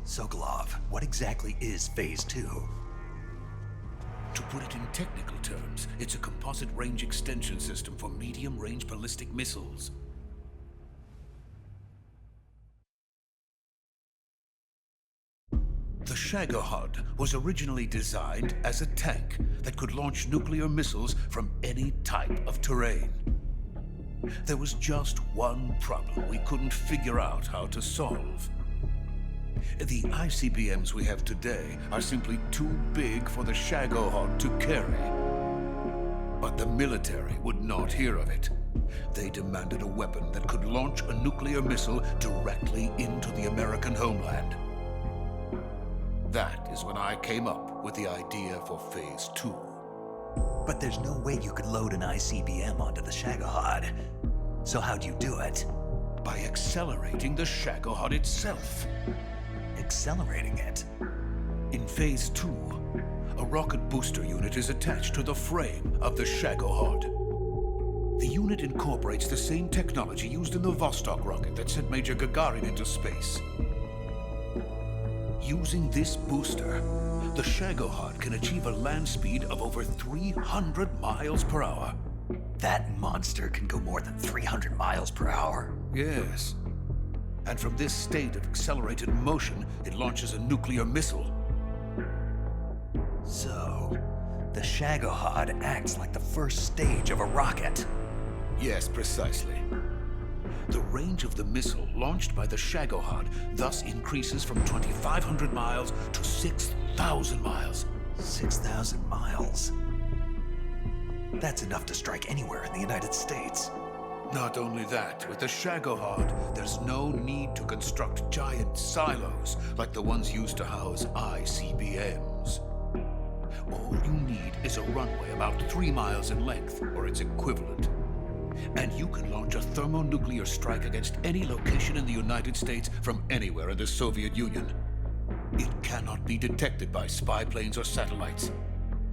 Sokolov, what exactly is Phase 2? To put it in technical terms, it's a composite range extension system for medium-range ballistic missiles. The Shagohod was originally designed as a tank that could launch nuclear missiles from any type of terrain. There was just one problem we couldn't figure out how to solve. The ICBMs we have today are simply too big for the Shagohod to carry. But the military would not hear of it. They demanded a weapon that could launch a nuclear missile directly into the American homeland. That is when I came up with the idea for Phase 2. But there's no way you could load an ICBM onto the Shagohod. So how'd you do it? By accelerating the Shagohod itself. Accelerating it? In Phase 2, a rocket booster unit is attached to the frame of the Shagohod. The unit incorporates the same technology used in the Vostok rocket that sent Major Gagarin into space. Using this booster, the Shagohod can achieve a land speed of over 300 miles per hour. That monster can go more than 300 miles per hour? Yes. And from this state of accelerated motion, it launches a nuclear missile. So, the Shagohod acts like the first stage of a rocket. Yes, precisely. The range of the missile launched by the Shagohod thus increases from 2,500 miles to 6,000 miles. 6,000 miles? That's enough to strike anywhere in the United States. Not only that, with the Shagohod, there's no need to construct giant silos like the ones used to house ICBMs. All you need is a runway about 3 miles in length, or its equivalent. And you can launch a thermonuclear strike against any location in the United States from anywhere in the Soviet Union. It cannot be detected by spy planes or satellites.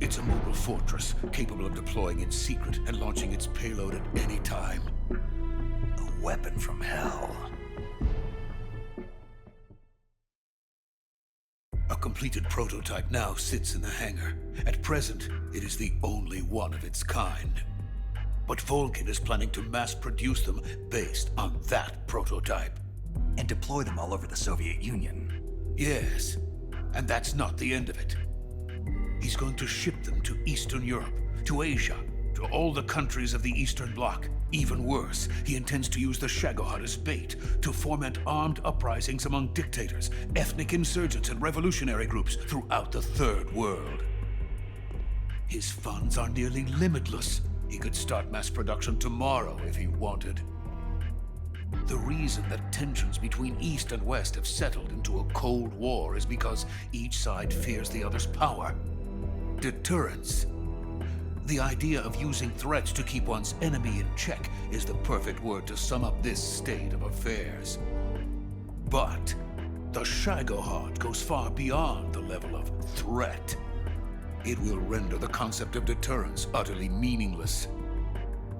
It's a mobile fortress, capable of deploying in secret and launching its payload at any time. A weapon from hell. A completed prototype now sits in the hangar. At present, it is the only one of its kind. But Volgin is planning to mass produce them based on that prototype. And deploy them all over the Soviet Union. Yes, and that's not the end of it. He's going to ship them to Eastern Europe, to Asia, to all the countries of the Eastern Bloc. Even worse, he intends to use the Shagohod as bait to foment armed uprisings among dictators, ethnic insurgents, and revolutionary groups throughout the Third World. His funds are nearly limitless. He could start mass production tomorrow if he wanted. The reason that tensions between East and West have settled into a Cold War is because each side fears the other's power. Deterrence. The idea of using threats to keep one's enemy in check is the perfect word to sum up this state of affairs. But the Shagohod goes far beyond the level of threat. It will render the concept of deterrence utterly meaningless.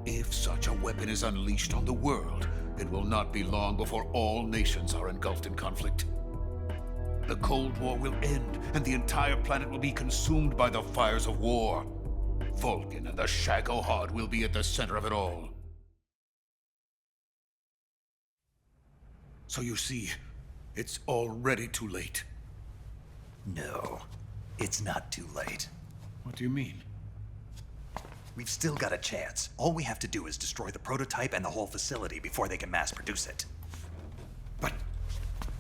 If such a weapon is unleashed on the world, it will not be long before all nations are engulfed in conflict. The Cold War will end, and the entire planet will be consumed by the fires of war. Vulcan and the Shagohod will be at the center of it all. So you see, it's already too late. No, it's not too late. What do you mean? We've still got a chance. All we have to do is destroy the prototype and the whole facility before they can mass produce it. But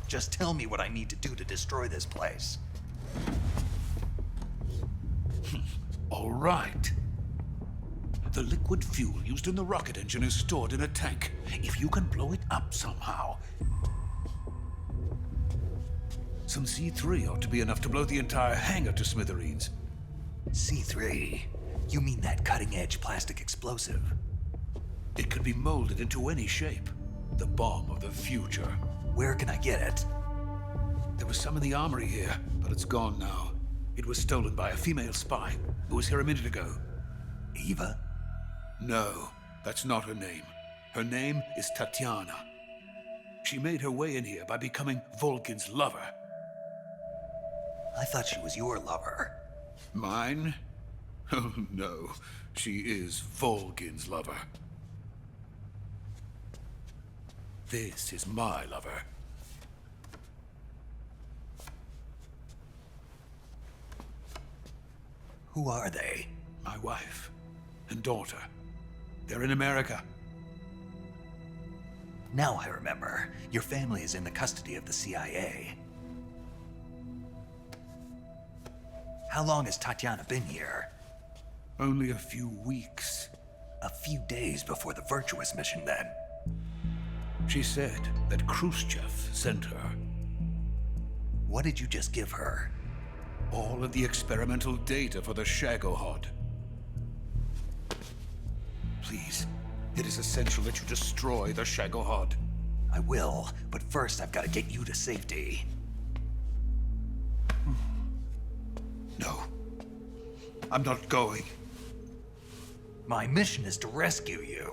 just tell me what I need to do to destroy this place. All right. The liquid fuel used in the rocket engine is stored in a tank. If you can blow it up somehow, some C3 ought to be enough to blow the entire hangar to smithereens. C3? You mean that cutting-edge plastic explosive? It could be molded into any shape. The bomb of the future. Where can I get it? There was some in the armory here, but it's gone now. It was stolen by a female spy who was here a minute ago. Eva? No, that's not her name. Her name is Tatiana. She made her way in here by becoming Vulcan's lover. I thought she was your lover. Mine? Oh no, she is Vulcan's lover. This is my lover. Who are they? My wife and daughter. They're in America. Now I remember. Your family is in the custody of the CIA. How long has Tatiana been here? Only a few weeks. A few days before the Virtuous mission, then. She said that Khrushchev sent her. What did you just give her? All of the experimental data for the Shagohod. Please, it is essential that you destroy the Shagohod. I will, but first I've got to get you to safety. No, I'm not going. My mission is to rescue you.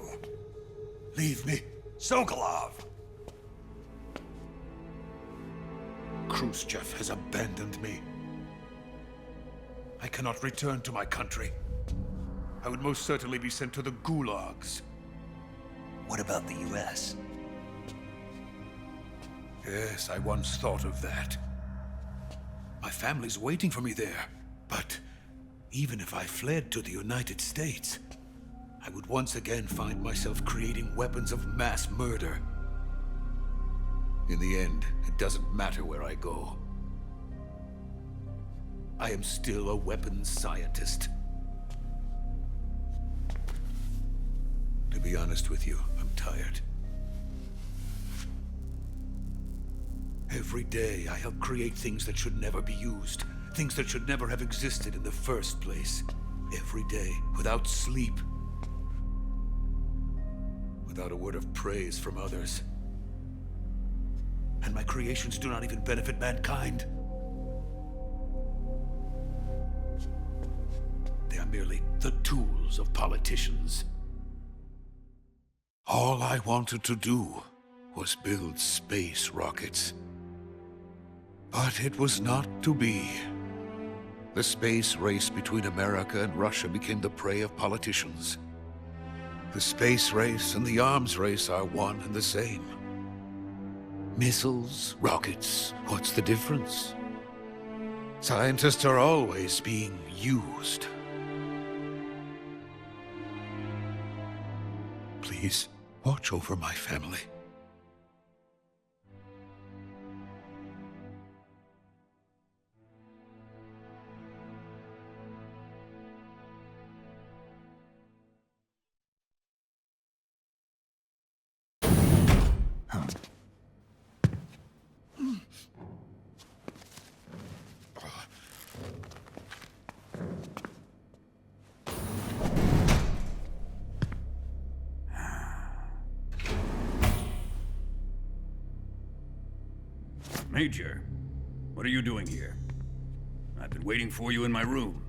Leave me. Sokolov! Khrushchev has abandoned me. I cannot return to my country. I would most certainly be sent to the gulags. What about the US? Yes, I once thought of that. My family's waiting for me there. But even if I fled to the United States, I would once again find myself creating weapons of mass murder. In the end, it doesn't matter where I go. I am still a weapons scientist. To be honest with you, I'm tired. Every day, I help create things that should never be used. Things that should never have existed in the first place. Every day, without sleep. Without a word of praise from others. And my creations do not even benefit mankind. They are merely the tools of politicians. All I wanted to do was build space rockets. But it was not to be. The space race between America and Russia became the prey of politicians. The space race and the arms race are one and the same. Missiles, rockets, what's the difference? Scientists are always being used. Please, watch over my family. Major, what are you doing here? I've been waiting for you in my room.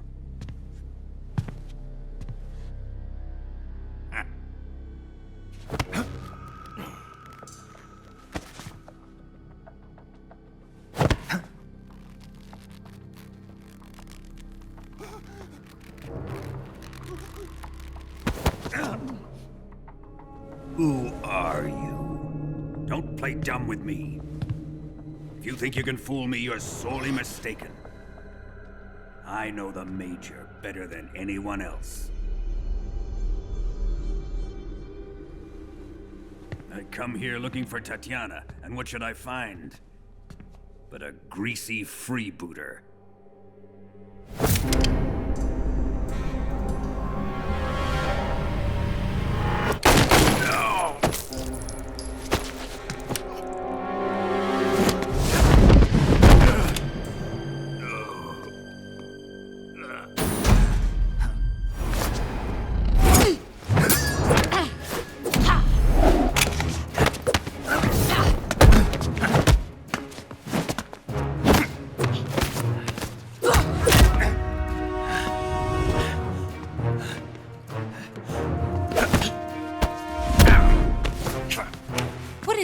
Who are you? Don't play dumb with me. If you think you can fool me, you're sorely mistaken. I know the Major better than anyone else. I come here looking for Tatiana, and what should I find? But a greasy freebooter.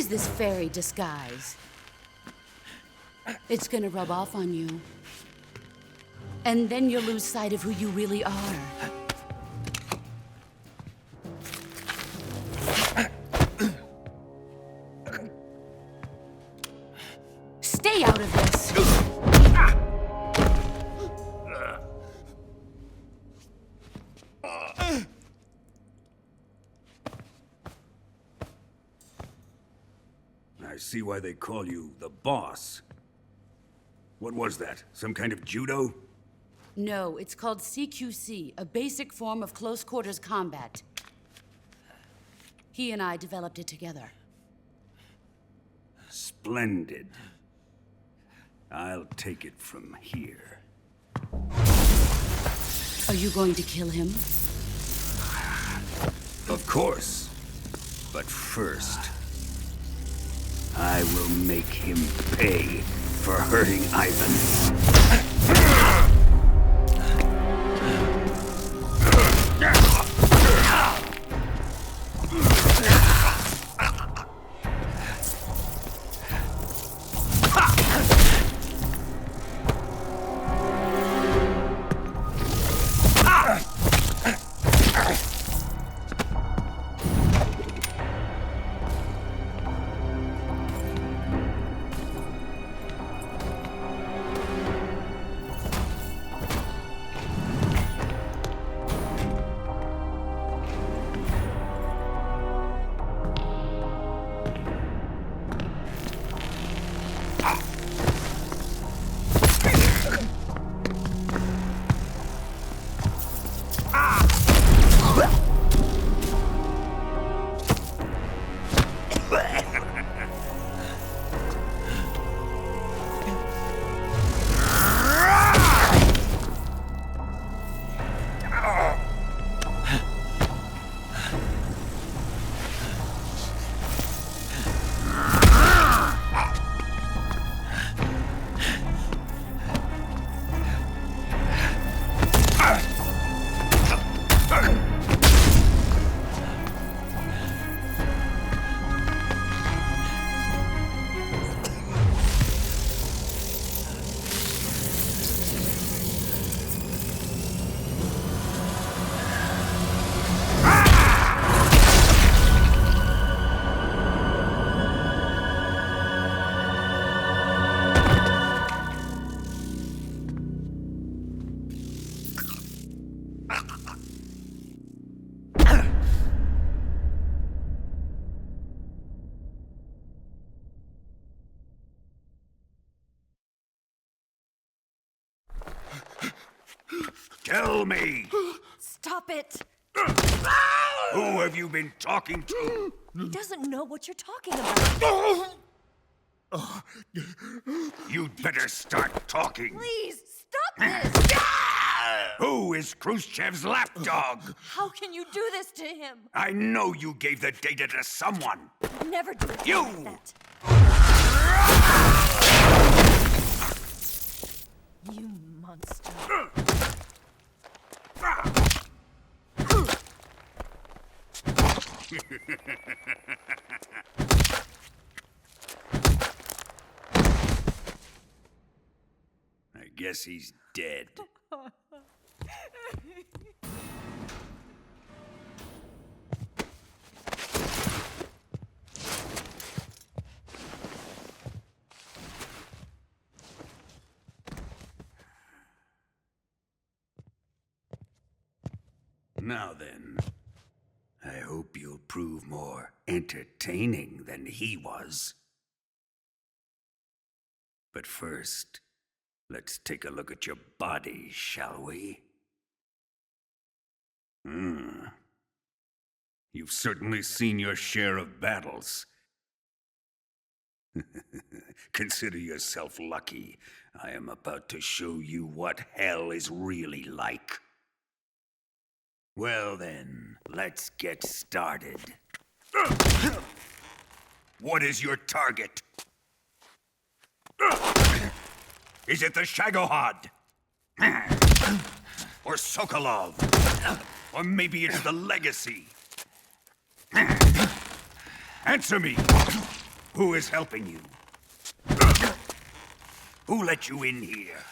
This fairy disguise. It's gonna rub off on you. And then you'll lose sight of who you really are. Stay out of this! I see why they call you the boss. What was that? Some kind of judo? No, it's called CQC, a basic form of close quarters combat. He and I developed it together. Splendid. I'll take it from here. Are you going to kill him? Of course. But first, I will make him pay for hurting Ivan. Tell me! Stop it! Who have you been talking to? He doesn't know what you're talking about. You'd better start talking. Please, stop this! Who is Khrushchev's lapdog? How can you do this to him? I know you gave the data to someone. Never do it You! like that. You monster. I guess he's dead. Now then, I hope you'll prove more entertaining than he was. But first, let's take a look at your body, shall we? You've certainly seen your share of battles. Consider yourself lucky. I am about to show you what hell is really like. Well then, let's get started. What is your target? Is it the Shagohod? Or Sokolov? Or maybe it's the Legacy? Answer me! Who is helping you? Who let you in here?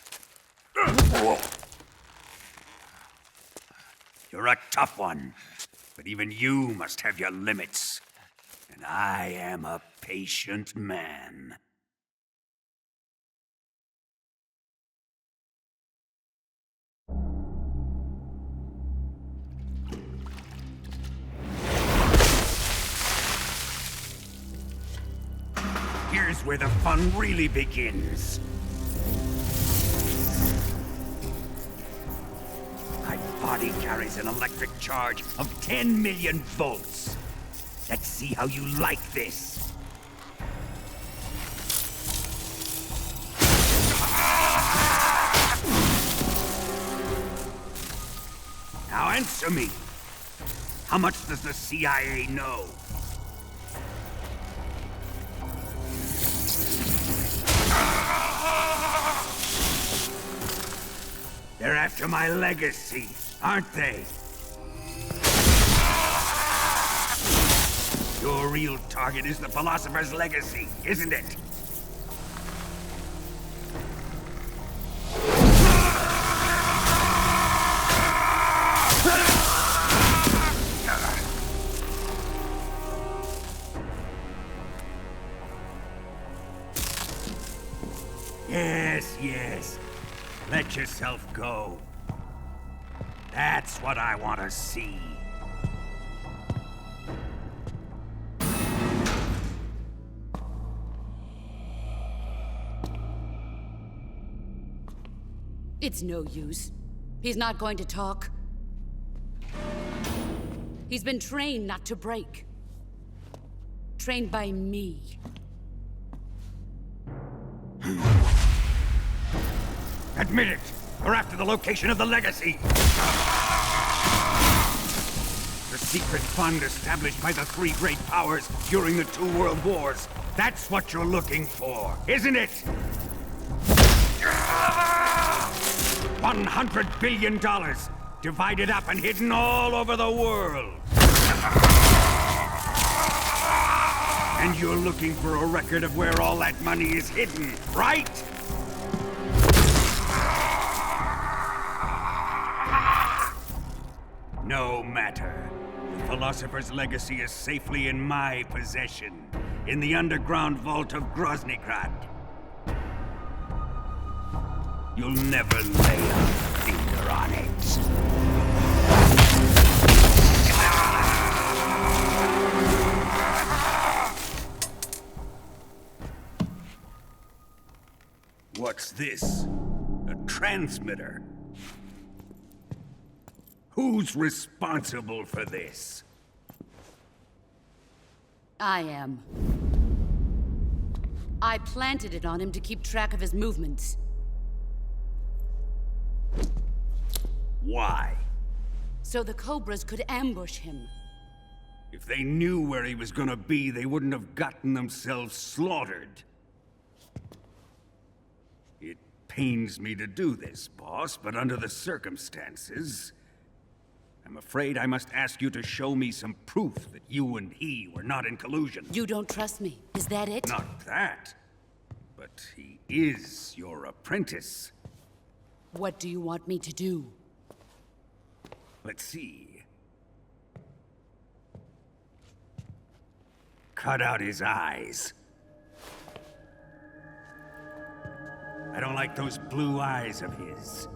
You're a tough one, but even you must have your limits. And I am a patient man. Here's where the fun really begins. My body carries an electric charge of 10 million volts. Let's see how you like this. Now answer me. How much does the CIA know? They're after my legacy, aren't they? Your real target is the Philosopher's Legacy, isn't it? Yes. Let yourself go. That's what I want to see. It's no use. He's not going to talk. He's been trained not to break. Trained by me. Admit it! We're after the location of the Legacy! The secret fund established by the three great powers during the 2 world wars. That's what you're looking for, isn't it? $100 billion, divided up and hidden all over the world. And you're looking for a record of where all that money is hidden, right? No matter. The Philosopher's Legacy is safely in my possession, in the underground vault of Groznygrad. You'll never lay a finger on it. What's this? A transmitter? Who's responsible for this? I am. I planted it on him to keep track of his movements. Why? So the Cobras could ambush him. If they knew where he was gonna be, they wouldn't have gotten themselves slaughtered. It pains me to do this, boss, but under the circumstances, I'm afraid I must ask you to show me some proof that you and he were not in collusion. You don't trust me, is that it? Not that, but he is your apprentice. What do you want me to do? Let's see. Cut out his eyes. I don't like those blue eyes of his.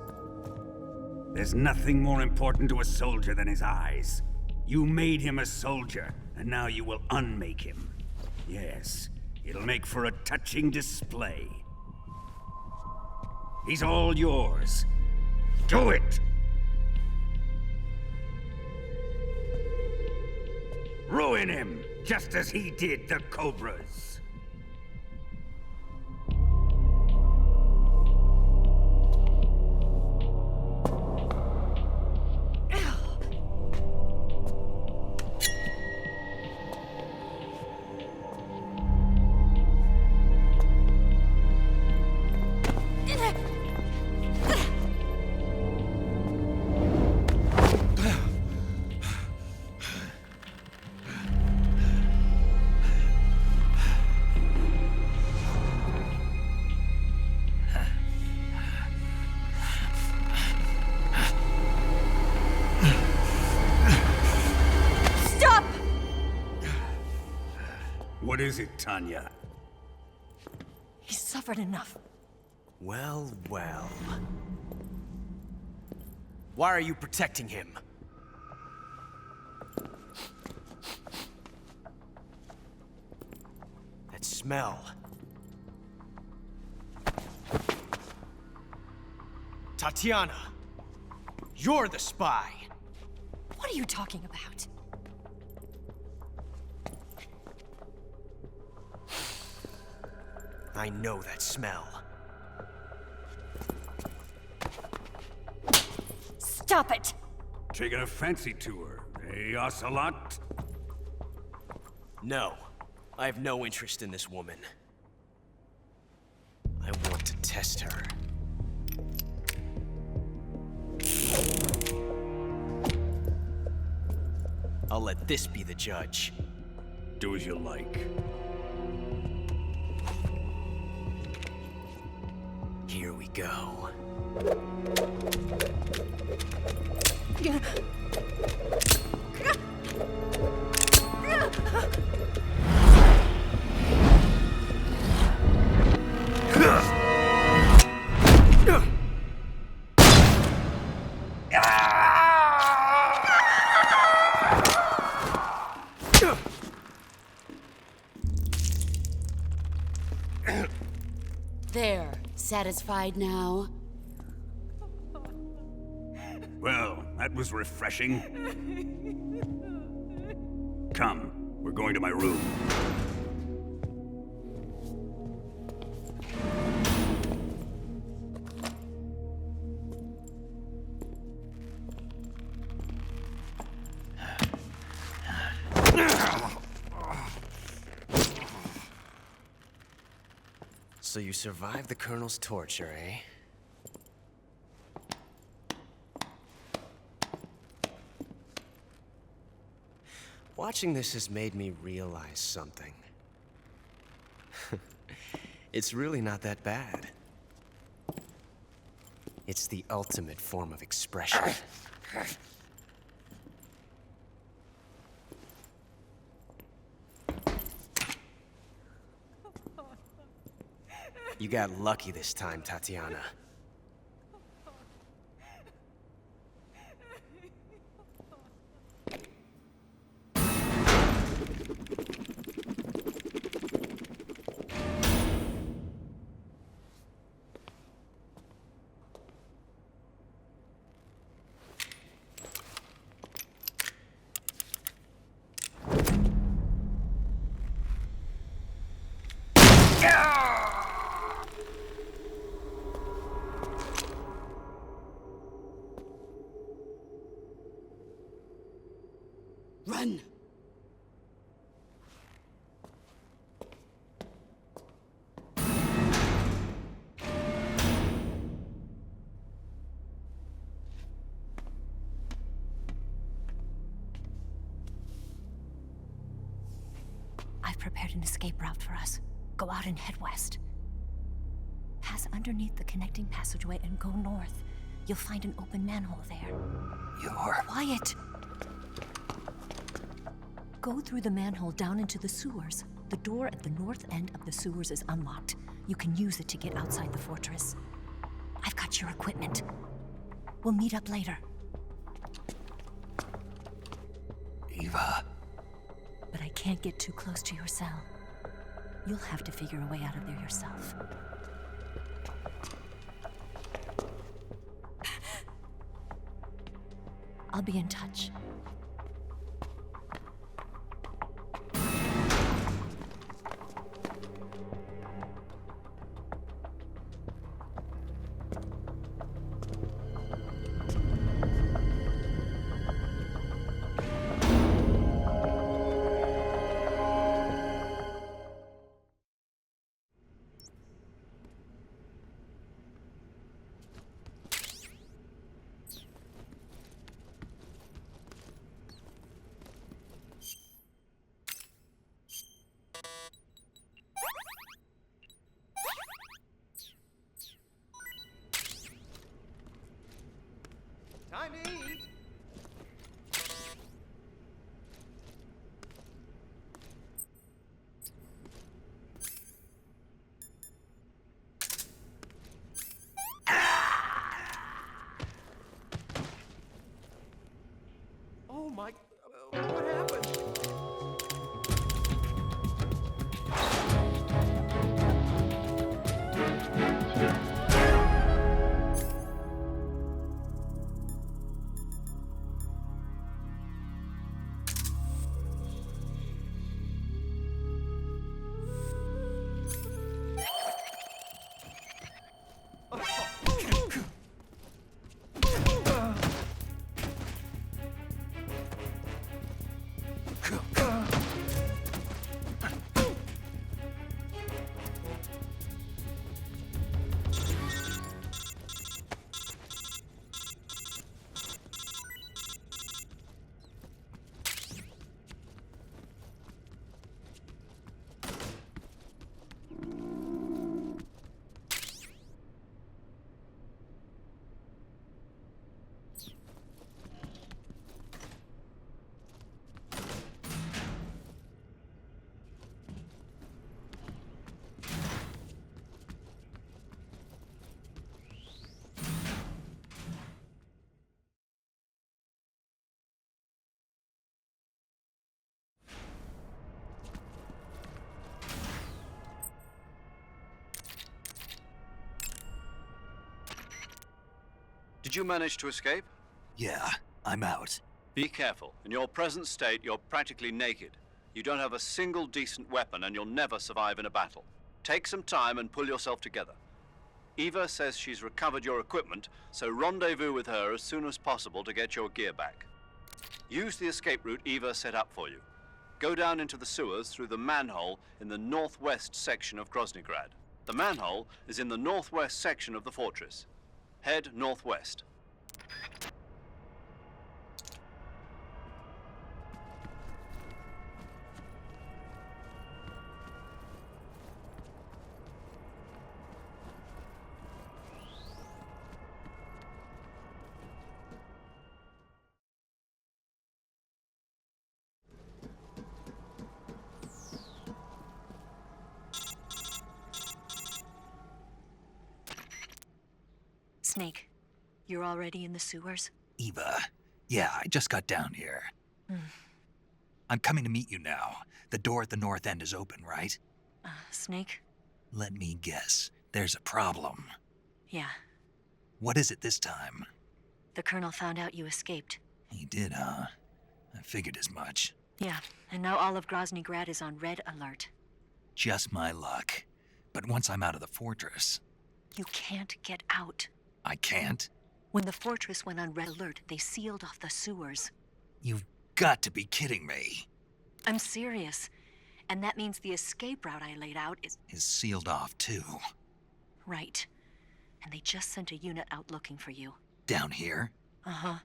There's nothing more important to a soldier than his eyes. You made him a soldier, and now you will unmake him. Yes, it'll make for a touching display. He's all yours. Do it! Ruin him, just as he did the Cobras. What is it, Tanya? He's suffered enough. Well, well. Why are you protecting him? That smell. Tatiana, you're the spy. What are you talking about? I know that smell. Stop it! Taking a fancy to her, eh, Ocelot? No, I have no interest in this woman. I want to test her. I'll let this be the judge. Do as you like. Here we go. There. Satisfied now? Well, that was refreshing. Come, we're going to my room. So you survived the Colonel's torture, eh? Watching this has made me realize something. It's really not that bad. It's the ultimate form of expression. You got lucky this time, Tatiana. Run! an escape route for us. Go out and head west. Pass underneath the connecting passageway and go north. You'll find an open manhole there. You're... Quiet! Go through the manhole down into the sewers. The door at the north end of the sewers is unlocked. You can use it to get outside the fortress. I've got your equipment. We'll meet up later. Eva. But I can't get too close to your cell. You'll have to figure a way out of there yourself. I'll be in touch. Time to eat. Oh my, what happened? Did you manage to escape? Yeah, I'm out. Be careful. In your present state, you're practically naked. You don't have a single decent weapon, and you'll never survive in a battle. Take some time and pull yourself together. Eva says she's recovered your equipment, so rendezvous with her as soon as possible to get your gear back. Use the escape route Eva set up for you. Go down into the sewers through the manhole in the northwest section of Groznygrad. The manhole is in the northwest section of the fortress. Head northwest. Снейк, you're already in the sewers? Eva. Yeah, I just got down here. I'm coming to meet you now. The door at the north end is open, right? Снейk? Let me guess. There's a problem. Yeah. What is it this time? The Colonel found out you escaped. He did, huh? I figured as much. Yeah, and now all of Groznygrad is on red alert. Just my luck. But once I'm out of the fortress... You can't get out. I can't? When the fortress went on red alert, they sealed off the sewers. You've got to be kidding me. I'm serious. And that means the escape route I laid out is sealed off, too. Right. And they just sent a unit out looking for you. Down here? Uh-huh.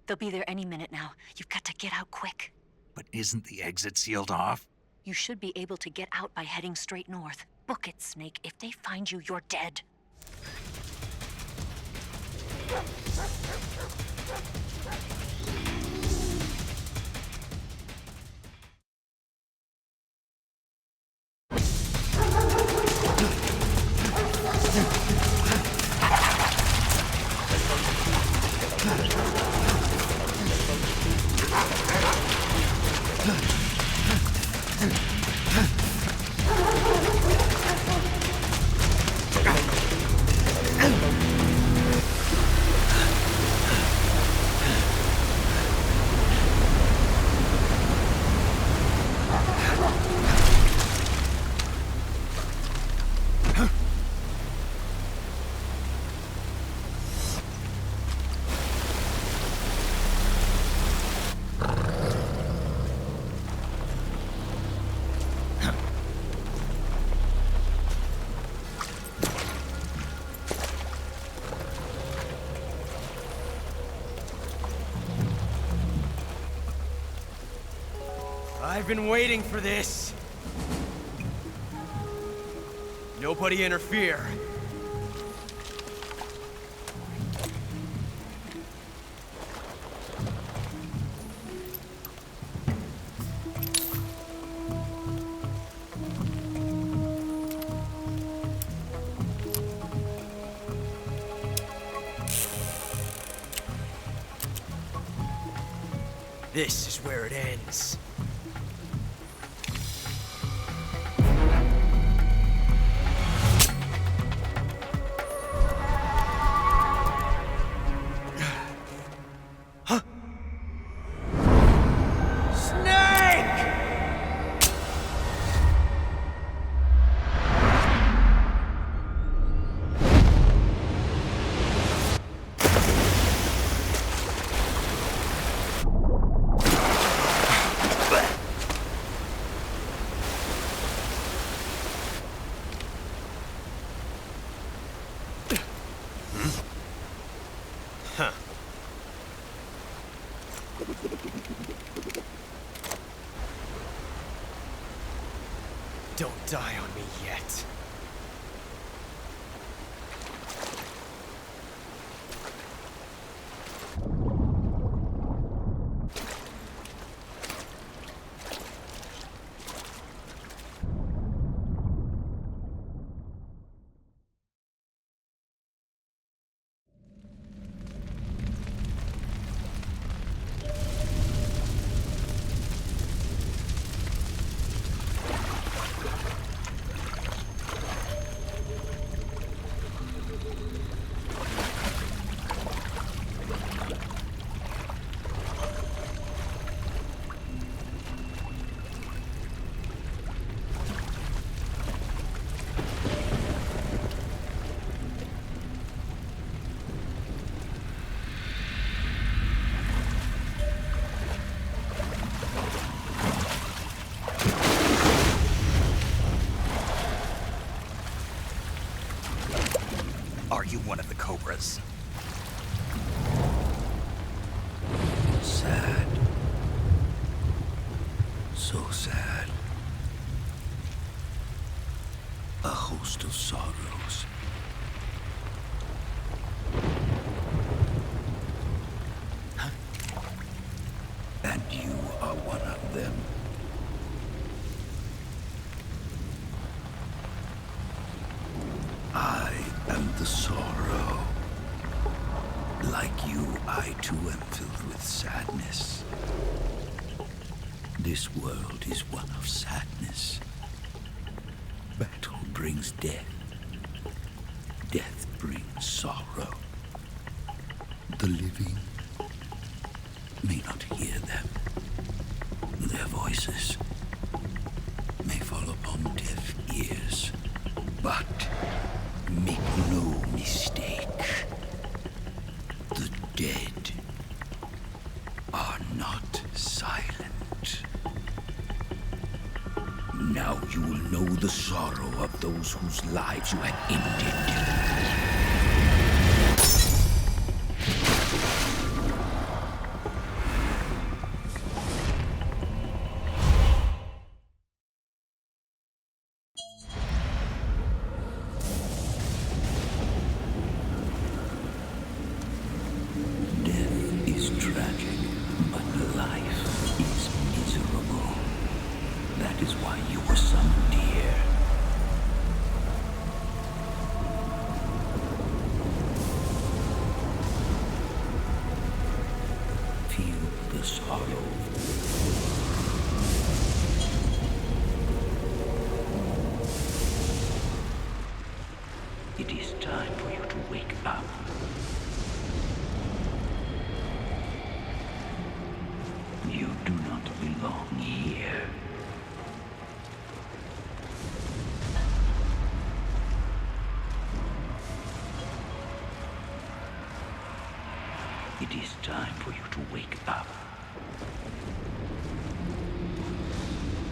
They'll be there any minute now. You've got to get out quick. But isn't the exit sealed off? You should be able to get out by heading straight north. Book it, Snake. If they find you, you're dead. I've been waiting for this. Nobody interfere. This is where it ends. Don't die on me yet. Are you one of the Cobras? Sad. So sad. A host of sorrows. And you are one of them. I am the sorrow. Like you, I too am filled with sadness. This world is one of sadness. Battle brings death. Death brings sorrow. The living may not hear them. Their voices may fall upon deaf ears. But make no mistake, the dead are not silent. Now you will know the sorrow of those whose lives you have ended. the sorrow. It is time for you to wake up. You do not belong here. It is time for you to wake up.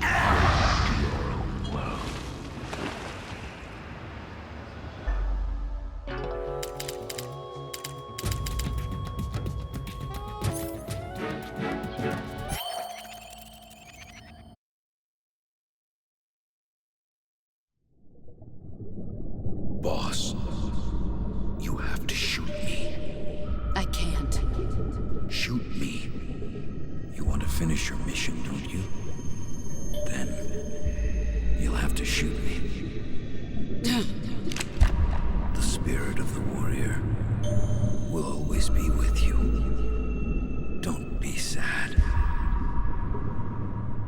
To your own world. Boss, you have to shoot me. I can't. Shoot me. You want to finish your mission, don't you? Then you'll have to shoot me. The spirit of the warrior will always be with you. Don't be sad.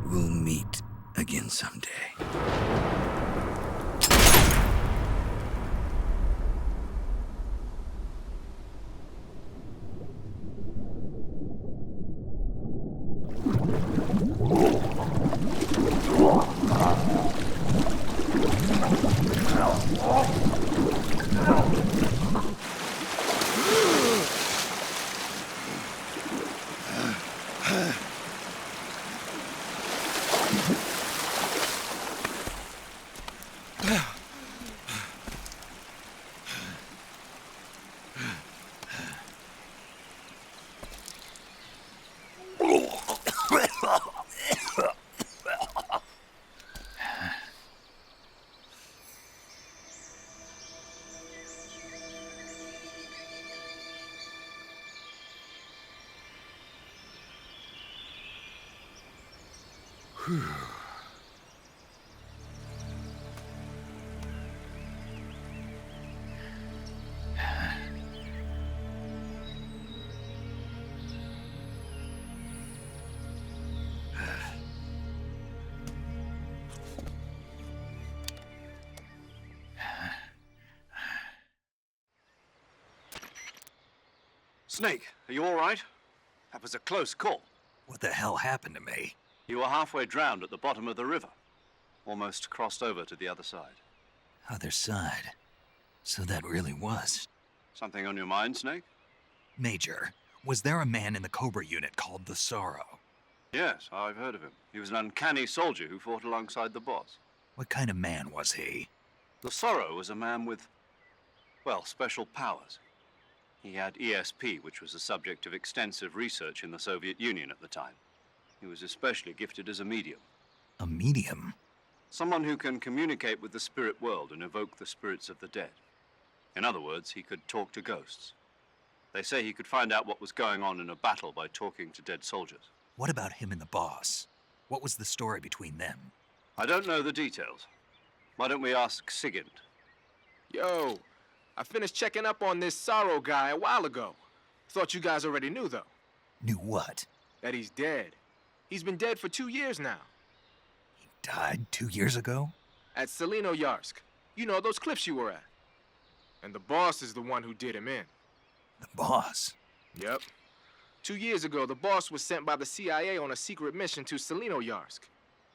We'll meet again someday. Snake, are you all right? That was a close call. What the hell happened to me? You were halfway drowned at the bottom of the river. Almost crossed over to the other side. Other side? So that really was. Something on your mind, Snake? Major, was there a man in the Cobra unit called the Sorrow? Yes, I've heard of him. He was an uncanny soldier who fought alongside the boss. What kind of man was he? The Sorrow was a man with, well, special powers. He had ESP, which was the subject of extensive research in the Soviet Union at the time. He was especially gifted as a medium. A medium? Someone who can communicate with the spirit world and evoke the spirits of the dead. In other words, he could talk to ghosts. They say he could find out what was going on in a battle by talking to dead soldiers. What about him and the boss? What was the story between them? I don't know the details. Why don't we ask Sigint? Yo, I finished checking up on this Sorrow guy a while ago. Thought you guys already knew, though. Knew what? That he's dead. He's been dead for 2 years now. He died 2 years ago? At Selino-Yarsk. You know, those cliffs you were at. And the boss is the one who did him in. The boss? Yep. 2 years ago, the boss was sent by the CIA on a secret mission to Selino-Yarsk.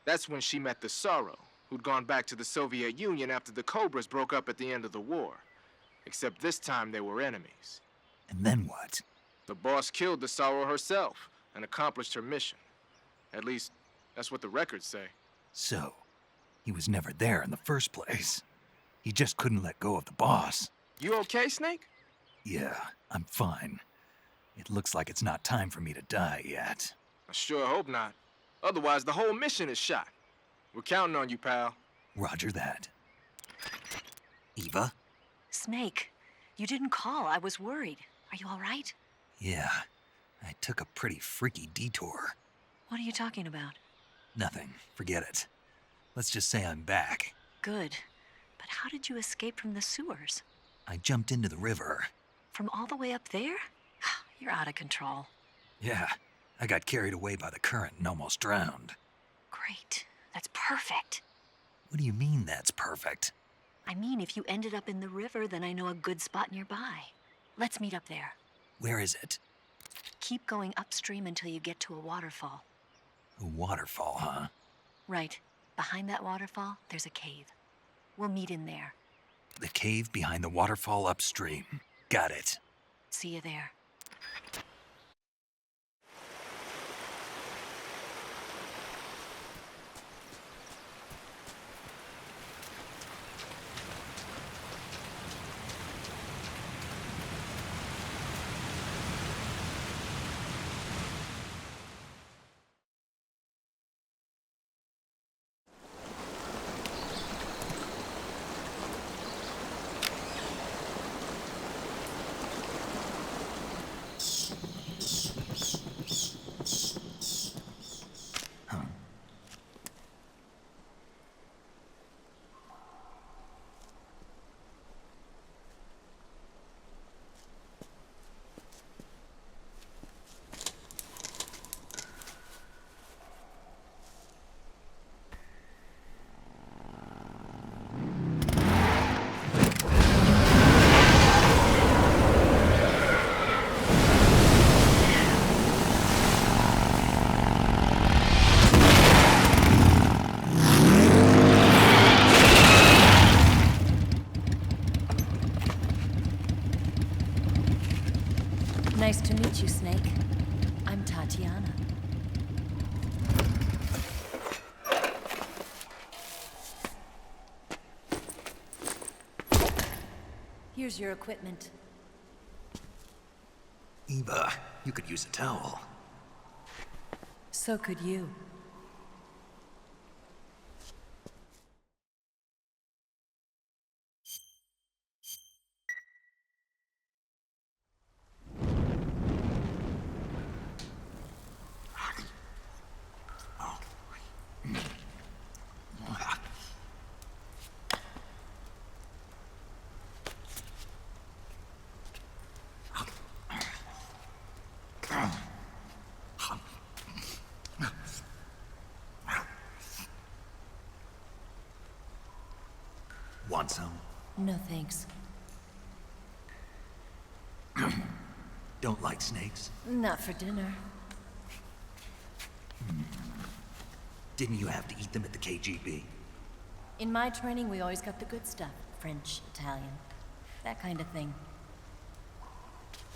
That's when she met the Sorrow, who'd gone back to the Soviet Union after the Cobras broke up at the end of the war. Except this time they were enemies. And then what? The boss killed the Sorrow herself and accomplished her mission. At least, that's what the records say. So, he was never there in the first place. He just couldn't let go of the boss. You okay, Snake? Yeah, I'm fine. It looks like it's not time for me to die yet. I sure hope not. Otherwise, the whole mission is shot. We're counting on you, pal. Roger that. Eva? Snake, you didn't call. I was worried. Are you all right? Yeah, I took a pretty freaky detour. What are you talking about? Nothing. Forget it. Let's just say I'm back. Good. But how did you escape from the sewers? I jumped into the river. From all the way up there? You're out of control. Yeah, I got carried away by the current and almost drowned. Great. That's perfect. What do you mean that's perfect? I mean, if you ended up in the river, then I know a good spot nearby. Let's meet up there. Where is it? Keep going upstream until you get to a waterfall. A waterfall, huh? Right. Behind that waterfall, there's a cave. We'll meet in there. The cave behind the waterfall upstream. Got it. See you there. Nice to meet you, Snake. I'm Tatiana. Here's your equipment. Eva, you could use a towel. So could you. Want some? No thanks. Don't like snakes? Not for dinner. Didn't you have to eat them at the KGB? In my training, we always got the good stuff. French, Italian, that kind of thing.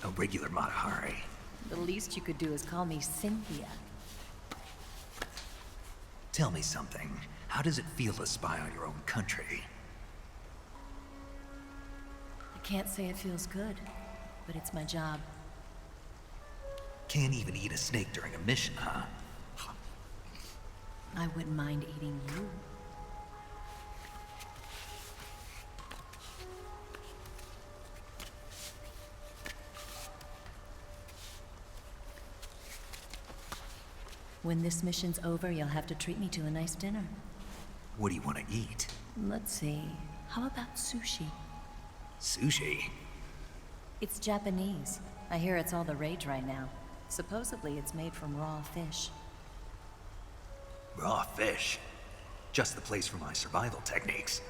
A regular Matahari. The least you could do is call me Cynthia. Tell me something. How does it feel to spy on your own country? I can't say it feels good, but it's my job. Can't even eat a snake during a mission, huh? I wouldn't mind eating you. When this mission's over, you'll have to treat me to a nice dinner. What do you want to eat? Let's see. How about sushi? Sushi? It's Japanese. I hear it's all the rage right now. Supposedly, it's made from raw fish. Raw fish? Just the place for my survival techniques.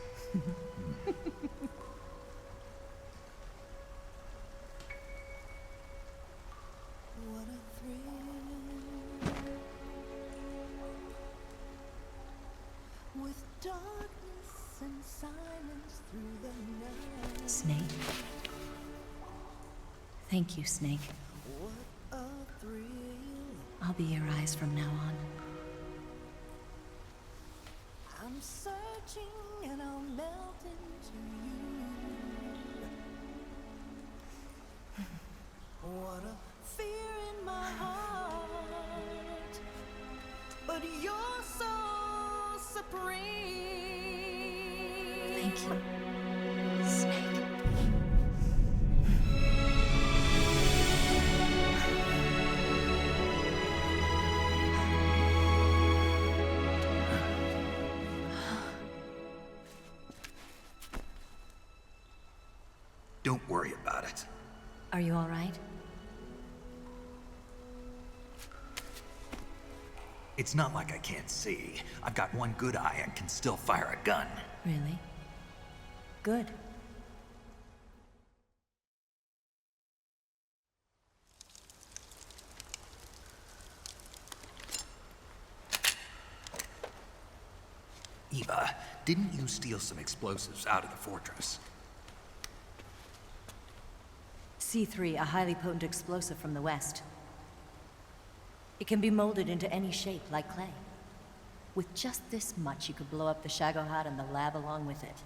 Snake. Thank you, Snake. I'll be your eyes from now on. I'm searching and I'll melt into you. What a fear in my heart, but you're so supreme. Thank you, Snake. Don't worry about it. Are you all right? It's not like I can't see. I've got one good eye and can still fire a gun. Really? Good. Eva, didn't you steal some explosives out of the fortress? C3, a highly potent explosive from the west. It can be molded into any shape, like clay. With just this much, you could blow up the Shagohod and the lab along with it.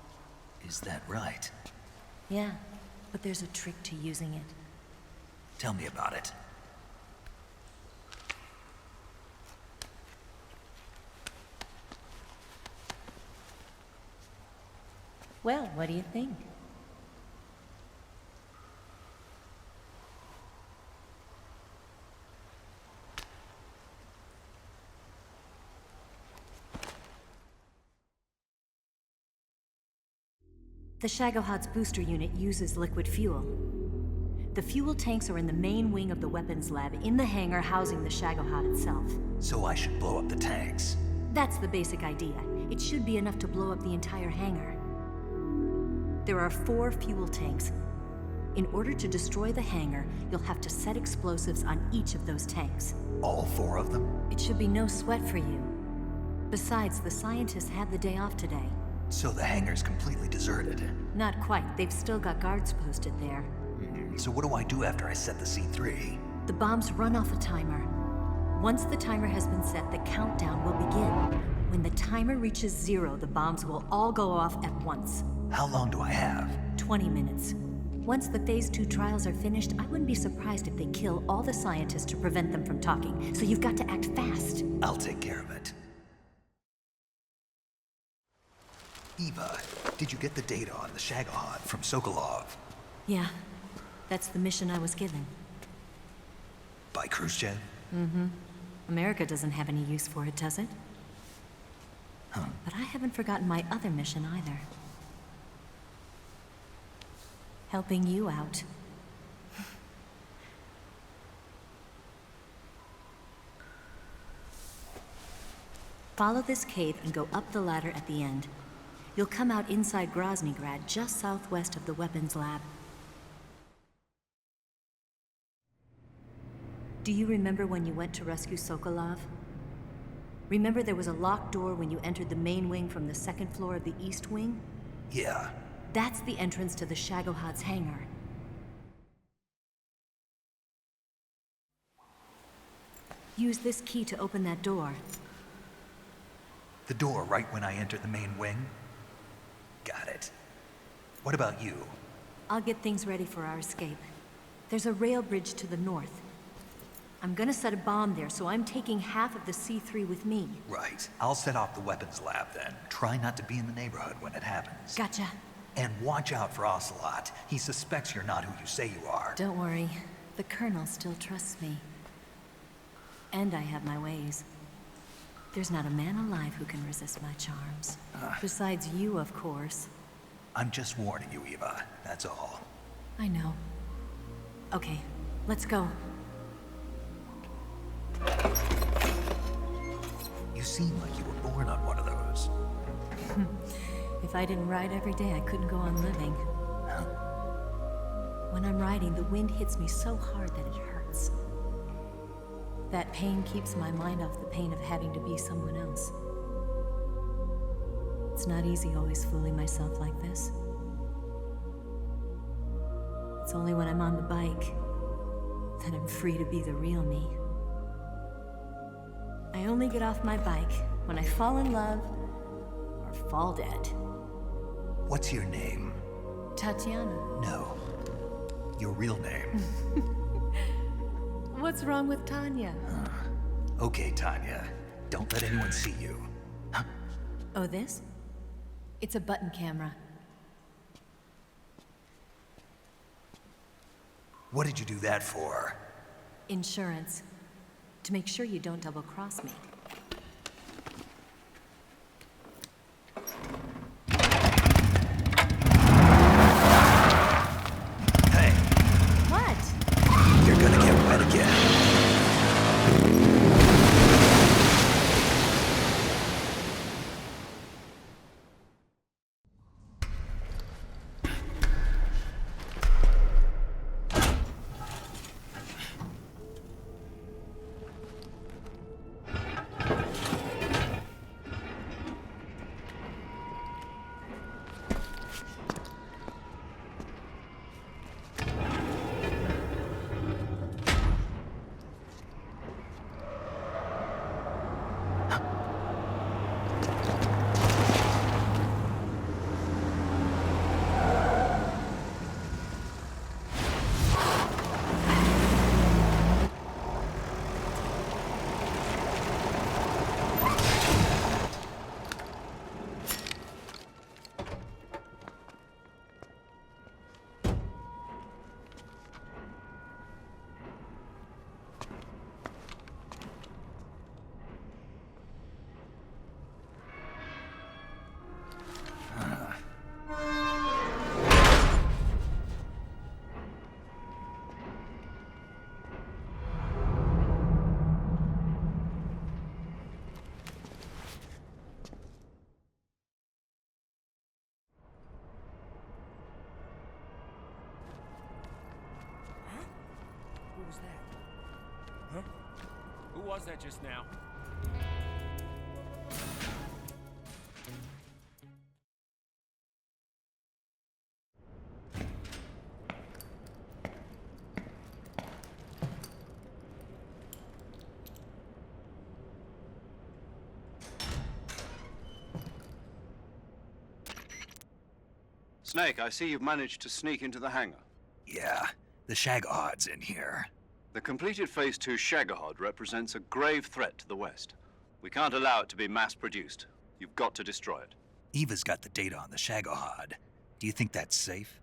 Is that right? Yeah, but there's a trick to using it. Tell me about it. Well, what do you think? The Shagohod's booster unit uses liquid fuel. The fuel tanks are in the main wing of the weapons lab in the hangar housing the Shagohod itself. So I should blow up the tanks? That's the basic idea. It should be enough to blow up the entire hangar. There are 4 fuel tanks. In order to destroy the hangar, you'll have to set explosives on each of those tanks. All 4 of them? It should be no sweat for you. Besides, the scientists had the day off today. So the hangar's completely deserted? Not quite. They've still got guards posted there. So what do I do after I set the C3? The bombs run off a timer. Once the timer has been set, the countdown will begin. When the timer reaches 0, the bombs will all go off at once. How long do I have? 20 minutes. Once the Phase 2 trials are finished, I wouldn't be surprised if they kill all the scientists to prevent them from talking. So you've got to act fast. I'll take care of it. Eva, did you get the data on the Shagohod from Sokolov? Yeah, that's the mission I was given. By Khrushchev? Mm-hmm. America doesn't have any use for it, does it? Huh. But I haven't forgotten my other mission either. Helping you out. Follow this cave and go up the ladder at the end. You'll come out inside Groznygrad, just southwest of the weapons lab. Do you remember when you went to rescue Sokolov? Remember there was a locked door when you entered the main wing from the second floor of the east wing? Yeah. That's the entrance to the Shagohod's hangar. Use this key to open that door. The door right when I enter the main wing? Got it. What about you? I'll get things ready for our escape. There's a rail bridge to the north. I'm gonna set a bomb there, so I'm taking half of the C3 with me. Right. I'll set off the weapons lab then. Try not to be in the neighborhood when it happens. Gotcha. And watch out for Ocelot. He suspects you're not who you say you are. Don't worry. The Colonel still trusts me. And I have my ways. There's not a man alive who can resist my charms. Besides you, of course. I'm just warning you, Eva. That's all. I know. Okay, let's go. You seem like you were born on one of those. If I didn't ride every day, I couldn't go on living. When I'm riding, the wind hits me so hard that it hurts. That pain keeps my mind off the pain of having to be someone else. It's not easy always fooling myself like this. It's only when I'm on the bike that I'm free to be the real me. I only get off my bike when I fall in love or fall dead. What's your name? Tatiana. No. Your real name. What's wrong with Tanya? Okay, Tanya. Don't let anyone see you. Oh, this? It's a button camera. What did you do that for? Insurance. To make sure you don't double-cross me. Hey. What? You're gonna get wet again. Huh? Who was that just now? Snake, I see you've managed to sneak into the hangar. Yeah, the Shagahad's in here. The completed Phase 2 Shagahod represents a grave threat to the West. We can't allow it to be mass-produced. You've got to destroy it. Eva's got the data on the Shagahad. Do you think that's safe?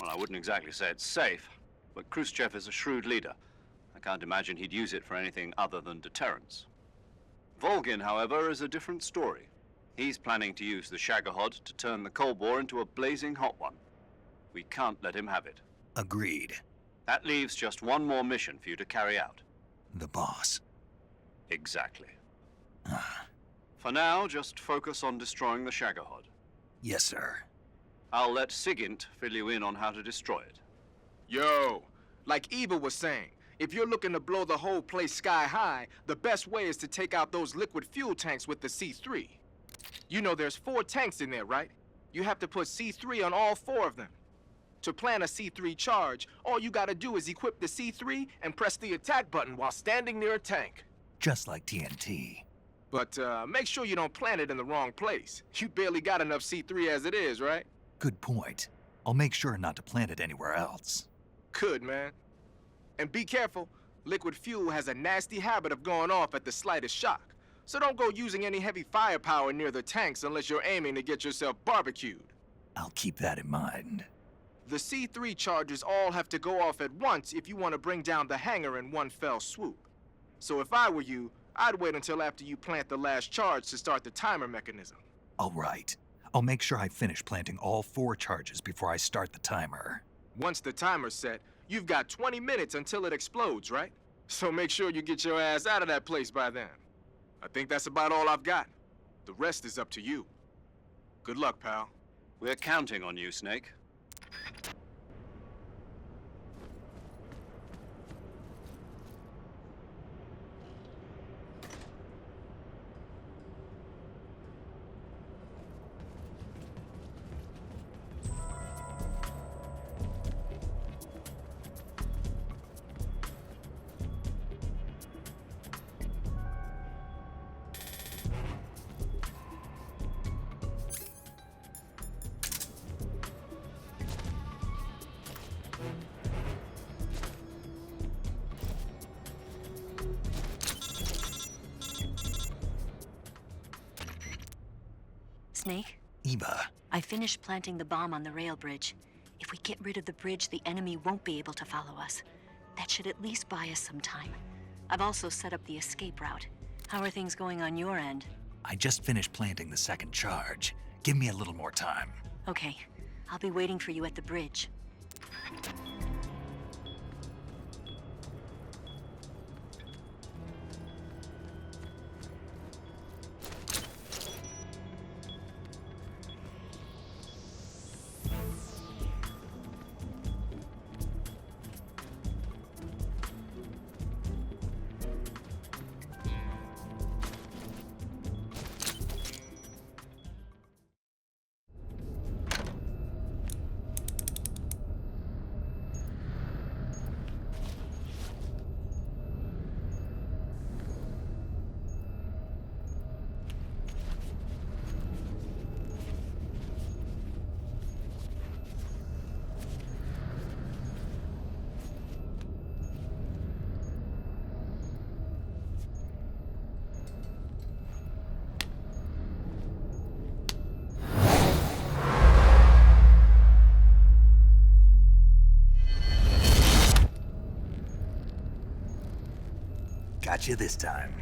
Well, I wouldn't exactly say it's safe, but Khrushchev is a shrewd leader. I can't imagine he'd use it for anything other than deterrence. Volgin, however, is a different story. He's planning to use the Shagahod to turn the Cold War into a blazing hot one. We can't let him have it. Agreed. That leaves just one more mission for you to carry out. The boss. Exactly. For now, just focus on destroying the Shagahod. Yes, sir. I'll let Sigint fill you in on how to destroy it. Yo, like Eva was saying, if you're looking to blow the whole place sky high, the best way is to take out those liquid fuel tanks with the C3. You know there's 4 tanks in there, right? You have to put C3 on all 4 of them. To plan a C3 charge, all you gotta do is equip the C3 and press the attack button while standing near a tank. Just like TNT. But make sure you don't plant it in the wrong place. You barely got enough C3 as it is, right? Good point. I'll make sure not to plant it anywhere else. Good, man. And be careful. Liquid fuel has a nasty habit of going off at the slightest shock. So don't go using any heavy firepower near the tanks unless you're aiming to get yourself barbecued. I'll keep that in mind. The C3 charges all have to go off at once if you want to bring down the hangar in one fell swoop. So if I were you, I'd wait until after you plant the last charge to start the timer mechanism. All right. I'll make sure I finish planting all 4 charges before I start the timer. Once the timer's set, you've got 20 minutes until it explodes, right? So make sure you get your ass out of that place by then. I think that's about all I've got. The rest is up to you. Good luck, pal. We're counting on you, Snake. Snake? Eva. I finished planting the bomb on the rail bridge. If we get rid of the bridge, the enemy won't be able to follow us. That should at least buy us some time. I've also set up the escape route. How are things going on your end? I just finished planting the 2nd charge. Give me a little more time. Okay. I'll be waiting for you at the bridge. Got you this time.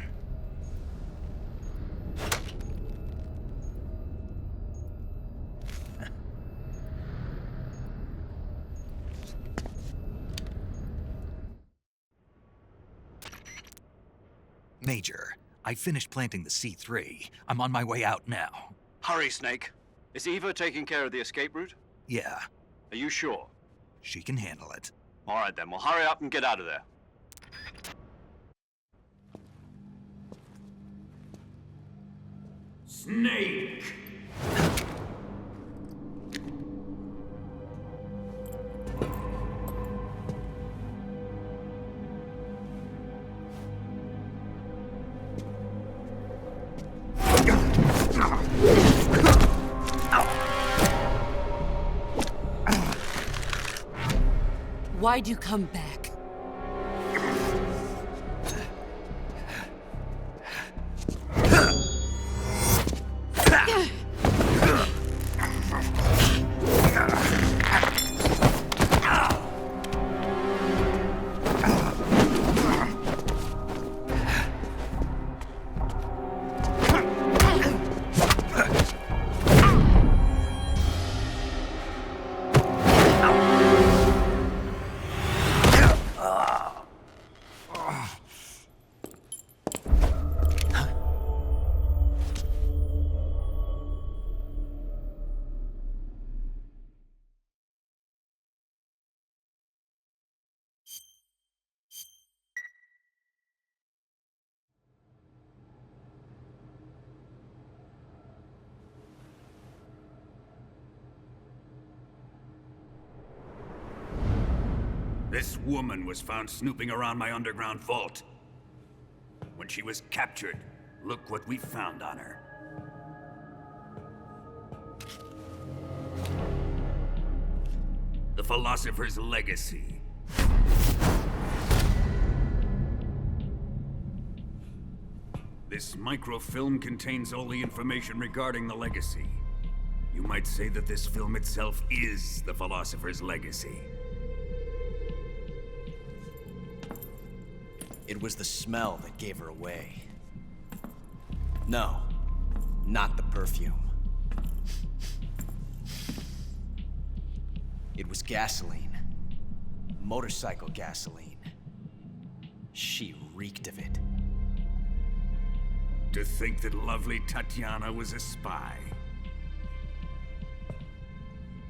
Major, I finished planting the C3. I'm on my way out now. Hurry, Snake. Is Eva taking care of the escape route? Yeah. Are you sure? She can handle it. All right then, well hurry up and get out of there. Снейk! Why'd you come back? This woman was found snooping around my underground vault. When she was captured, look what we found on her. The Philosopher's Legacy. This microfilm contains all the information regarding the Legacy. You might say that this film itself is the Philosopher's Legacy. It was the smell that gave her away. No, not the perfume. It was gasoline. Motorcycle gasoline. She reeked of it. To think that lovely Tatiana was a spy.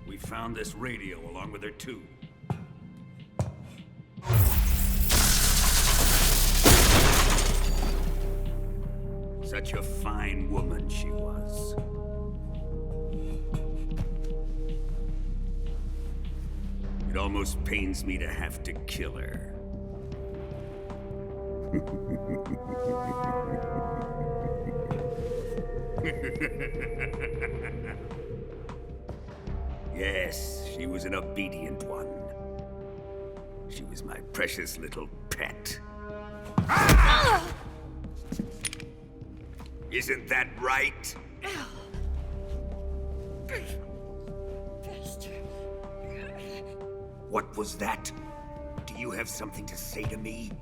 We found this radio along with her too. Such a fine woman she was. It almost pains me to have to kill her. Yes, she was an obedient one. She was my precious little pet. Isn't that right? What was that? Do you have something to say to me?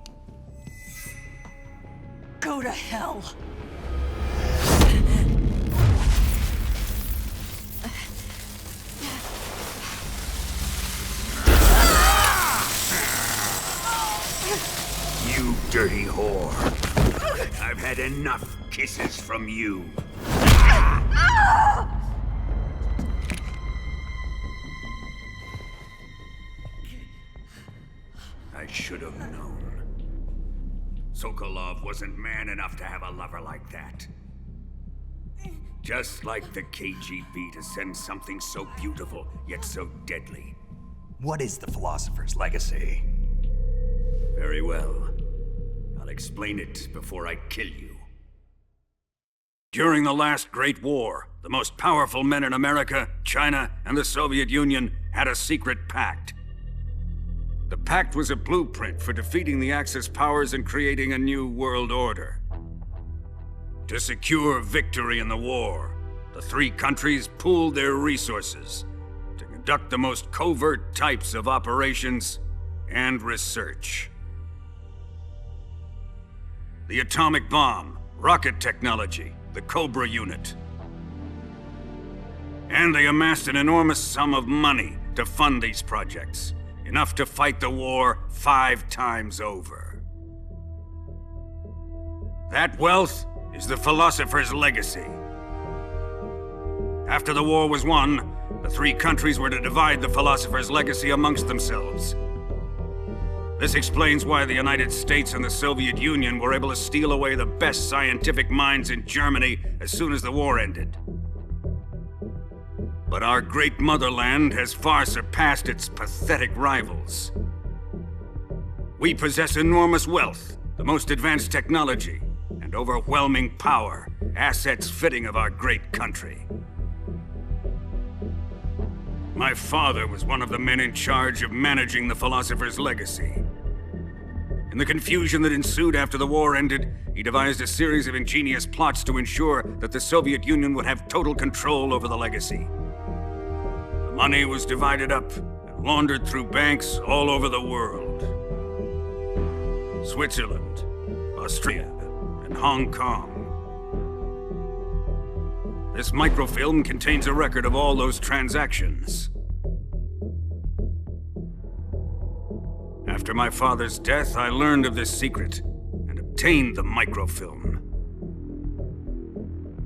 Go to hell. You dirty whore. I've had enough kisses from you. I should have known. Sokolov wasn't man enough to have a lover like that. Just like the KGB to send something so beautiful, yet so deadly. What is the Philosopher's Legacy? Very well. I'll explain it before I kill you. During the last Great War, the most powerful men in America, China, and the Soviet Union had a secret pact. The pact was a blueprint for defeating the Axis powers and creating a new world order. To secure victory in the war, the three countries pooled their resources to conduct the most covert types of operations and research. The atomic bomb, rocket technology, the Cobra unit. And they amassed an enormous sum of money to fund these projects, enough to fight the war 5 times over. That wealth is the Philosopher's Legacy. After the war was won, the three countries were to divide the Philosopher's Legacy amongst themselves. This explains why the United States and the Soviet Union were able to steal away the best scientific minds in Germany as soon as the war ended. But our great motherland has far surpassed its pathetic rivals. We possess enormous wealth, the most advanced technology, and overwhelming power, assets fitting of our great country. My father was one of the men in charge of managing the philosopher's legacy. In the confusion that ensued after the war ended, he devised a series of ingenious plots to ensure that the Soviet Union would have total control over the legacy. The money was divided up and laundered through banks all over the world. Switzerland, Australia, and Hong Kong. This microfilm contains a record of all those transactions. After my father's death, I learned of this secret and obtained the microfilm.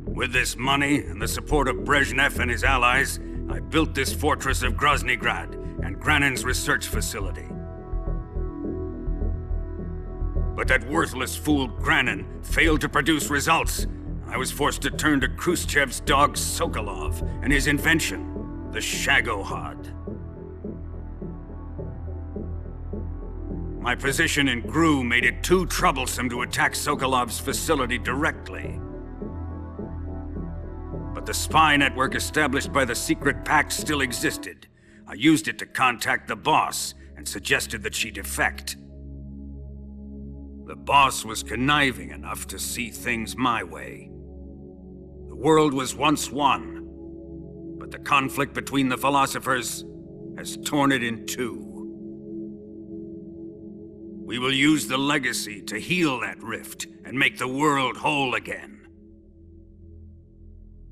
With this money and the support of Brezhnev and his allies, I built this fortress of Groznygrad and Granin's research facility. But that worthless fool Granin failed to produce results. I was forced to turn to Khrushchev's dog Sokolov and his invention, the Shagohod. My position in GRU made it too troublesome to attack Sokolov's facility directly. But the spy network established by the secret pact still existed. I used it to contact the boss and suggested that she defect. The boss was conniving enough to see things my way. The world was once one, but the conflict between the philosophers has torn it in two. We will use the legacy to heal that rift and make the world whole again.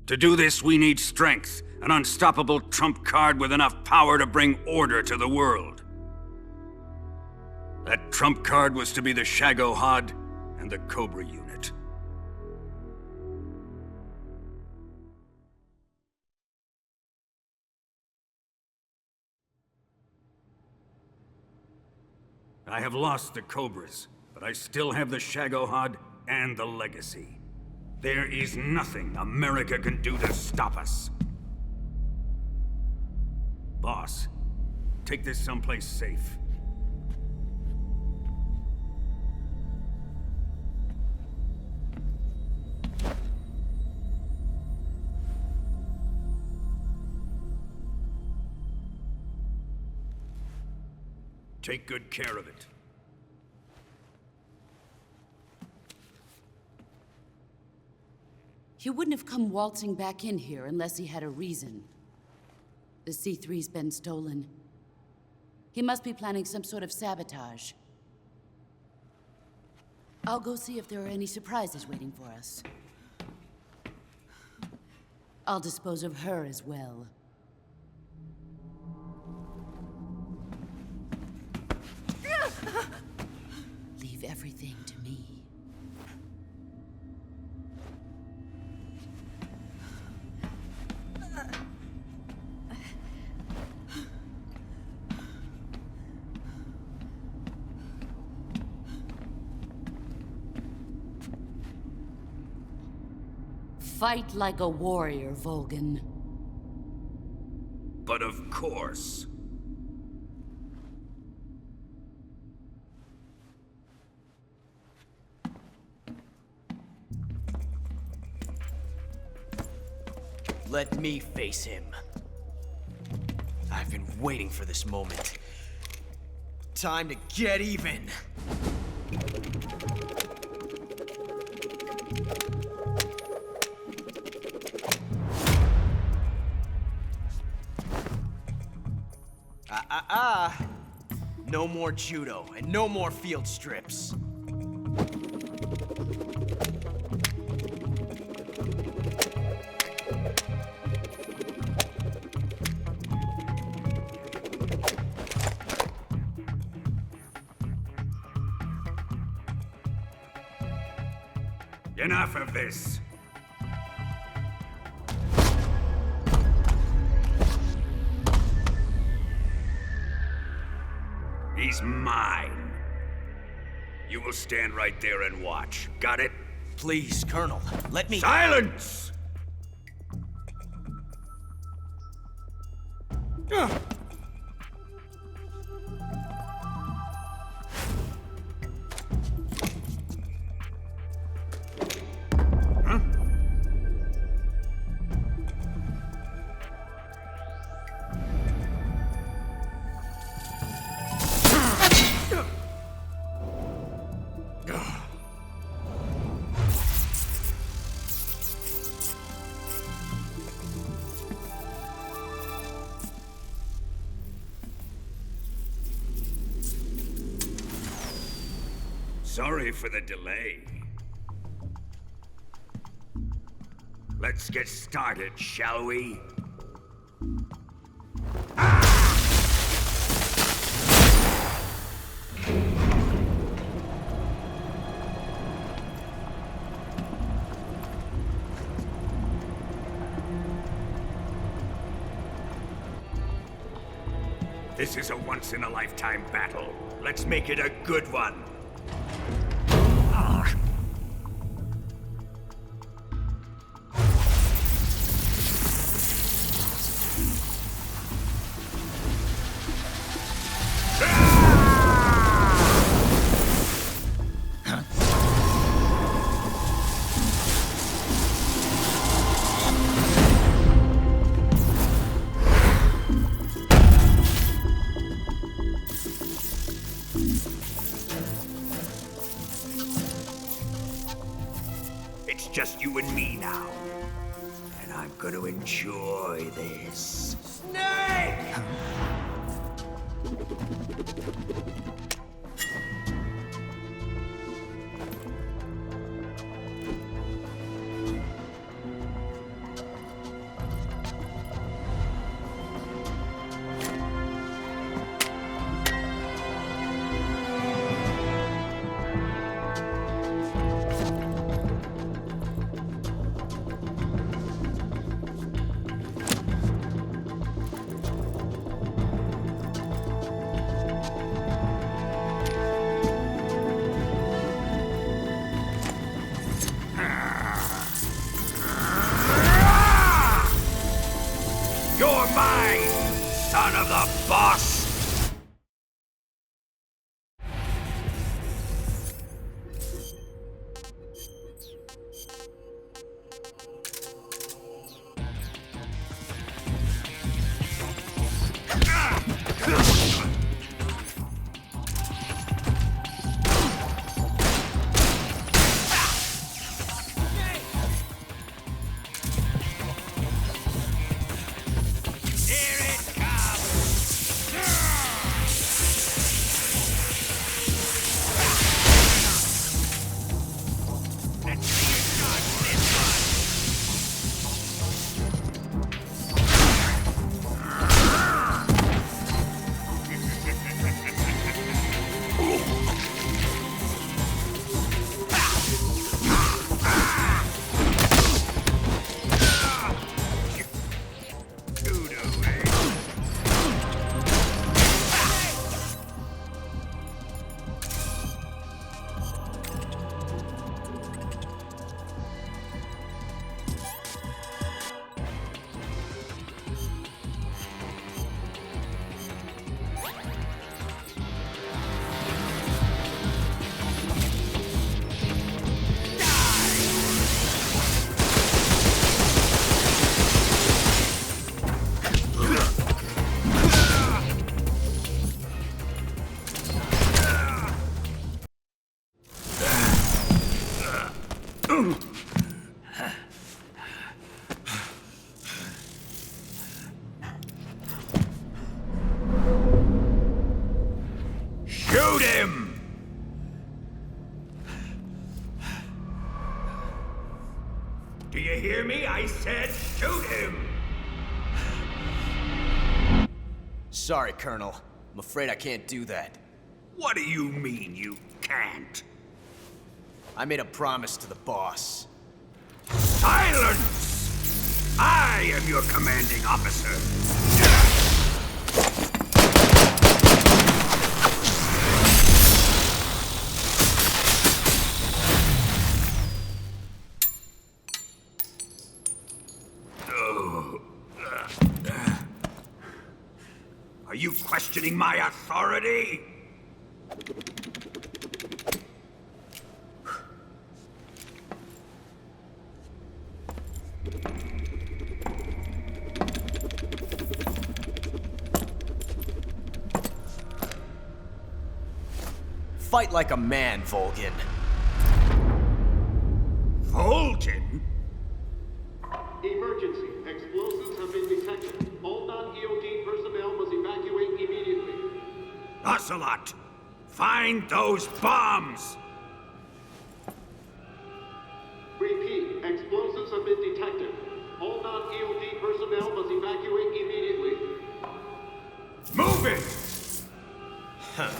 To do this, we need strength, an unstoppable trump card with enough power to bring order to the world. That trump card was to be the Shagohod and the Cobra unit. I have lost the Cobras, but I still have the Shagohod and the legacy. There is nothing America can do to stop us. Boss, take this someplace safe. Take good care of it. He wouldn't have come waltzing back in here unless he had a reason. The C3's been stolen. He must be planning some sort of sabotage. I'll go see if there are any surprises waiting for us. I'll dispose of her as well. Leave everything to me. Fight like a warrior, Volgan. But of course. Let me face him. I've been waiting for this moment. Time to get even. No more judo and no more field strips. Enough of this. He's mine. You will stand right there and watch. Got it? Please, Colonel, let me... Silence! Sorry for the delay. Let's get started, shall we? This is a once-in-a-lifetime battle. Let's make it a good one. It's just you and me now. And I'm gonna enjoy this. Snake! You're mine, son of the boss! Shoot him! Do you hear me? I said shoot him! Sorry, Colonel. I'm afraid I can't do that. What do you mean you can't? I made a promise to the boss. Silence! I am your commanding officer. you questioning my authority? Fight like a man, Volgin. Volgin? Emergency. Explosives have been detected. All non-EOD personnel must evacuate immediately. Ocelot, find those bombs! Repeat. Explosives have been detected. All non-EOD personnel must evacuate immediately. Move it! Huh.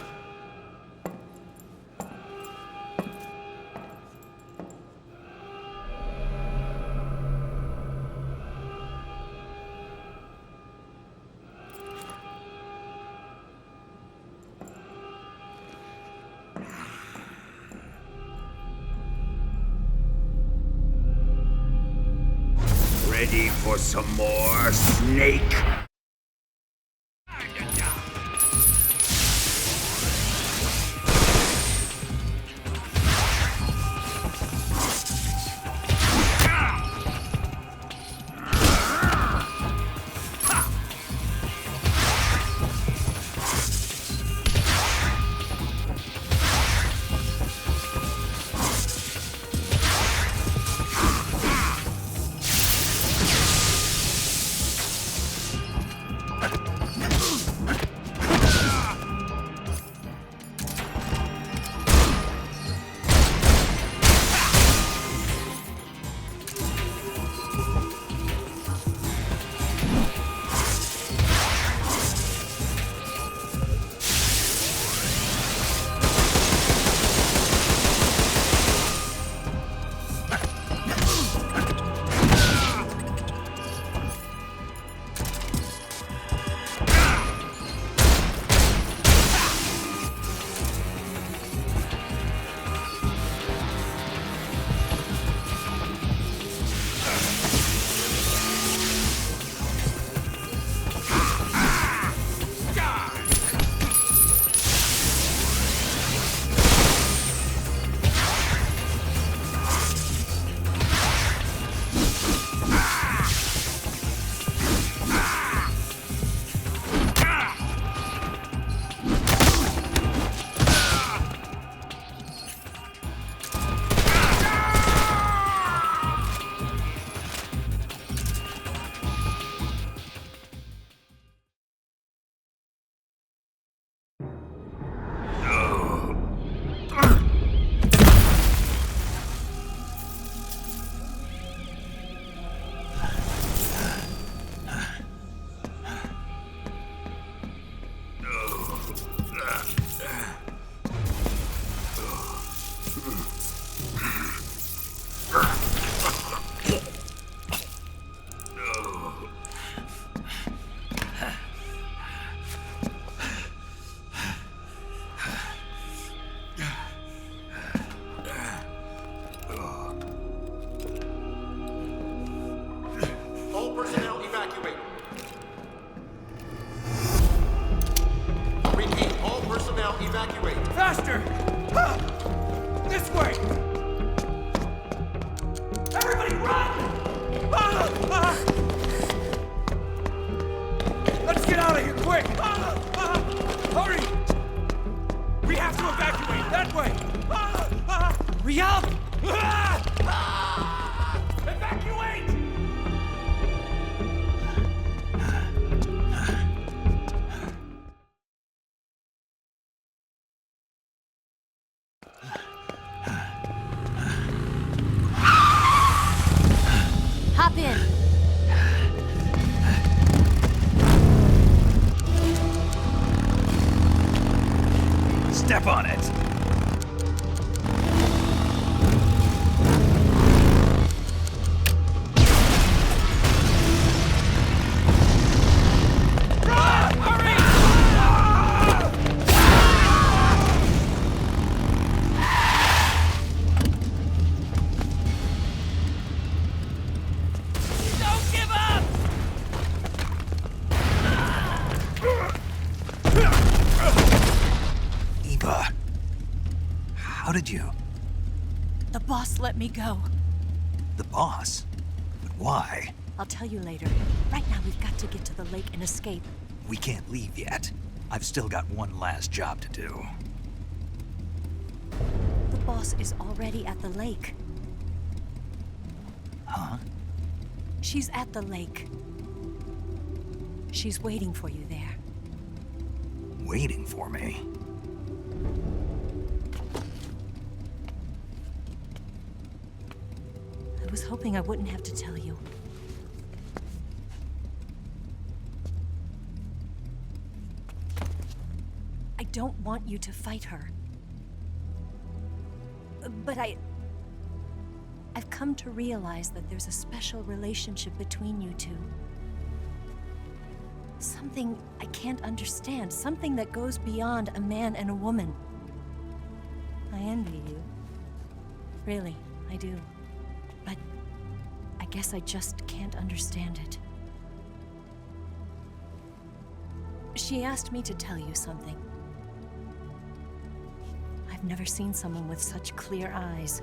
Ready for some more, Snake? Faster! Ah! This way! Everybody run! Ah! Ah! Let's get out of here, quick! Ah! Ah! Hurry! We have to evacuate, that way! Ah! Ah! Hurry up! Ah! Ah! Evacuate! Hop in. Step on it. The boss let me go. The boss? But why? I'll tell you later. Right now, we've got to get to the lake and escape. We can't leave yet. I've still got one last job to do. The boss is already at the lake. Huh? She's at the lake. She's waiting for you there. Waiting for me? I was hoping I wouldn't have to tell you. I don't want you to fight her. But I've come to realize that there's a special relationship between you two. Something I can't understand, something that goes beyond a man and a woman. I envy you. Really, I do. But I guess I just can't understand it. She asked me to tell you something. I've never seen someone with such clear eyes.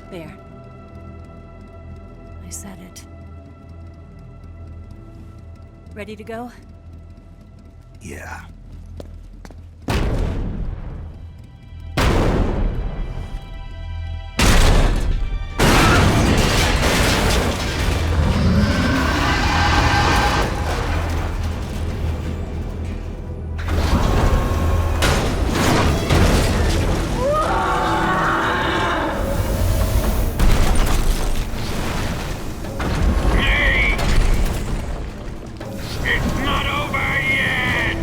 There. I said it. Ready to go? Yeah. It's not over yet!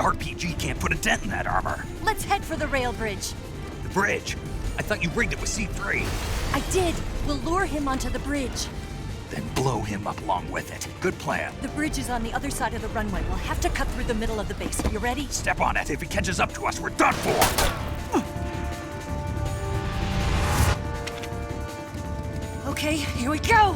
RPG can't put a dent in that armor. Let's head for the rail bridge. The bridge? I thought you rigged it with C3. I did. We'll lure him onto the bridge. Then blow him up along with it. Good plan. The bridge is on the other side of the runway. We'll have to cut through the middle of the base. You ready? Step on it. If he catches up to us, we're done for. Okay, here we go.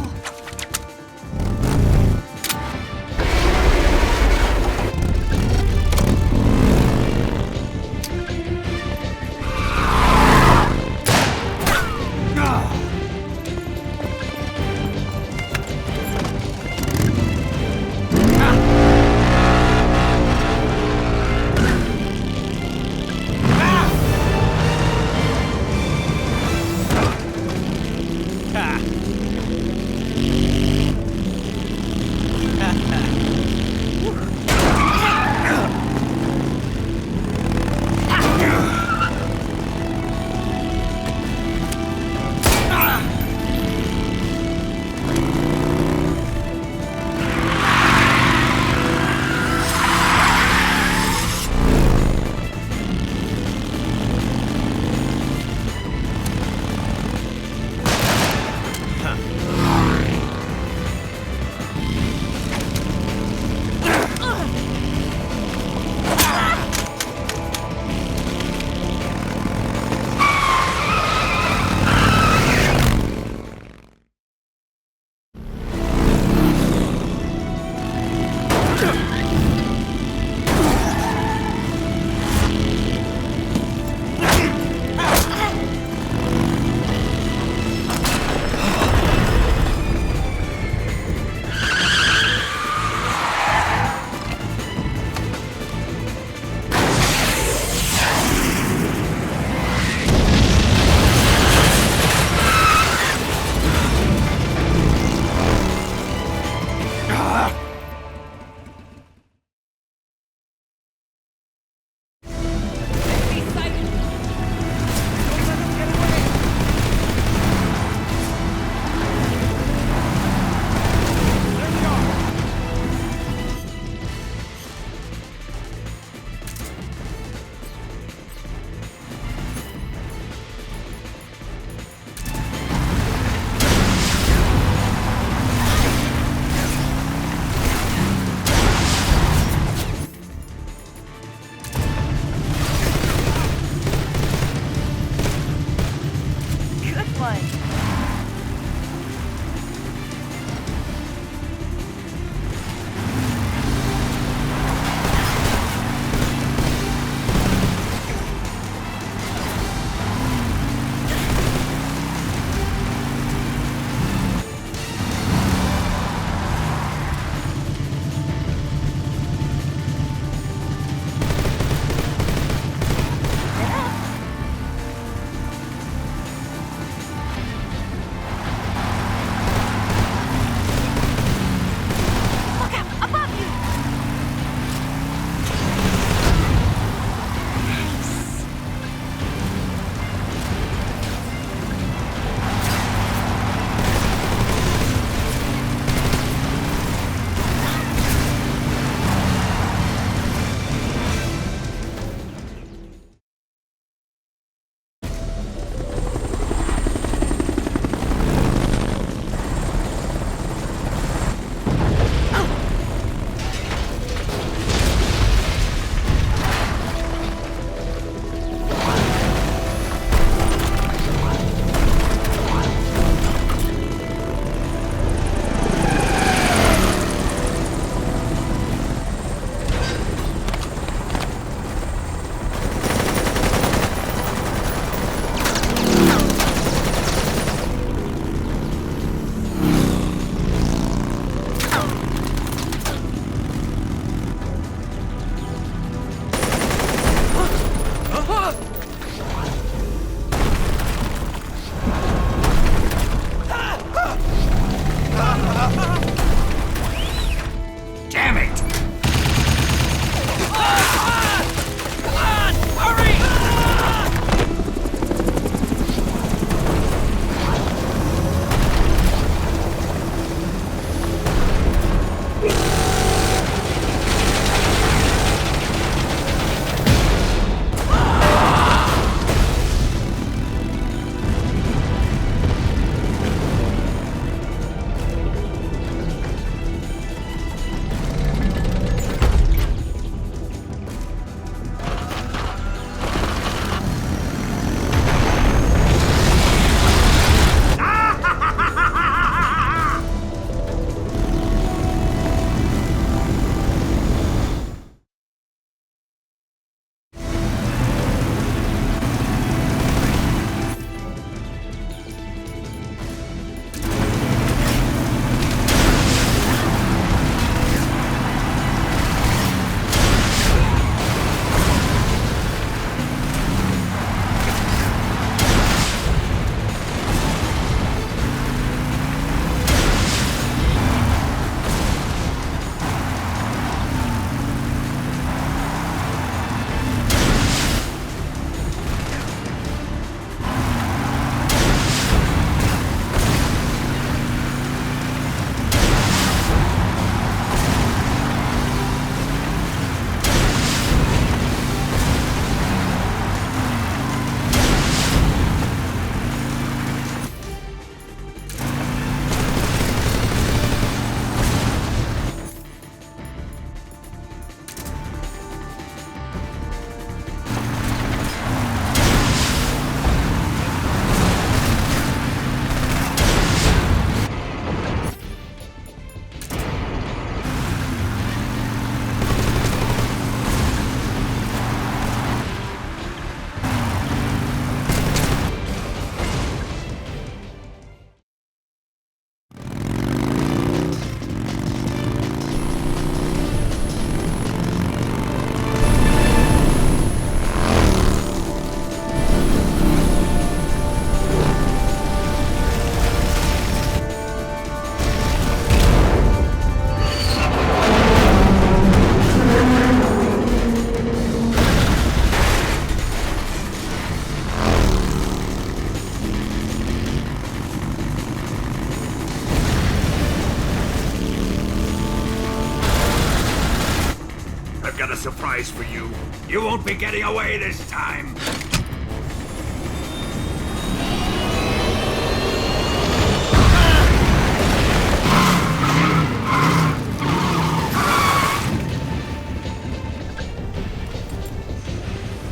price for you. You won't be getting away this time.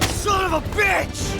Son of a bitch!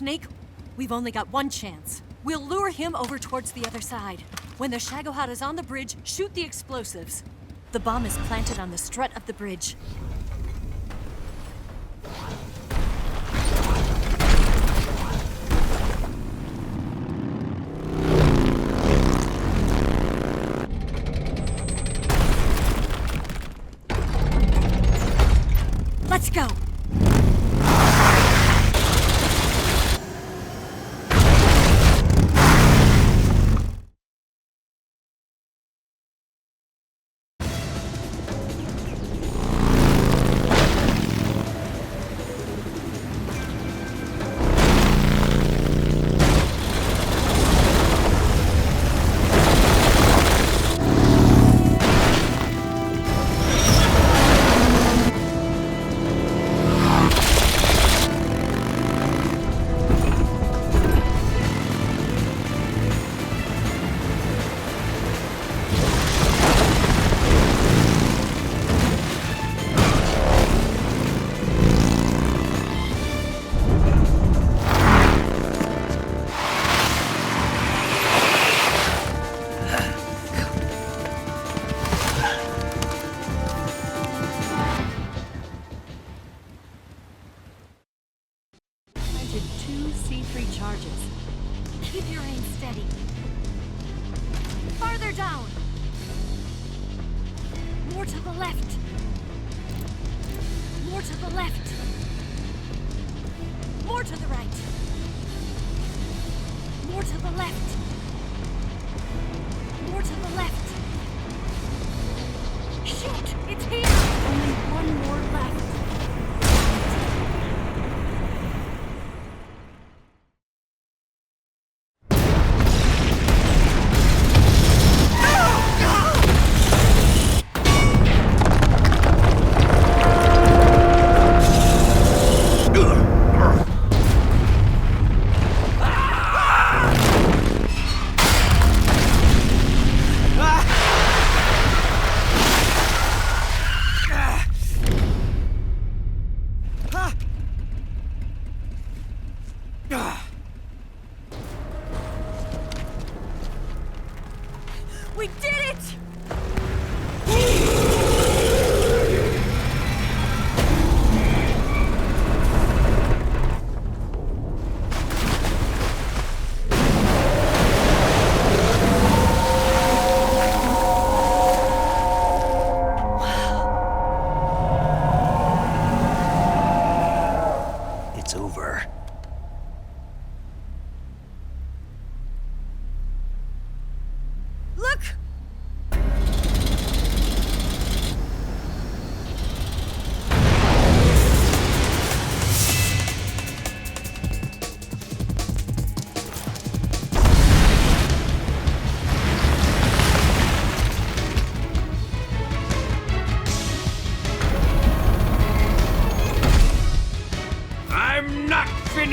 Snake, we've only got one chance. We'll lure him over towards the other side. When the Shagohod is on the bridge, shoot the explosives. The bomb is planted on the strut of the bridge. Let's go!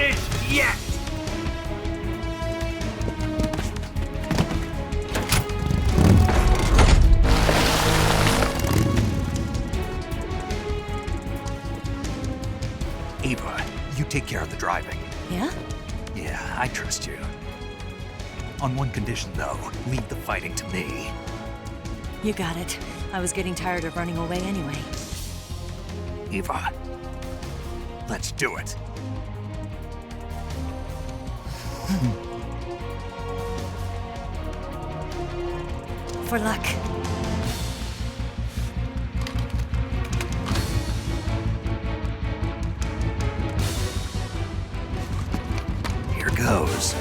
finished yet! Ava, you take care of the driving. Yeah? Yeah, I trust you. On one condition, though, leave the fighting to me. You got it. I was getting tired of running away anyway. Ava, let's do it. For luck. Here goes.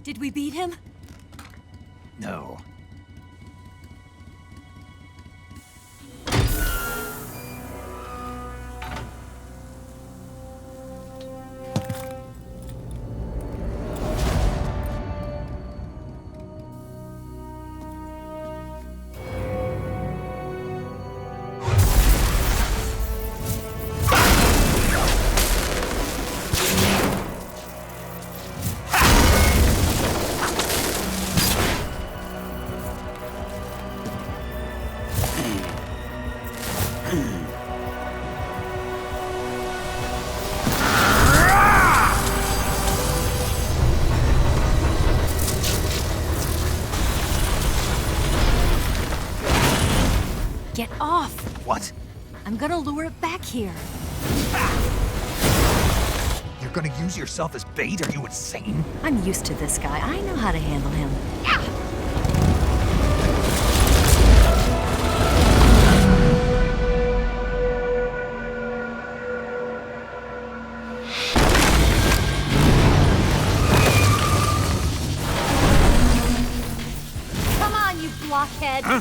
Did we beat him? No. off. What? I'm gonna lure it back here. You're gonna use yourself as bait? Are you insane? I'm used to this guy. I know how to handle him. Come on, you blockhead! Huh?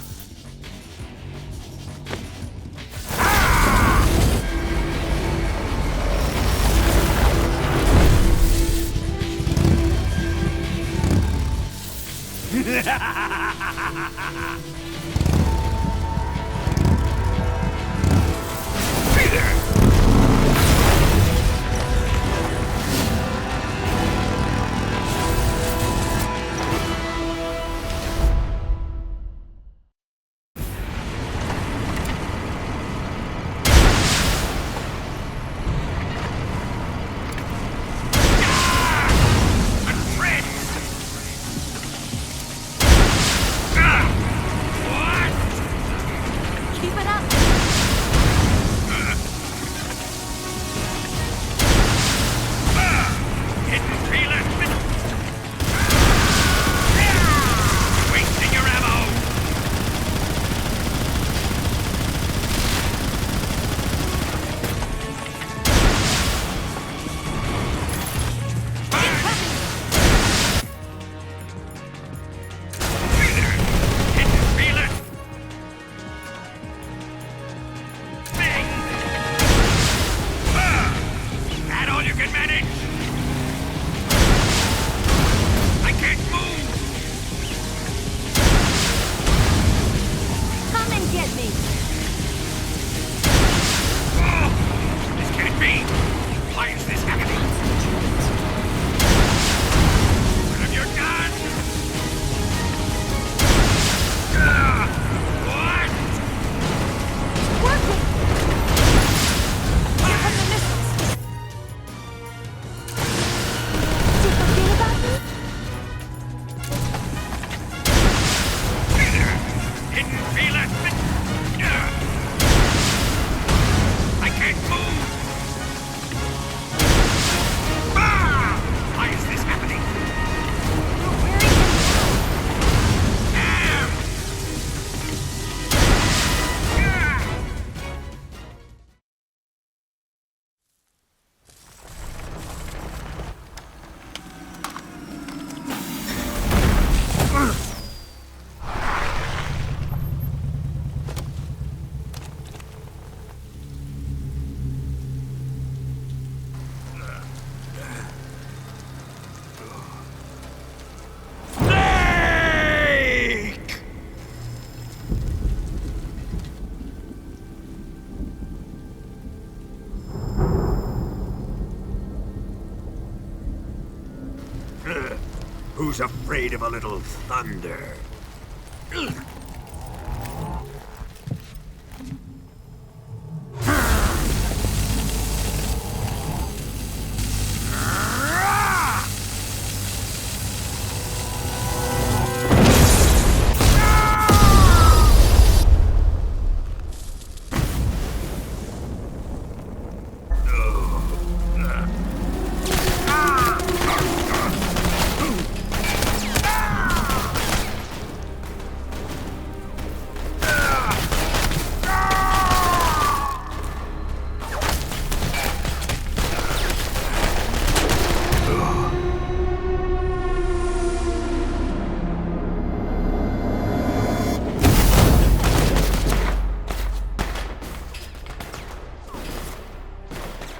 Who's afraid of a little thunder?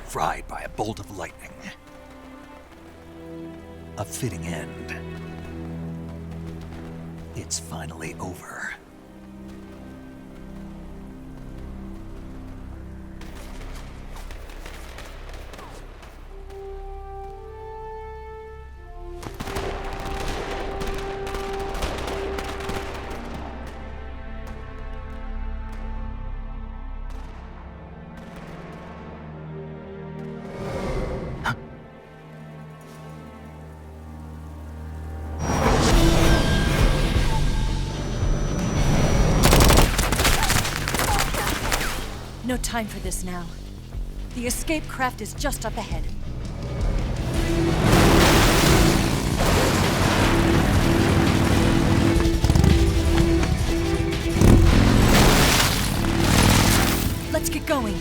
Fried by a bolt of lightning. A fitting end. It's finally over. No time for this now. The escape craft is just up ahead. Let's get going.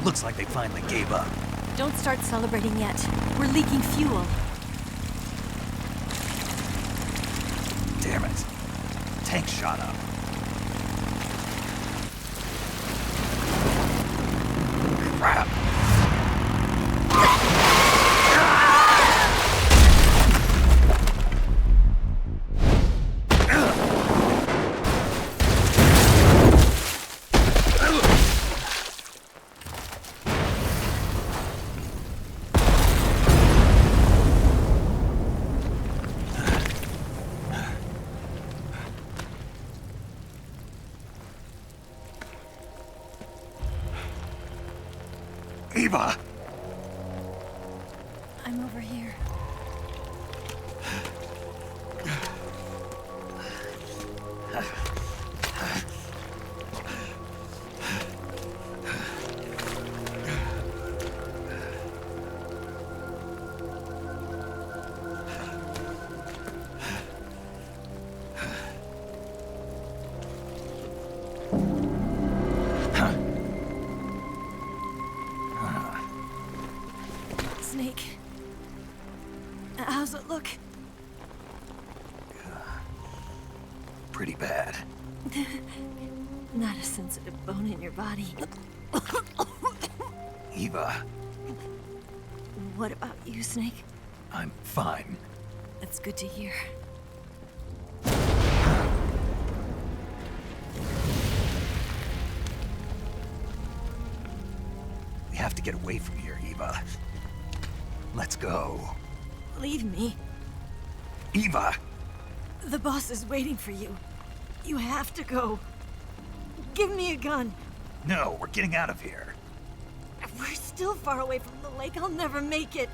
Looks like they finally gave up. Don't start celebrating yet. We're leaking fuel. Damn it. Tank shot up. Crap. Eva! I'm over here. Snake. How's it look? Pretty bad. Not a sensitive bone in your body. Eva, What about you, Snake? I'm fine. That's good to hear. We have to get away from here, Eva. Let's go. Leave me. Eva! The boss is waiting for you. You have to go. Give me a gun. No, we're getting out of here. We're still far away from the lake. I'll never make it.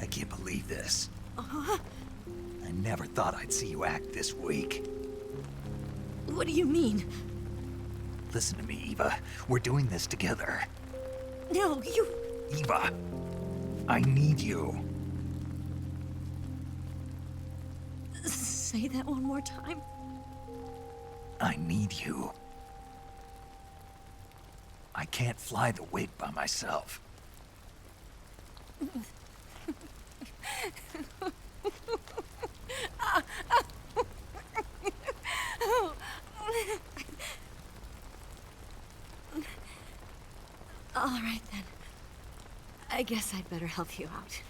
I can't believe this. Uh-huh. I never thought I'd see you act this weak. What do you mean? Listen to me, Eva. We're doing this together. No, you... Eva, I need you. Say that one more time. I need you. I can't fly the wig by myself. All right, then. I guess I'd better help you out.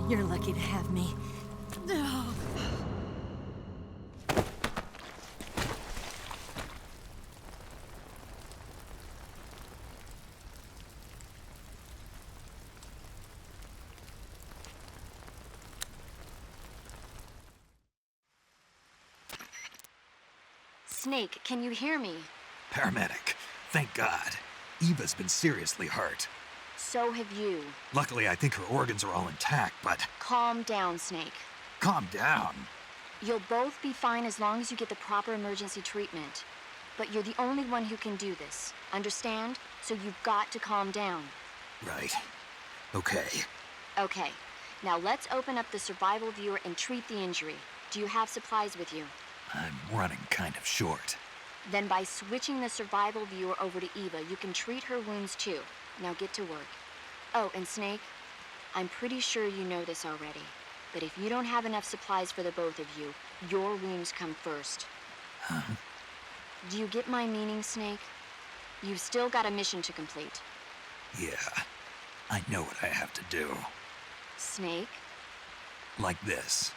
You're lucky to have me. Snake, can you hear me? Paramedic, thank God. Eva's been seriously hurt. So have you. Luckily, I think her organs are all intact, but... Calm down, Snake. Calm down. You'll both be fine as long as you get the proper emergency treatment. But you're the only one who can do this. Understand? So you've got to calm down. Right. Okay. Okay. Now let's open up the survival viewer and treat the injury. Do you have supplies with you? I'm running kind of short. Then by switching the survival viewer over to Eva, you can treat her wounds too. Now get to work. Oh, and Snake, I'm pretty sure you know this already, but if you don't have enough supplies for the both of you, your wounds come first. Huh? Do you get my meaning, Snake? You've still got a mission to complete. Yeah, I know what I have to do. Snake? Like this.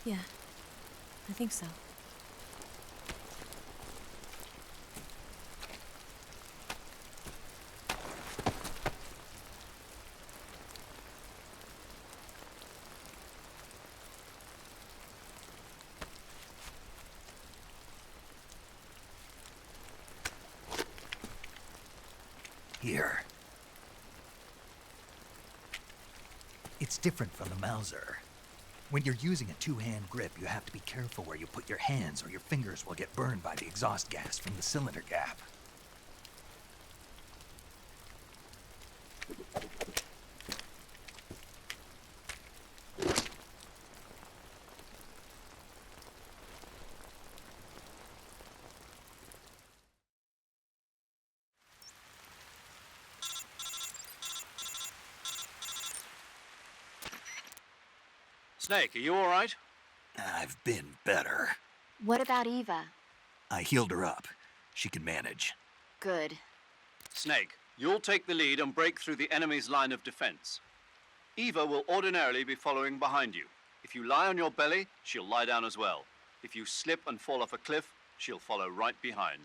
Yeah, I think so. Here. It's different from the Mauser. When you're using a two-hand grip, you have to be careful where you put your hands or your fingers will get burned by the exhaust gas from the cylinder gap. Snake, are you all right? I've been better. What about Eva? I healed her up. She can manage. Good. Snake, you'll take the lead and break through the enemy's line of defense. Eva will ordinarily be following behind you. If you lie on your belly, she'll lie down as well. If you slip and fall off a cliff, she'll follow right behind.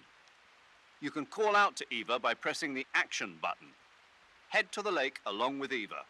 You can call out to Eva by pressing the action button. Head to the lake along with Eva.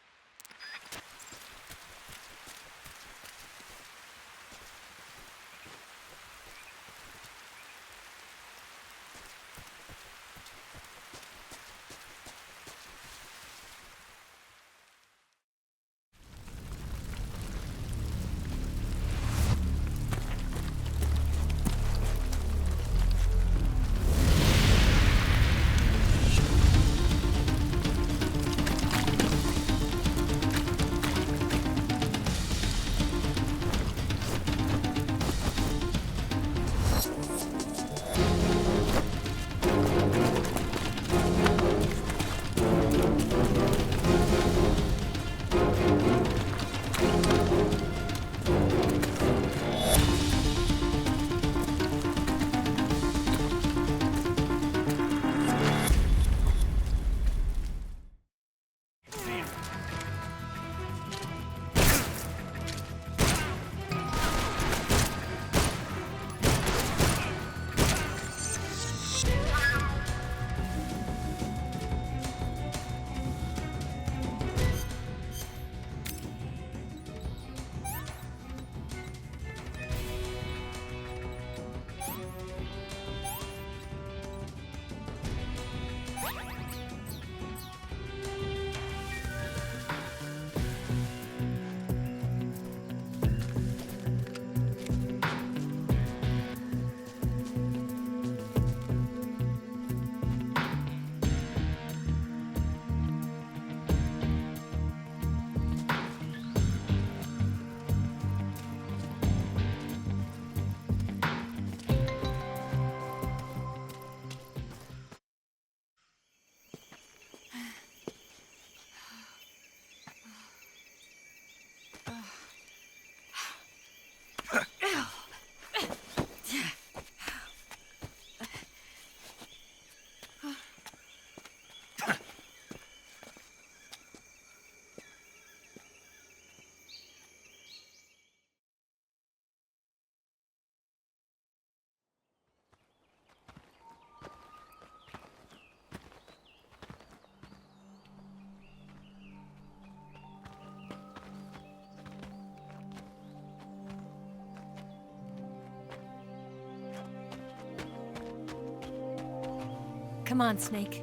Come on, Snake.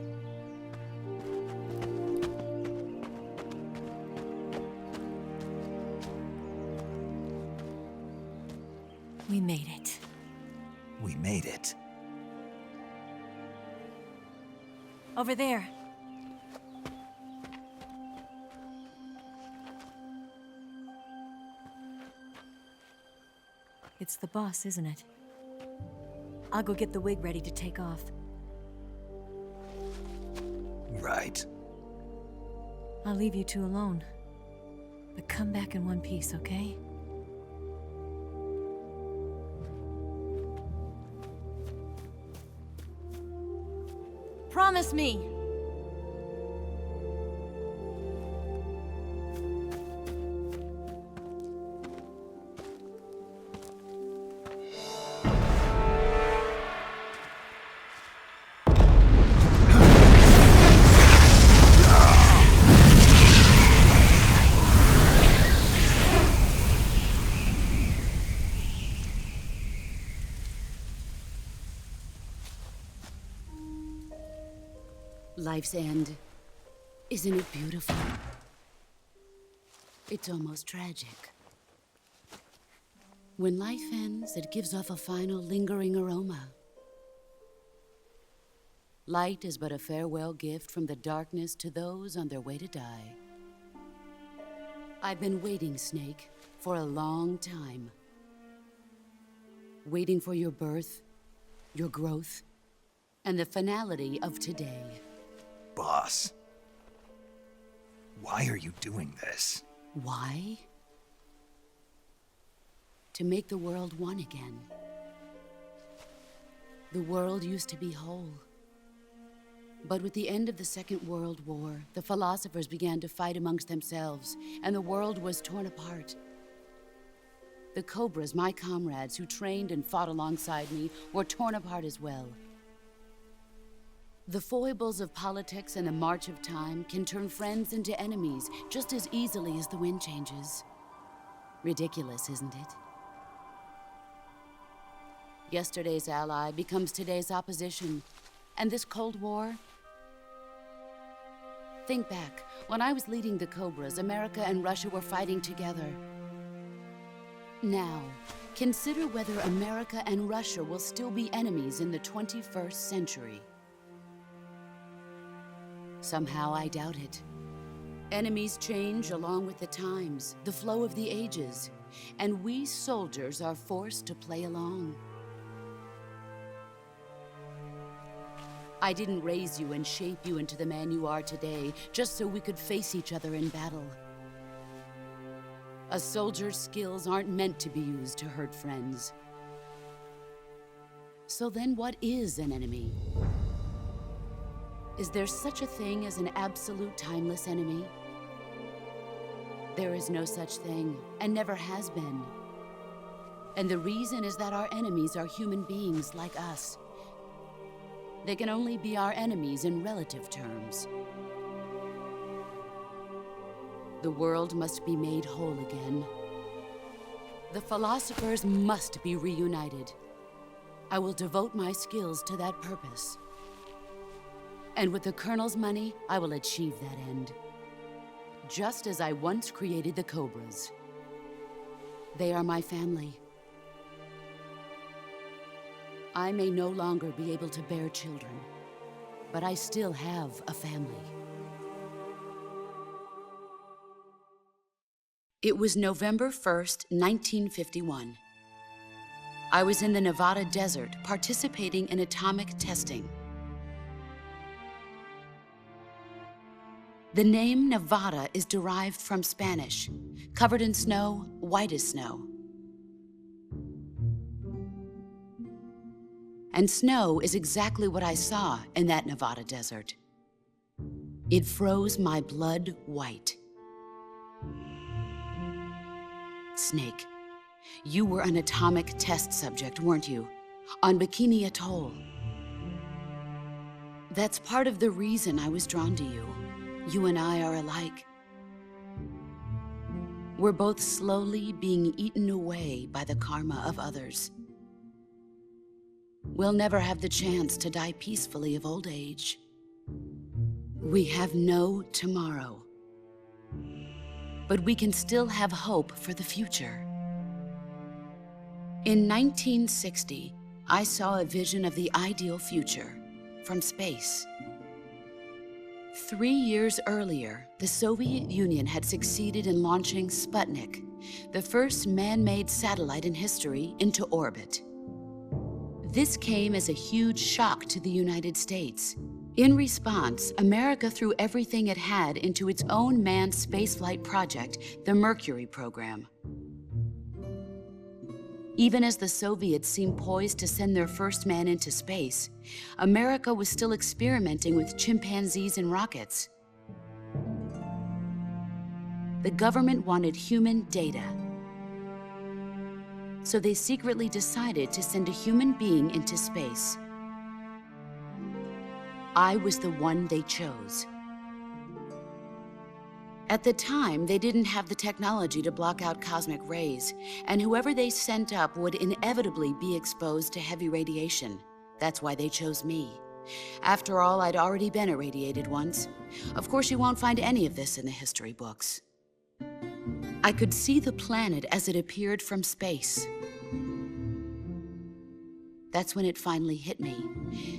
We made it. We made it. Over there. It's the boss, isn't it? I'll go get the wig ready to take off. Right. I'll leave you two alone. But come back in one piece, okay? Promise me! Life's end. Isn't it beautiful? It's almost tragic. When life ends, it gives off a final lingering aroma. Light is but a farewell gift from the darkness to those on their way to die. I've been waiting, Snake, for a long time. Waiting for your birth, your growth, and the finality of today. Boss, why are you doing this? Why? To make the world one again. The world used to be whole. But with the end of the Second World War, the philosophers began to fight amongst themselves, and the world was torn apart. The Cobras, my comrades who trained and fought alongside me, were torn apart as well. The foibles of politics and the march of time can turn friends into enemies just as easily as the wind changes. Ridiculous, isn't it? Yesterday's ally becomes today's opposition, and this Cold War. Think back, when I was leading the Cobras, America and Russia were fighting together. Now, consider whether America and Russia will still be enemies in the 21st century. Somehow I doubt it. Enemies change along with the times, the flow of the ages, and we soldiers are forced to play along. I didn't raise you and shape you into the man you are today just so we could face each other in battle. A soldier's skills aren't meant to be used to hurt friends. So then what is an enemy? Is there such a thing as an absolute timeless enemy? There is no such thing, and never has been. And the reason is that our enemies are human beings like us. They can only be our enemies in relative terms. The world must be made whole again. The philosophers must be reunited. I will devote my skills to that purpose. And with the Colonel's money, I will achieve that end. Just as I once created the Cobras. They are my family. I may no longer be able to bear children, but I still have a family. It was November 1st, 1951. I was in the Nevada desert participating in atomic testing. The name Nevada is derived from Spanish, covered in snow, white as snow. And snow is exactly what I saw in that Nevada desert. It froze my blood white. Snake, you were an atomic test subject, weren't you? On Bikini Atoll. That's part of the reason I was drawn to you. You and I are alike. We're both slowly being eaten away by the karma of others. We'll never have the chance to die peacefully of old age. We have no tomorrow. But we can still have hope for the future. In 1960, I saw a vision of the ideal future from space. 3 years earlier, the Soviet Union had succeeded in launching Sputnik, the first man-made satellite in history, into orbit. This came as a huge shock to the United States. In response, America threw everything it had into its own manned spaceflight project, the Mercury program. Even as the Soviets seemed poised to send their first man into space, America was still experimenting with chimpanzees and rockets. The government wanted human data. So they secretly decided to send a human being into space. I was the one they chose. At the time, they didn't have the technology to block out cosmic rays, and whoever they sent up would inevitably be exposed to heavy radiation. That's why they chose me. After all, I'd already been irradiated once. Of course, you won't find any of this in the history books. I could see the planet as it appeared from space. That's when it finally hit me.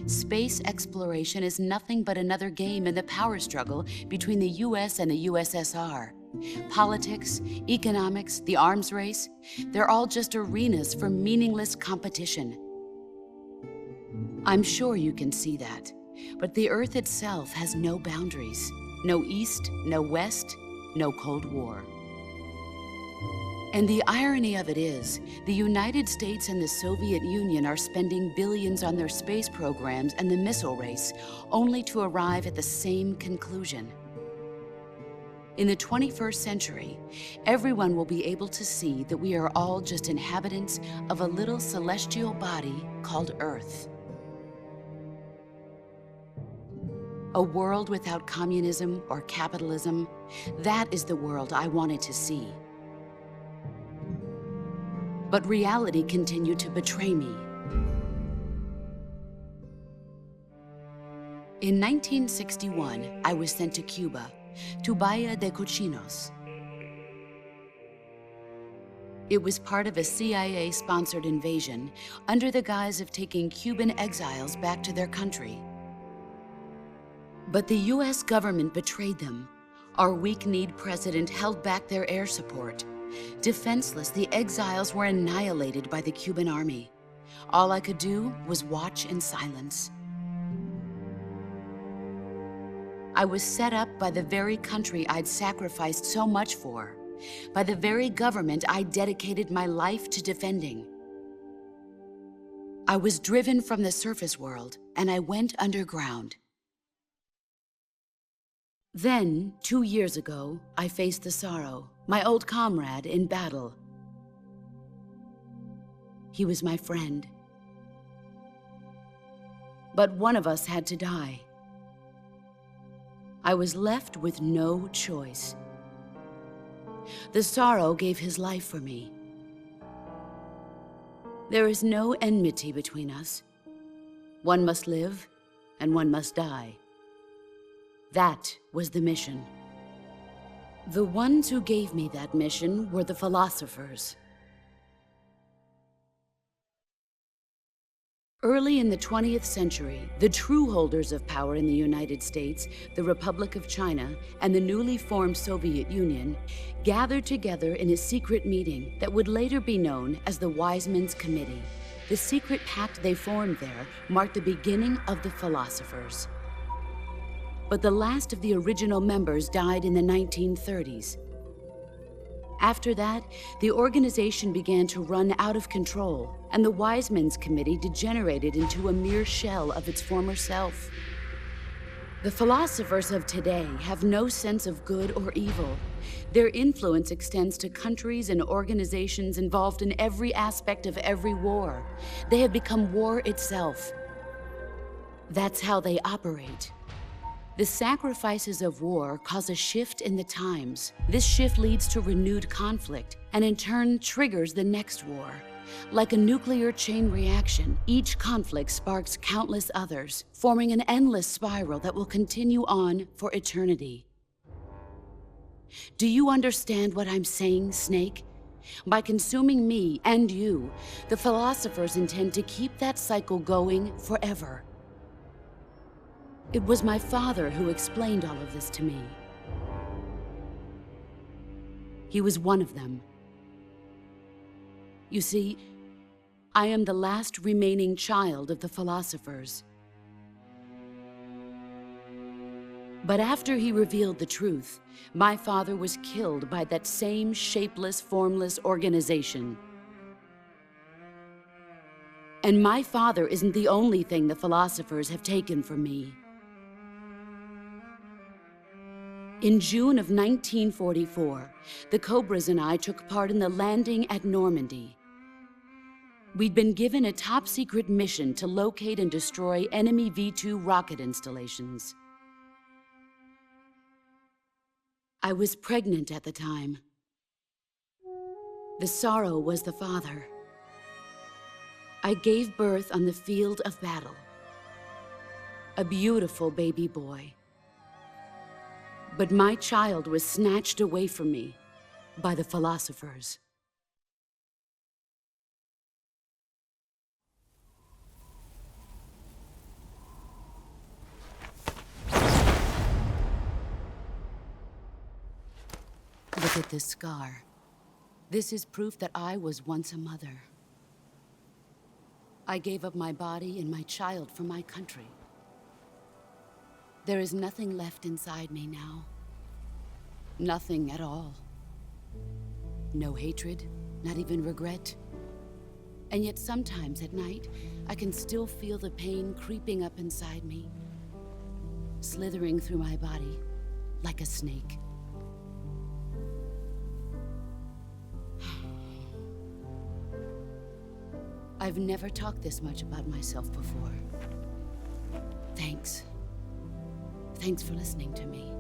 Space exploration is nothing but another game in the power struggle between the US and the USSR. Politics, economics, the arms race, they're all just arenas for meaningless competition. I'm sure you can see that, but the Earth itself has no boundaries. No East, no West, no Cold War. And the irony of it is, the United States and the Soviet Union are spending billions on their space programs and the missile race, only to arrive at the same conclusion. In the 21st century, everyone will be able to see that we are all just inhabitants of a little celestial body called Earth. A world without communism or capitalism, that is the world I wanted to see. But reality continued to betray me. In 1961, I was sent to Cuba, to Bahia de Cochinos. It was part of a CIA-sponsored invasion under the guise of taking Cuban exiles back to their country. But the US government betrayed them. Our weak-kneed president held back their air support. Defenseless, the exiles were annihilated by the Cuban army. All I could do was watch in silence. I was set up by the very country I'd sacrificed so much for, by the very government I dedicated my life to defending. I was driven from the surface world, and I went underground. Then, 2 years ago, I faced the sorrow, my old comrade in battle. He was my friend. But one of us had to die. I was left with no choice. The sorrow gave his life for me. There is no enmity between us. One must live, and one must die. That was the mission. The ones who gave me that mission were the philosophers. Early in the 20th century, the true holders of power in the United States, the Republic of China, and the newly formed Soviet Union gathered together in a secret meeting that would later be known as the Wise Men's Committee. The secret pact they formed there marked the beginning of the philosophers. But the last of the original members died in the 1930s. After that, the organization began to run out of control, and the Wise Men's Committee degenerated into a mere shell of its former self. The philosophers of today have no sense of good or evil. Their influence extends to countries and organizations involved in every aspect of every war. They have become war itself. That's how they operate. The sacrifices of war cause a shift in the times. This shift leads to renewed conflict, and in turn triggers the next war. Like a nuclear chain reaction, each conflict sparks countless others, forming an endless spiral that will continue on for eternity. Do you understand what I'm saying, Snake? By consuming me and you, the philosophers intend to keep that cycle going forever. It was my father who explained all of this to me. He was one of them. You see, I am the last remaining child of the philosophers. But after he revealed the truth, my father was killed by that same shapeless, formless organization. And my father isn't the only thing the philosophers have taken from me. In June of 1944, the Cobras and I took part in the landing at Normandy. We'd been given a top-secret mission to locate and destroy enemy V-2 rocket installations. I was pregnant at the time. The sorrow was the father. I gave birth on the field of battle. a beautiful baby boy. But my child was snatched away from me by the philosophers. Look at this scar. This is proof that I was once a mother. I gave up my body and my child for my country. There is nothing left inside me now. Nothing at all. No hatred, not even regret. And yet sometimes at night, I can still feel the pain creeping up inside me, slithering through my body like a snake. I've never talked this much about myself before. Thanks. Thanks for listening to me.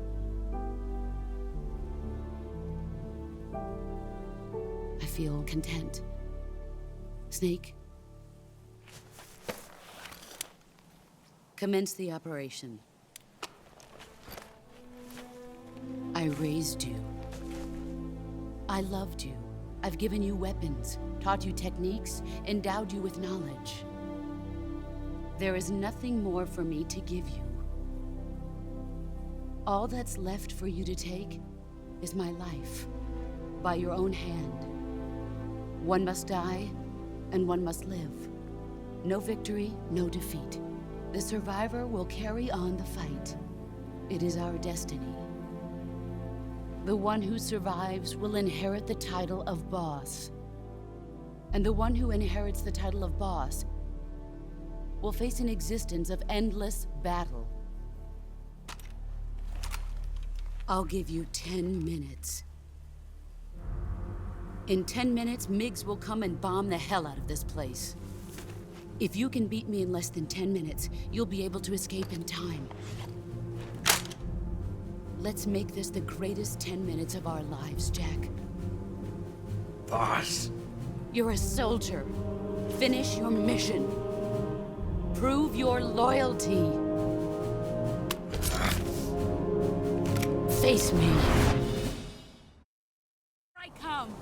I feel content. Snake, commence the operation. I raised you. I loved you. I've given you weapons, taught you techniques, endowed you with knowledge. There is nothing more for me to give you. All that's left for you to take is my life, by your own hand. One must die, and one must live. No victory, no defeat. The survivor will carry on the fight. It is our destiny. The one who survives will inherit the title of boss. And the one who inherits the title of boss will face an existence of endless battle. I'll give you 10 minutes. In 10 minutes, MiGs will come and bomb the hell out of this place. If you can beat me in less than 10 minutes, you'll be able to escape in time. Let's make this the greatest 10 minutes of our lives, Jack. Boss. You're a soldier. Finish your mission. Prove your loyalty. Face me. I come.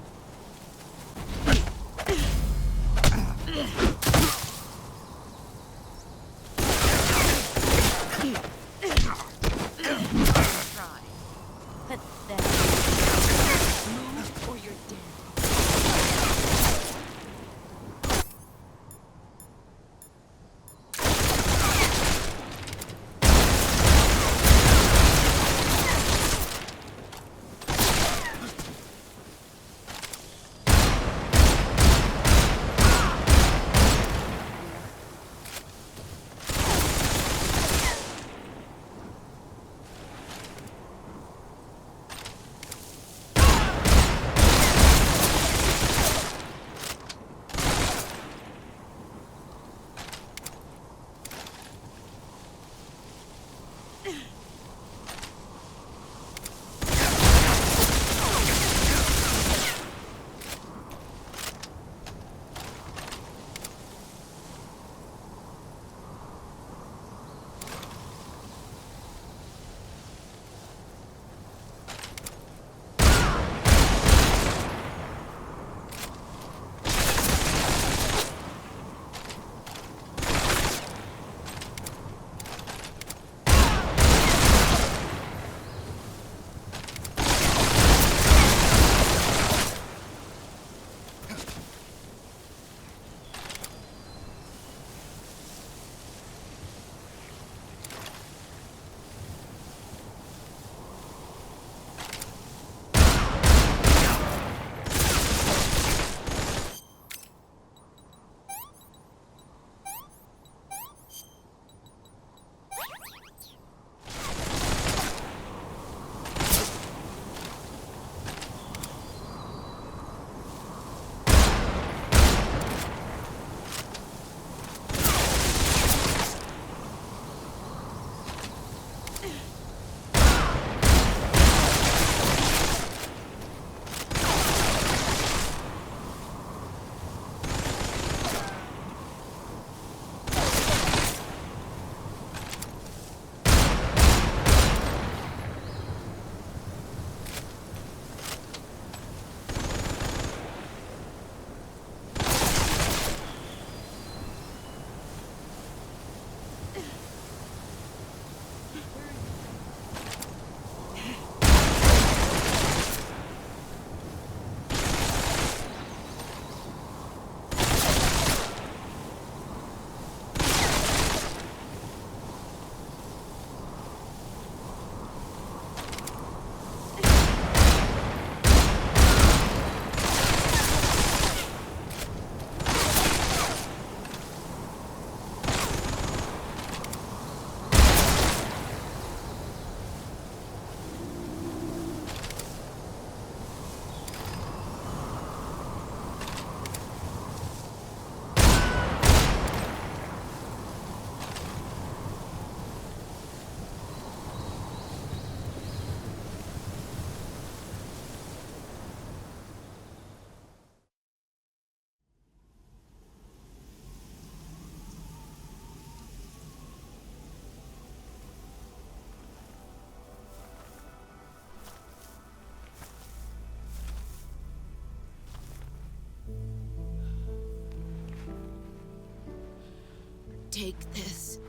Take this.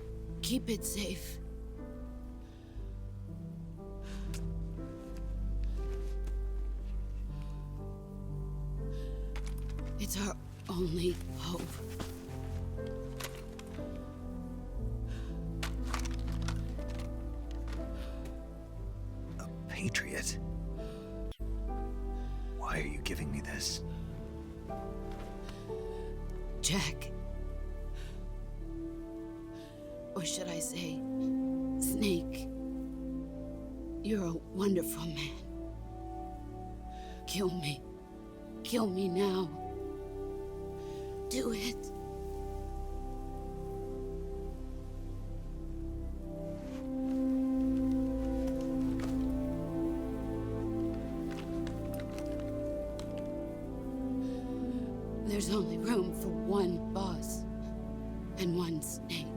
Keep it safe. It's our only hope. A patriot? Why are you giving me this? Jack. Or should I say, Snake. You're a wonderful man. Kill me. Kill me now. Do it. There's only room for one boss and one Snake.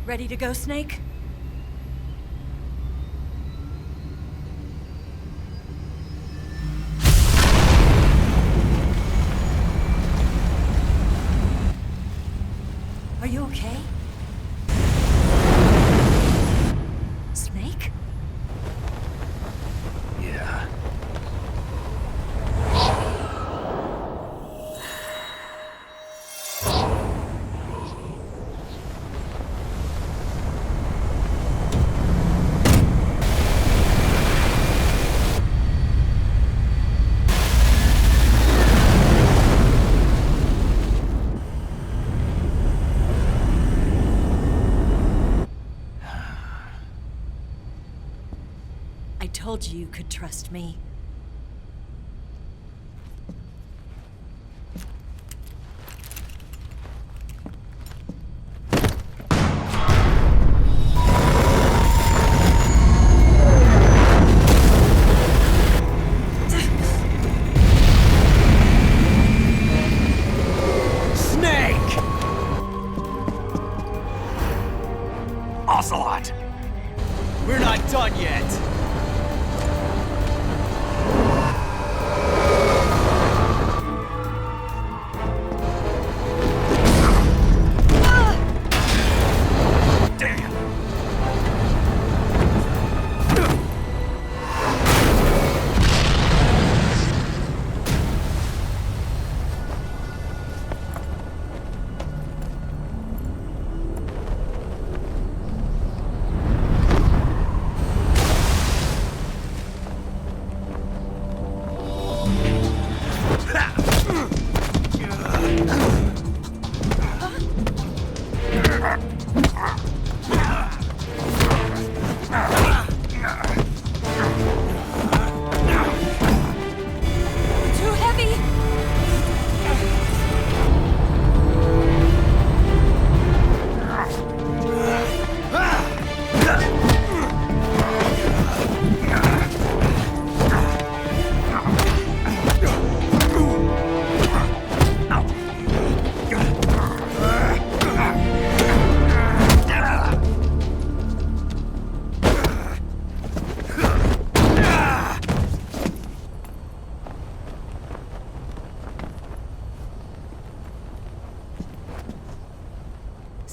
Ready to go, Snake? Are you okay? Snake? Yeah. I told you you could trust me. Snake! Ocelot! We're not done yet!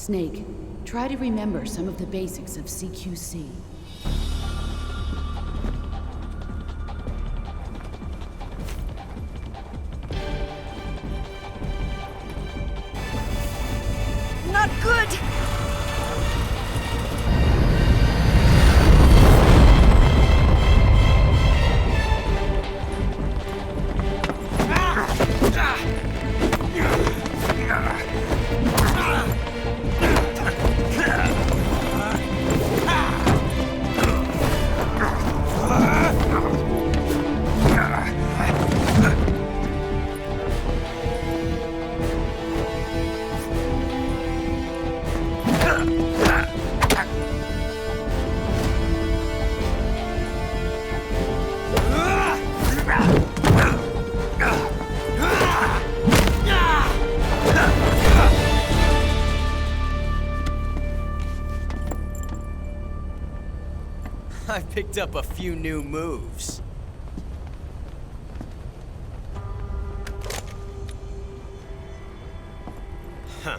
Snake, try to remember some of the basics of CQC. Not good! I picked up a few new moves. Huh.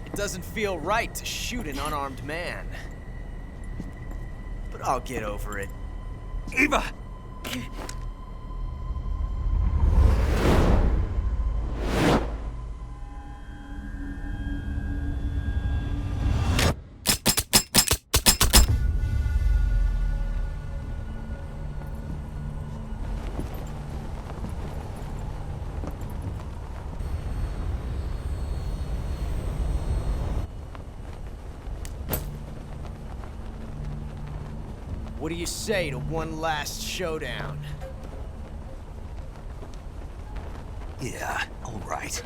It doesn't feel right to shoot an unarmed man. But I'll get over it. Eva! What do you say to one last showdown? Yeah, all right.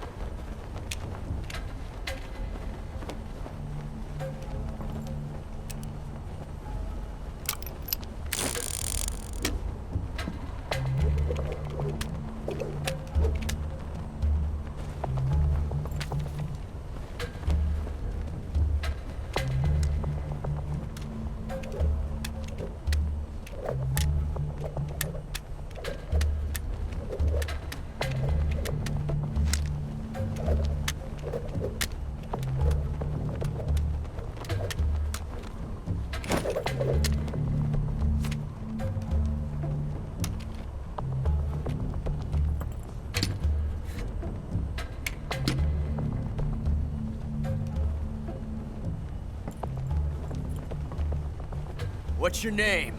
What's your name?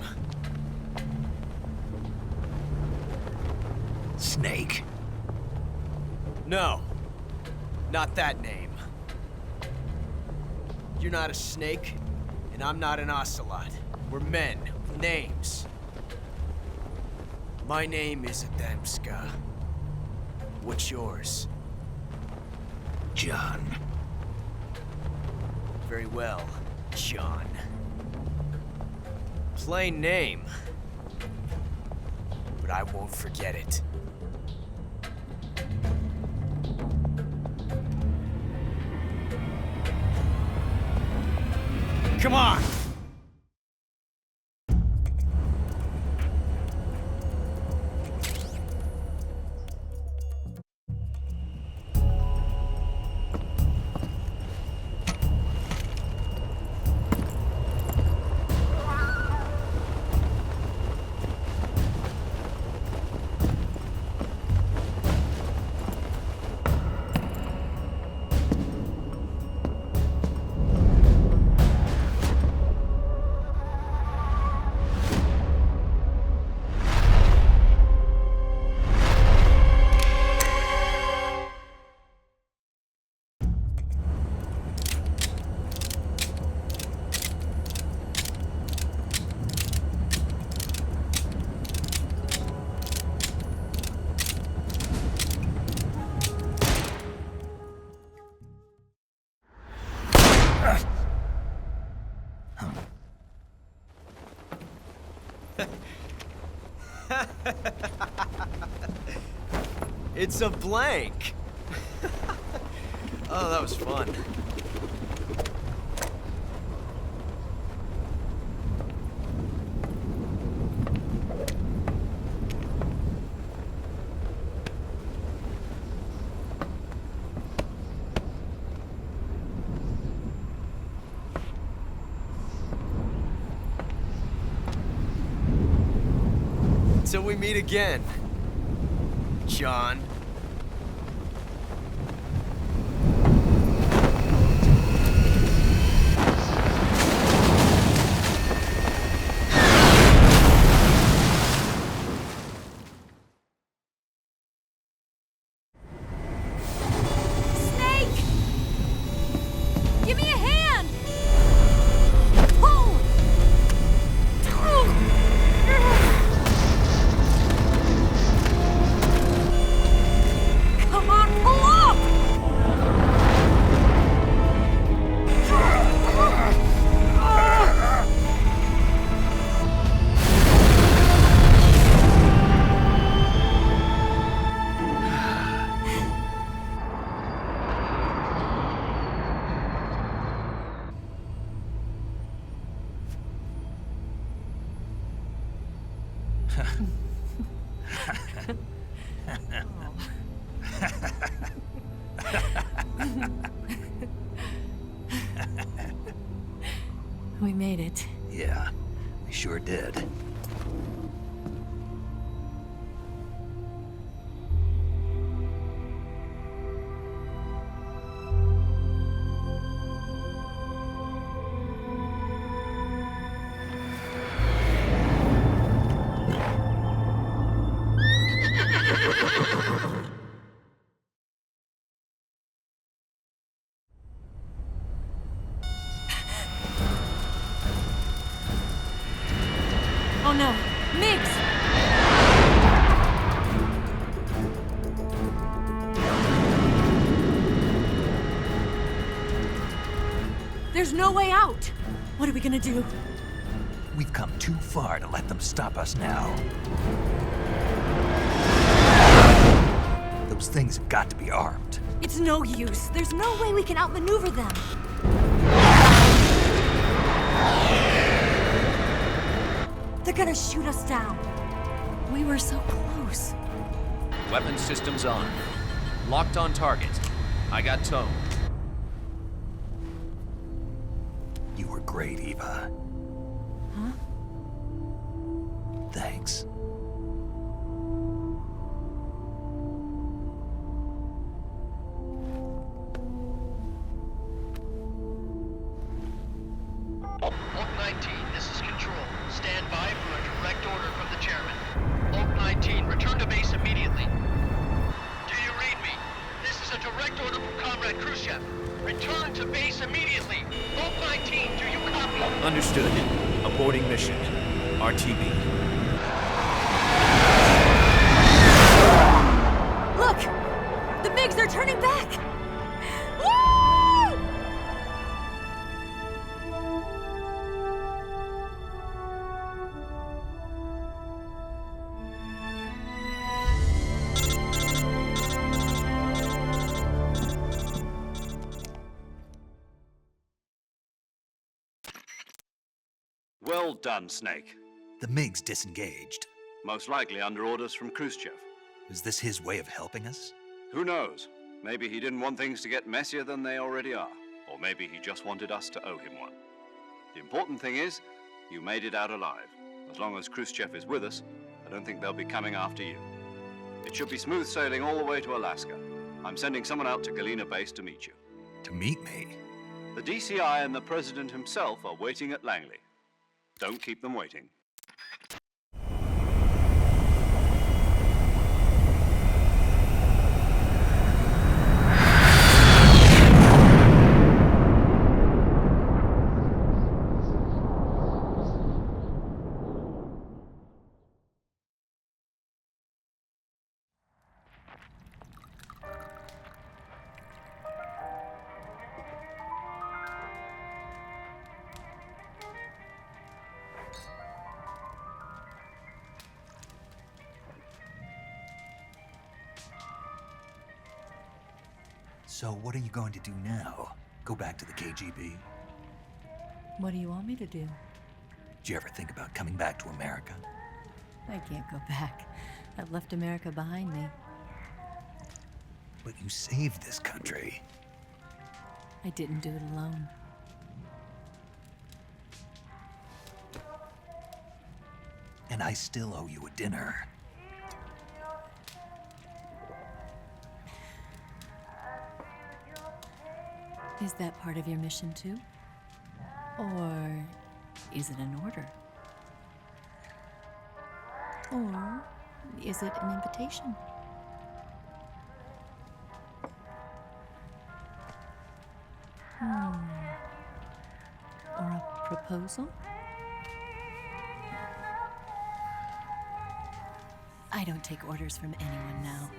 Snake. No. Not that name. You're not a snake, and I'm not an ocelot. We're men with names. My name is Adamska. What's yours? John. Very well, John. Plain name. But I won't forget it. Come on! It's a blank. Oh, that was fun. Until we meet again, John. Snake! Give me a hand! Pull! Come on, pull up! We made it. Yeah, we sure did. Oh no, Migs! There's no way out! What are we gonna do? We've come too far to let them stop us now. Those things have got to be armed. It's no use. There's no way we can outmaneuver them. They're gonna shoot us down. We were so close. Weapon systems on. Locked on target. I got tone. You were great, Eva. Huh? Thanks. Oak 19, this is Control. Stand by for a direct order from the chairman. Oak 19, return to base immediately. Do you read me? This is a direct order from Comrade Khrushchev. Return to base immediately. Oak 19, do you copy? Understood. Aborting mission. RTB. Look! The MiGs are turning back! Woo! Well done, Snake. The MiGs disengaged. Most likely under orders from Khrushchev. Is this his way of helping us? Who knows? Maybe he didn't want things to get messier than they already are. Or maybe he just wanted us to owe him one. The important thing is, you made it out alive. As long as Khrushchev is with us, I don't think they'll be coming after you. It should be smooth sailing all the way to Alaska. I'm sending someone out to Galena Base to meet you. To meet me? The DCI and the President himself are waiting at Langley. Don't keep them waiting. So what are you going to do now? Go back to the KGB? What do you want me to do? Did you ever think about coming back to America? I can't go back. I've left America behind me. But you saved this country. I didn't do it alone. And I still owe you a dinner. Is that part of your mission too? Or is it an order? Or is it an invitation? Or a proposal? I don't take orders from anyone now.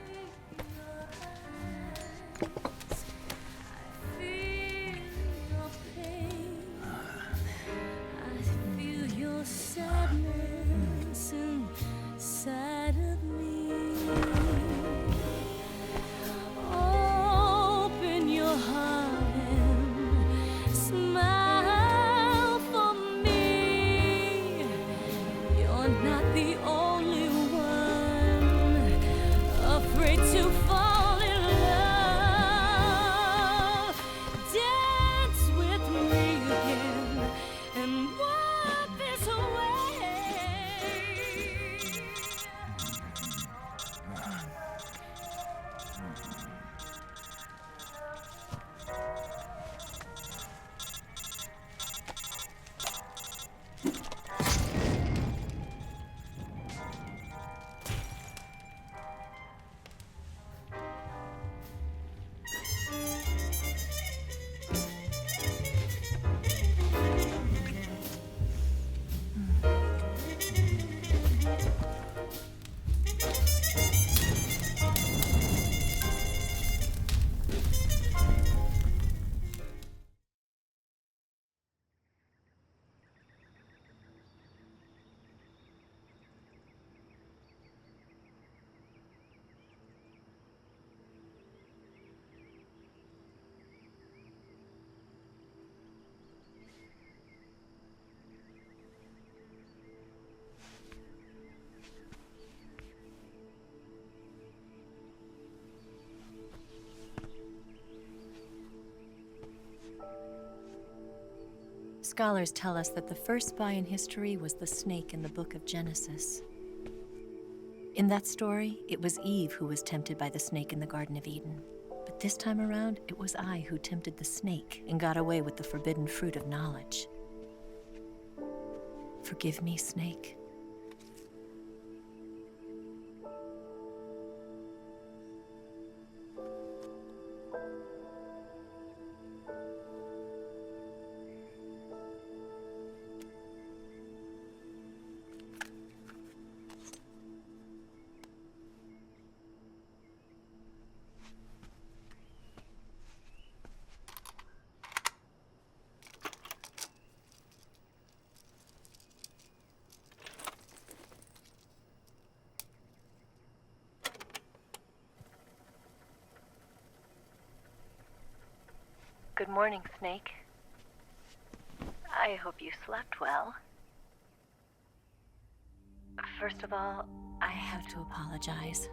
Scholars tell us that the first spy in history was the snake in the book of Genesis. In that story, it was Eve who was tempted by the snake in the Garden of Eden. But this time around, it was I who tempted the snake and got away with the forbidden fruit of knowledge. Forgive me, Snake. Good morning, Snake. I hope you slept well. First of all, I have to apologize.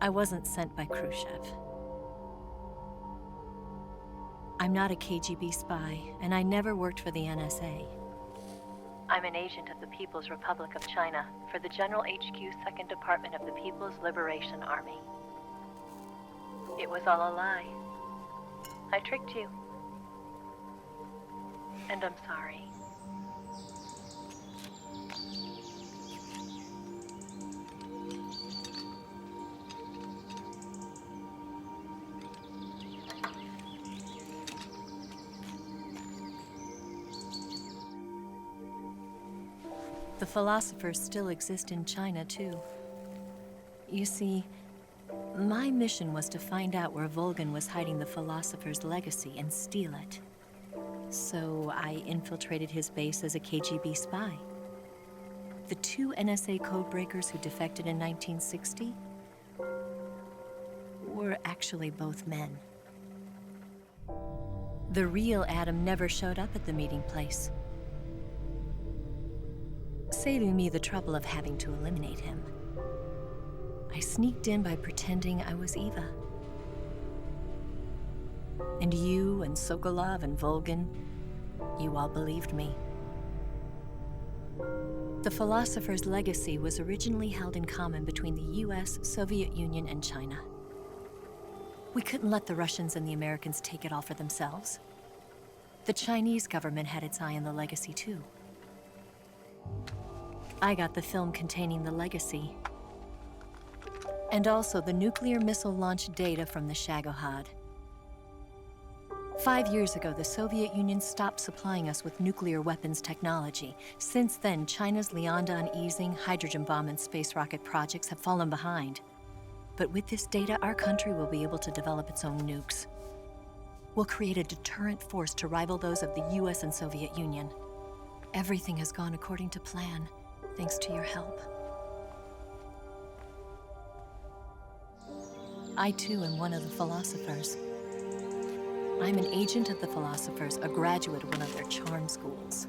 I wasn't sent by Khrushchev. I'm not a KGB spy, and I never worked for the NSA. I'm an agent of the People's Republic of China for the General HQ 2nd Department of the People's Liberation Army. It was all a lie. I tricked you. And I'm sorry. The philosophers still exist in China, too. You see, my mission was to find out where Volgan was hiding the philosopher's legacy and steal it. So I infiltrated his base as a KGB spy. The two NSA codebreakers who defected in 1960 were actually both men. The real Adam never showed up at the meeting place, saving me the trouble of having to eliminate him. I sneaked in by pretending I was Eva. And you and Sokolov and Volgan, you all believed me. The philosopher's legacy was originally held in common between the US, Soviet Union, and China. We couldn't let the Russians and the Americans take it all for themselves. The Chinese government had its eye on the legacy too. I got the film containing the legacy, and also the nuclear missile launch data from the Shagohod. 5 years ago, the Soviet Union stopped supplying us with nuclear weapons technology. Since then, China's Liaodong easing, hydrogen bomb, and space rocket projects have fallen behind. But with this data, our country will be able to develop its own nukes. We'll create a deterrent force to rival those of the US and Soviet Union. Everything has gone according to plan, thanks to your help. I too am one of the philosophers. I'm an agent of the philosophers, a graduate of one of their charm schools.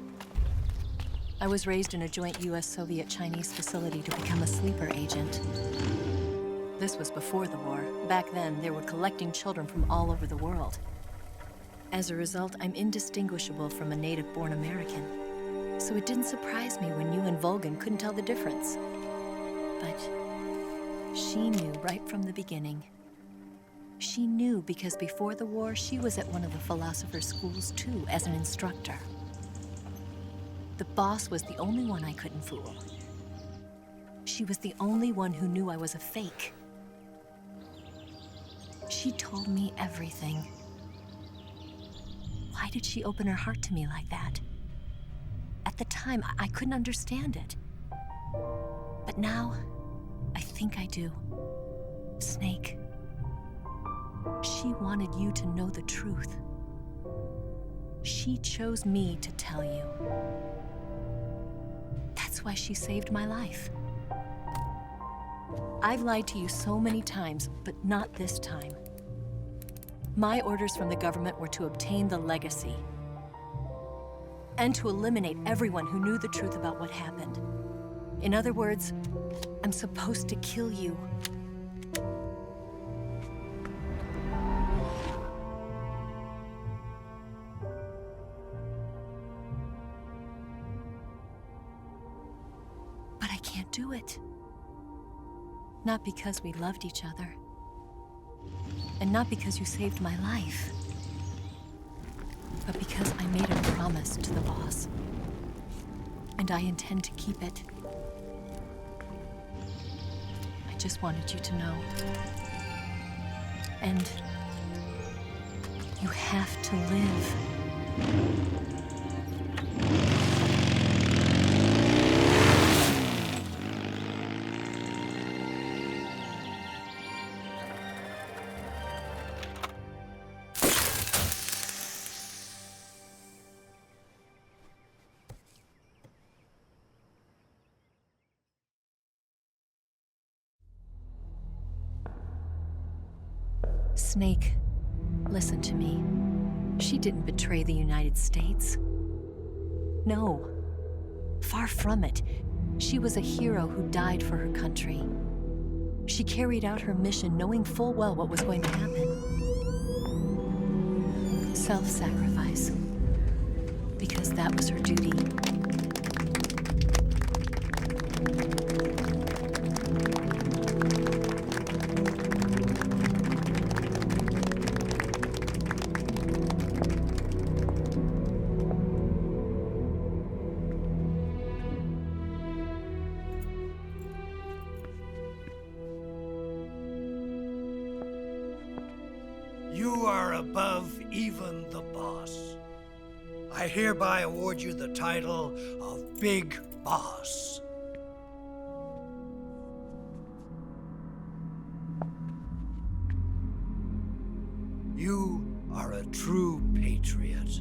I was raised in a joint US-Soviet-Chinese facility to become a sleeper agent. This was before the war. Back then, they were collecting children from all over the world. As a result, I'm indistinguishable from a native-born American. So it didn't surprise me when you and Volgan couldn't tell the difference. But she knew right from the beginning. She knew because before the war, she was at one of the philosopher's schools too, as an instructor. The boss was the only one I couldn't fool. She was the only one who knew I was a fake. She told me everything. Why did she open her heart to me like that? At the time, I couldn't understand it. But now, I think I do. Snake. She wanted you to know the truth. She chose me to tell you. That's why she saved my life. I've lied to you so many times, but not this time. My orders from the government were to obtain the legacy and to eliminate everyone who knew the truth about what happened. In other words, I'm supposed to kill you. But I can't do it. Not because we loved each other. And not because you saved my life. But because I made a promise to the boss. And I intend to keep it. I just wanted you to know. And you have to live. Snake, listen to me. She didn't betray the United States. No, far from it. She was a hero who died for her country. She carried out her mission knowing full well what was going to happen. Self-sacrifice. Because that was her duty. You are above even the boss. I hereby award you the title of Big Boss. You are a true patriot.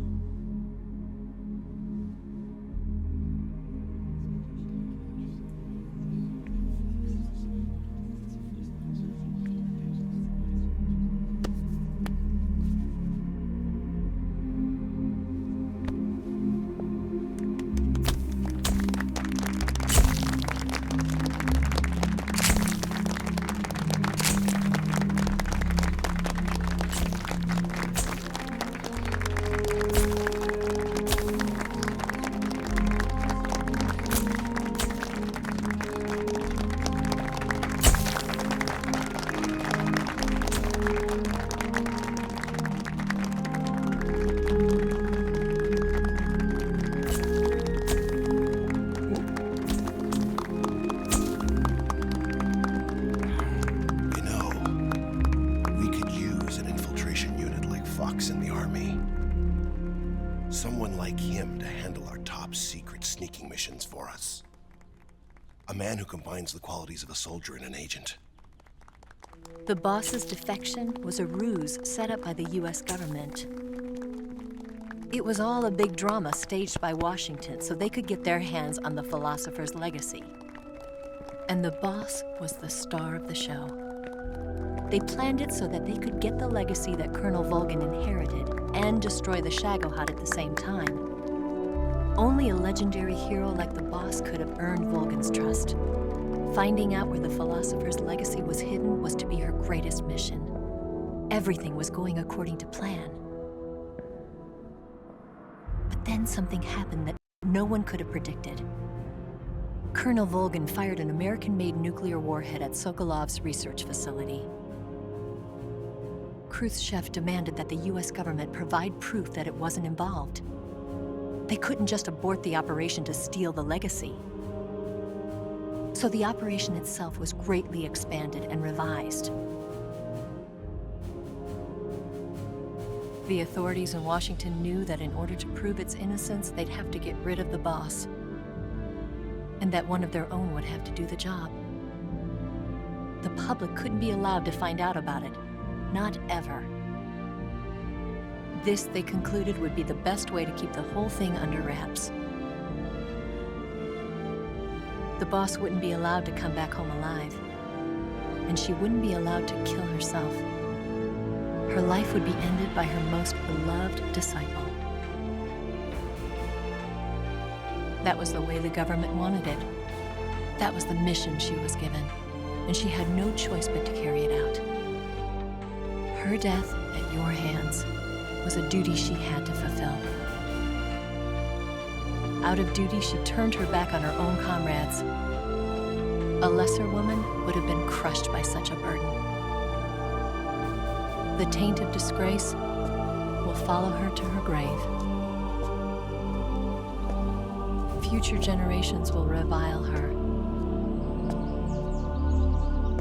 secret sneaking missions for us. A man who combines the qualities of a soldier and an agent. The boss's defection was a ruse set up by the US government. It was all a big drama staged by Washington so they could get their hands on the philosopher's legacy. And the boss was the star of the show. They planned it so that they could get the legacy that Colonel Volgin inherited and destroy the Shagohod at the same time. Only a legendary hero like the boss could have earned Volgin's trust. Finding out where the philosopher's legacy was hidden was to be her greatest mission. Everything was going according to plan. But then something happened that no one could have predicted. Colonel Volgin fired an American-made nuclear warhead at Sokolov's research facility. Khrushchev demanded that the US government provide proof that it wasn't involved. They couldn't just abort the operation to steal the legacy. So the operation itself was greatly expanded and revised. The authorities in Washington knew that in order to prove its innocence, they'd have to get rid of the boss, and that one of their own would have to do the job. The public couldn't be allowed to find out about it, not ever. This, they concluded, would be the best way to keep the whole thing under wraps. The boss wouldn't be allowed to come back home alive, and she wouldn't be allowed to kill herself. Her life would be ended by her most beloved disciple. That was the way the government wanted it. That was the mission she was given, and she had no choice but to carry it out. Her death at your hands was a duty she had to fulfill. Out of duty, she turned her back on her own comrades. A lesser woman would have been crushed by such a burden. The taint of disgrace will follow her to her grave. Future generations will revile her.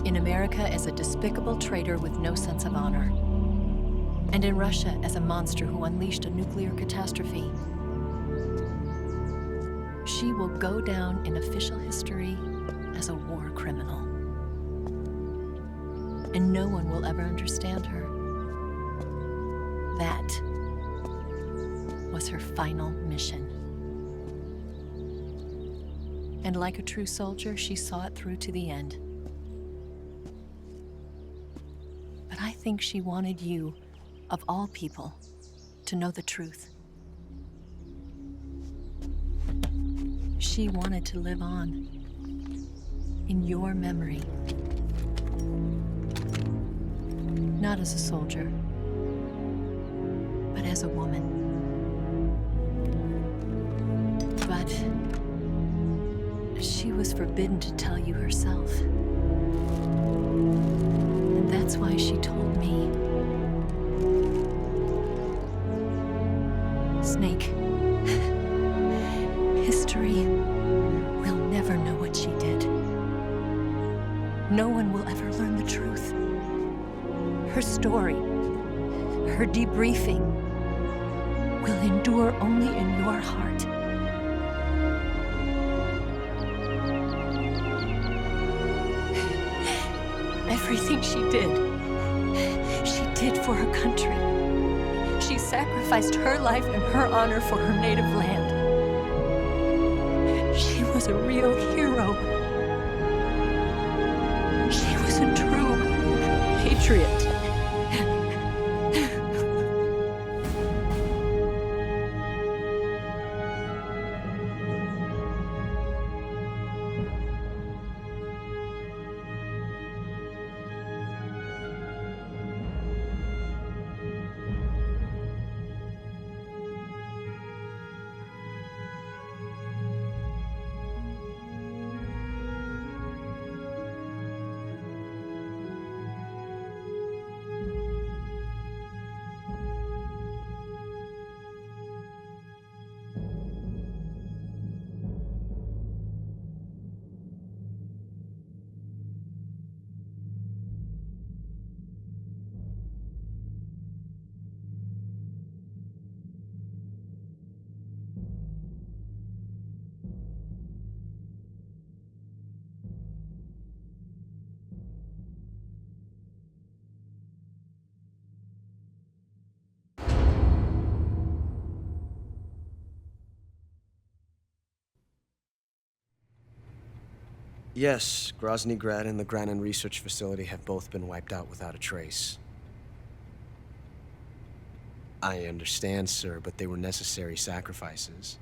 In America as a despicable traitor with no sense of honor. And in Russia as a monster who unleashed a nuclear catastrophe. She will go down in official history as a war criminal. And no one will ever understand her. That was her final mission. And like a true soldier, she saw it through to the end. But I think she wanted you, of all people, to know the truth. She wanted to live on in your memory. Not as a soldier, but as a woman. But she was forbidden to tell you herself. And that's why she told me. Snake, history will never know what she did. No one will ever learn the truth. Her story, her debriefing, will endure only in your heart. Everything she did for her country. She sacrificed her life and her honor for her native land. She was a real hero. She was a true patriot. Yes, Grozny Grad and the Granin Research Facility have both been wiped out without a trace. I understand, sir, but they were necessary sacrifices.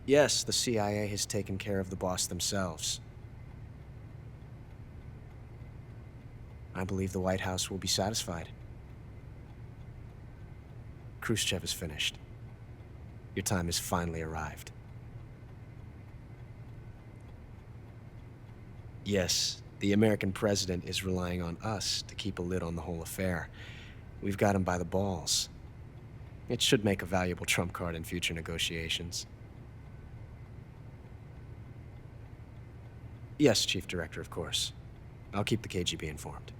Yes, the CIA has taken care of the boss themselves. I believe the White House will be satisfied. Khrushchev is finished. Your time has finally arrived. Yes, the American president is relying on us to keep a lid on the whole affair. We've got him by the balls. It should make a valuable trump card in future negotiations. Yes, Chief Director, of course. I'll keep the KGB informed.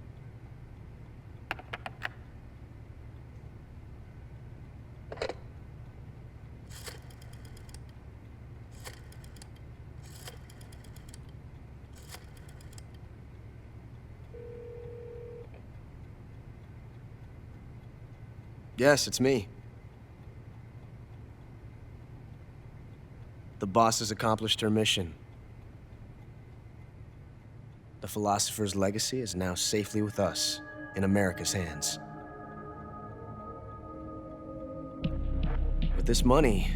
Yes, it's me. The boss has accomplished her mission. The philosopher's legacy is now safely with us, in America's hands. With this money,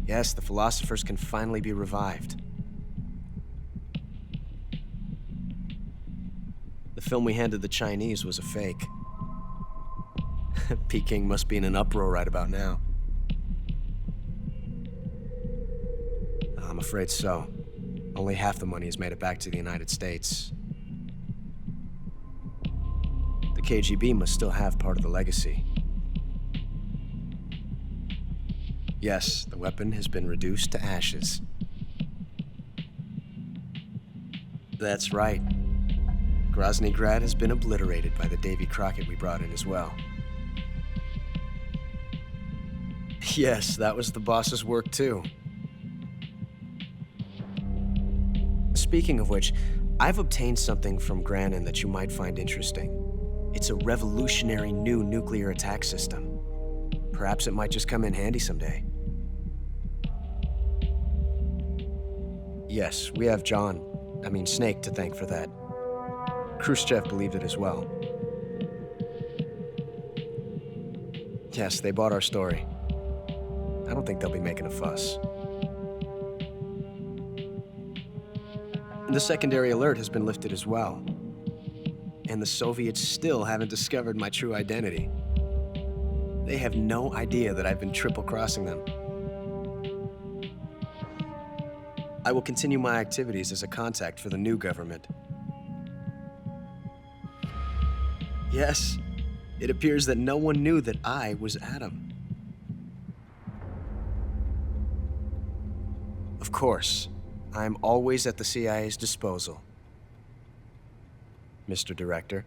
yes, the philosophers can finally be revived. The film we handed the Chinese was a fake. Peking must be in an uproar right about now. I'm afraid so. Only half the money has made it back to the United States. The KGB must still have part of the legacy. Yes, the weapon has been reduced to ashes. That's right. Grozny Grad has been obliterated by the Davy Crockett we brought in as well. Yes, that was the boss's work too. Speaking of which, I've obtained something from Granin that you might find interesting. It's a revolutionary new nuclear attack system. Perhaps it might just come in handy someday. Yes, we have Снейк to thank for that. Khrushchev believed it as well. Yes, they bought our story. I don't think they'll be making a fuss. The secondary alert has been lifted as well. And the Soviets still haven't discovered my true identity. They have no idea that I've been triple-crossing them. I will continue my activities as a contact for the new government. Yes, it appears that no one knew that I was Adam. Of course, I am always at the CIA's disposal, Mr. Director.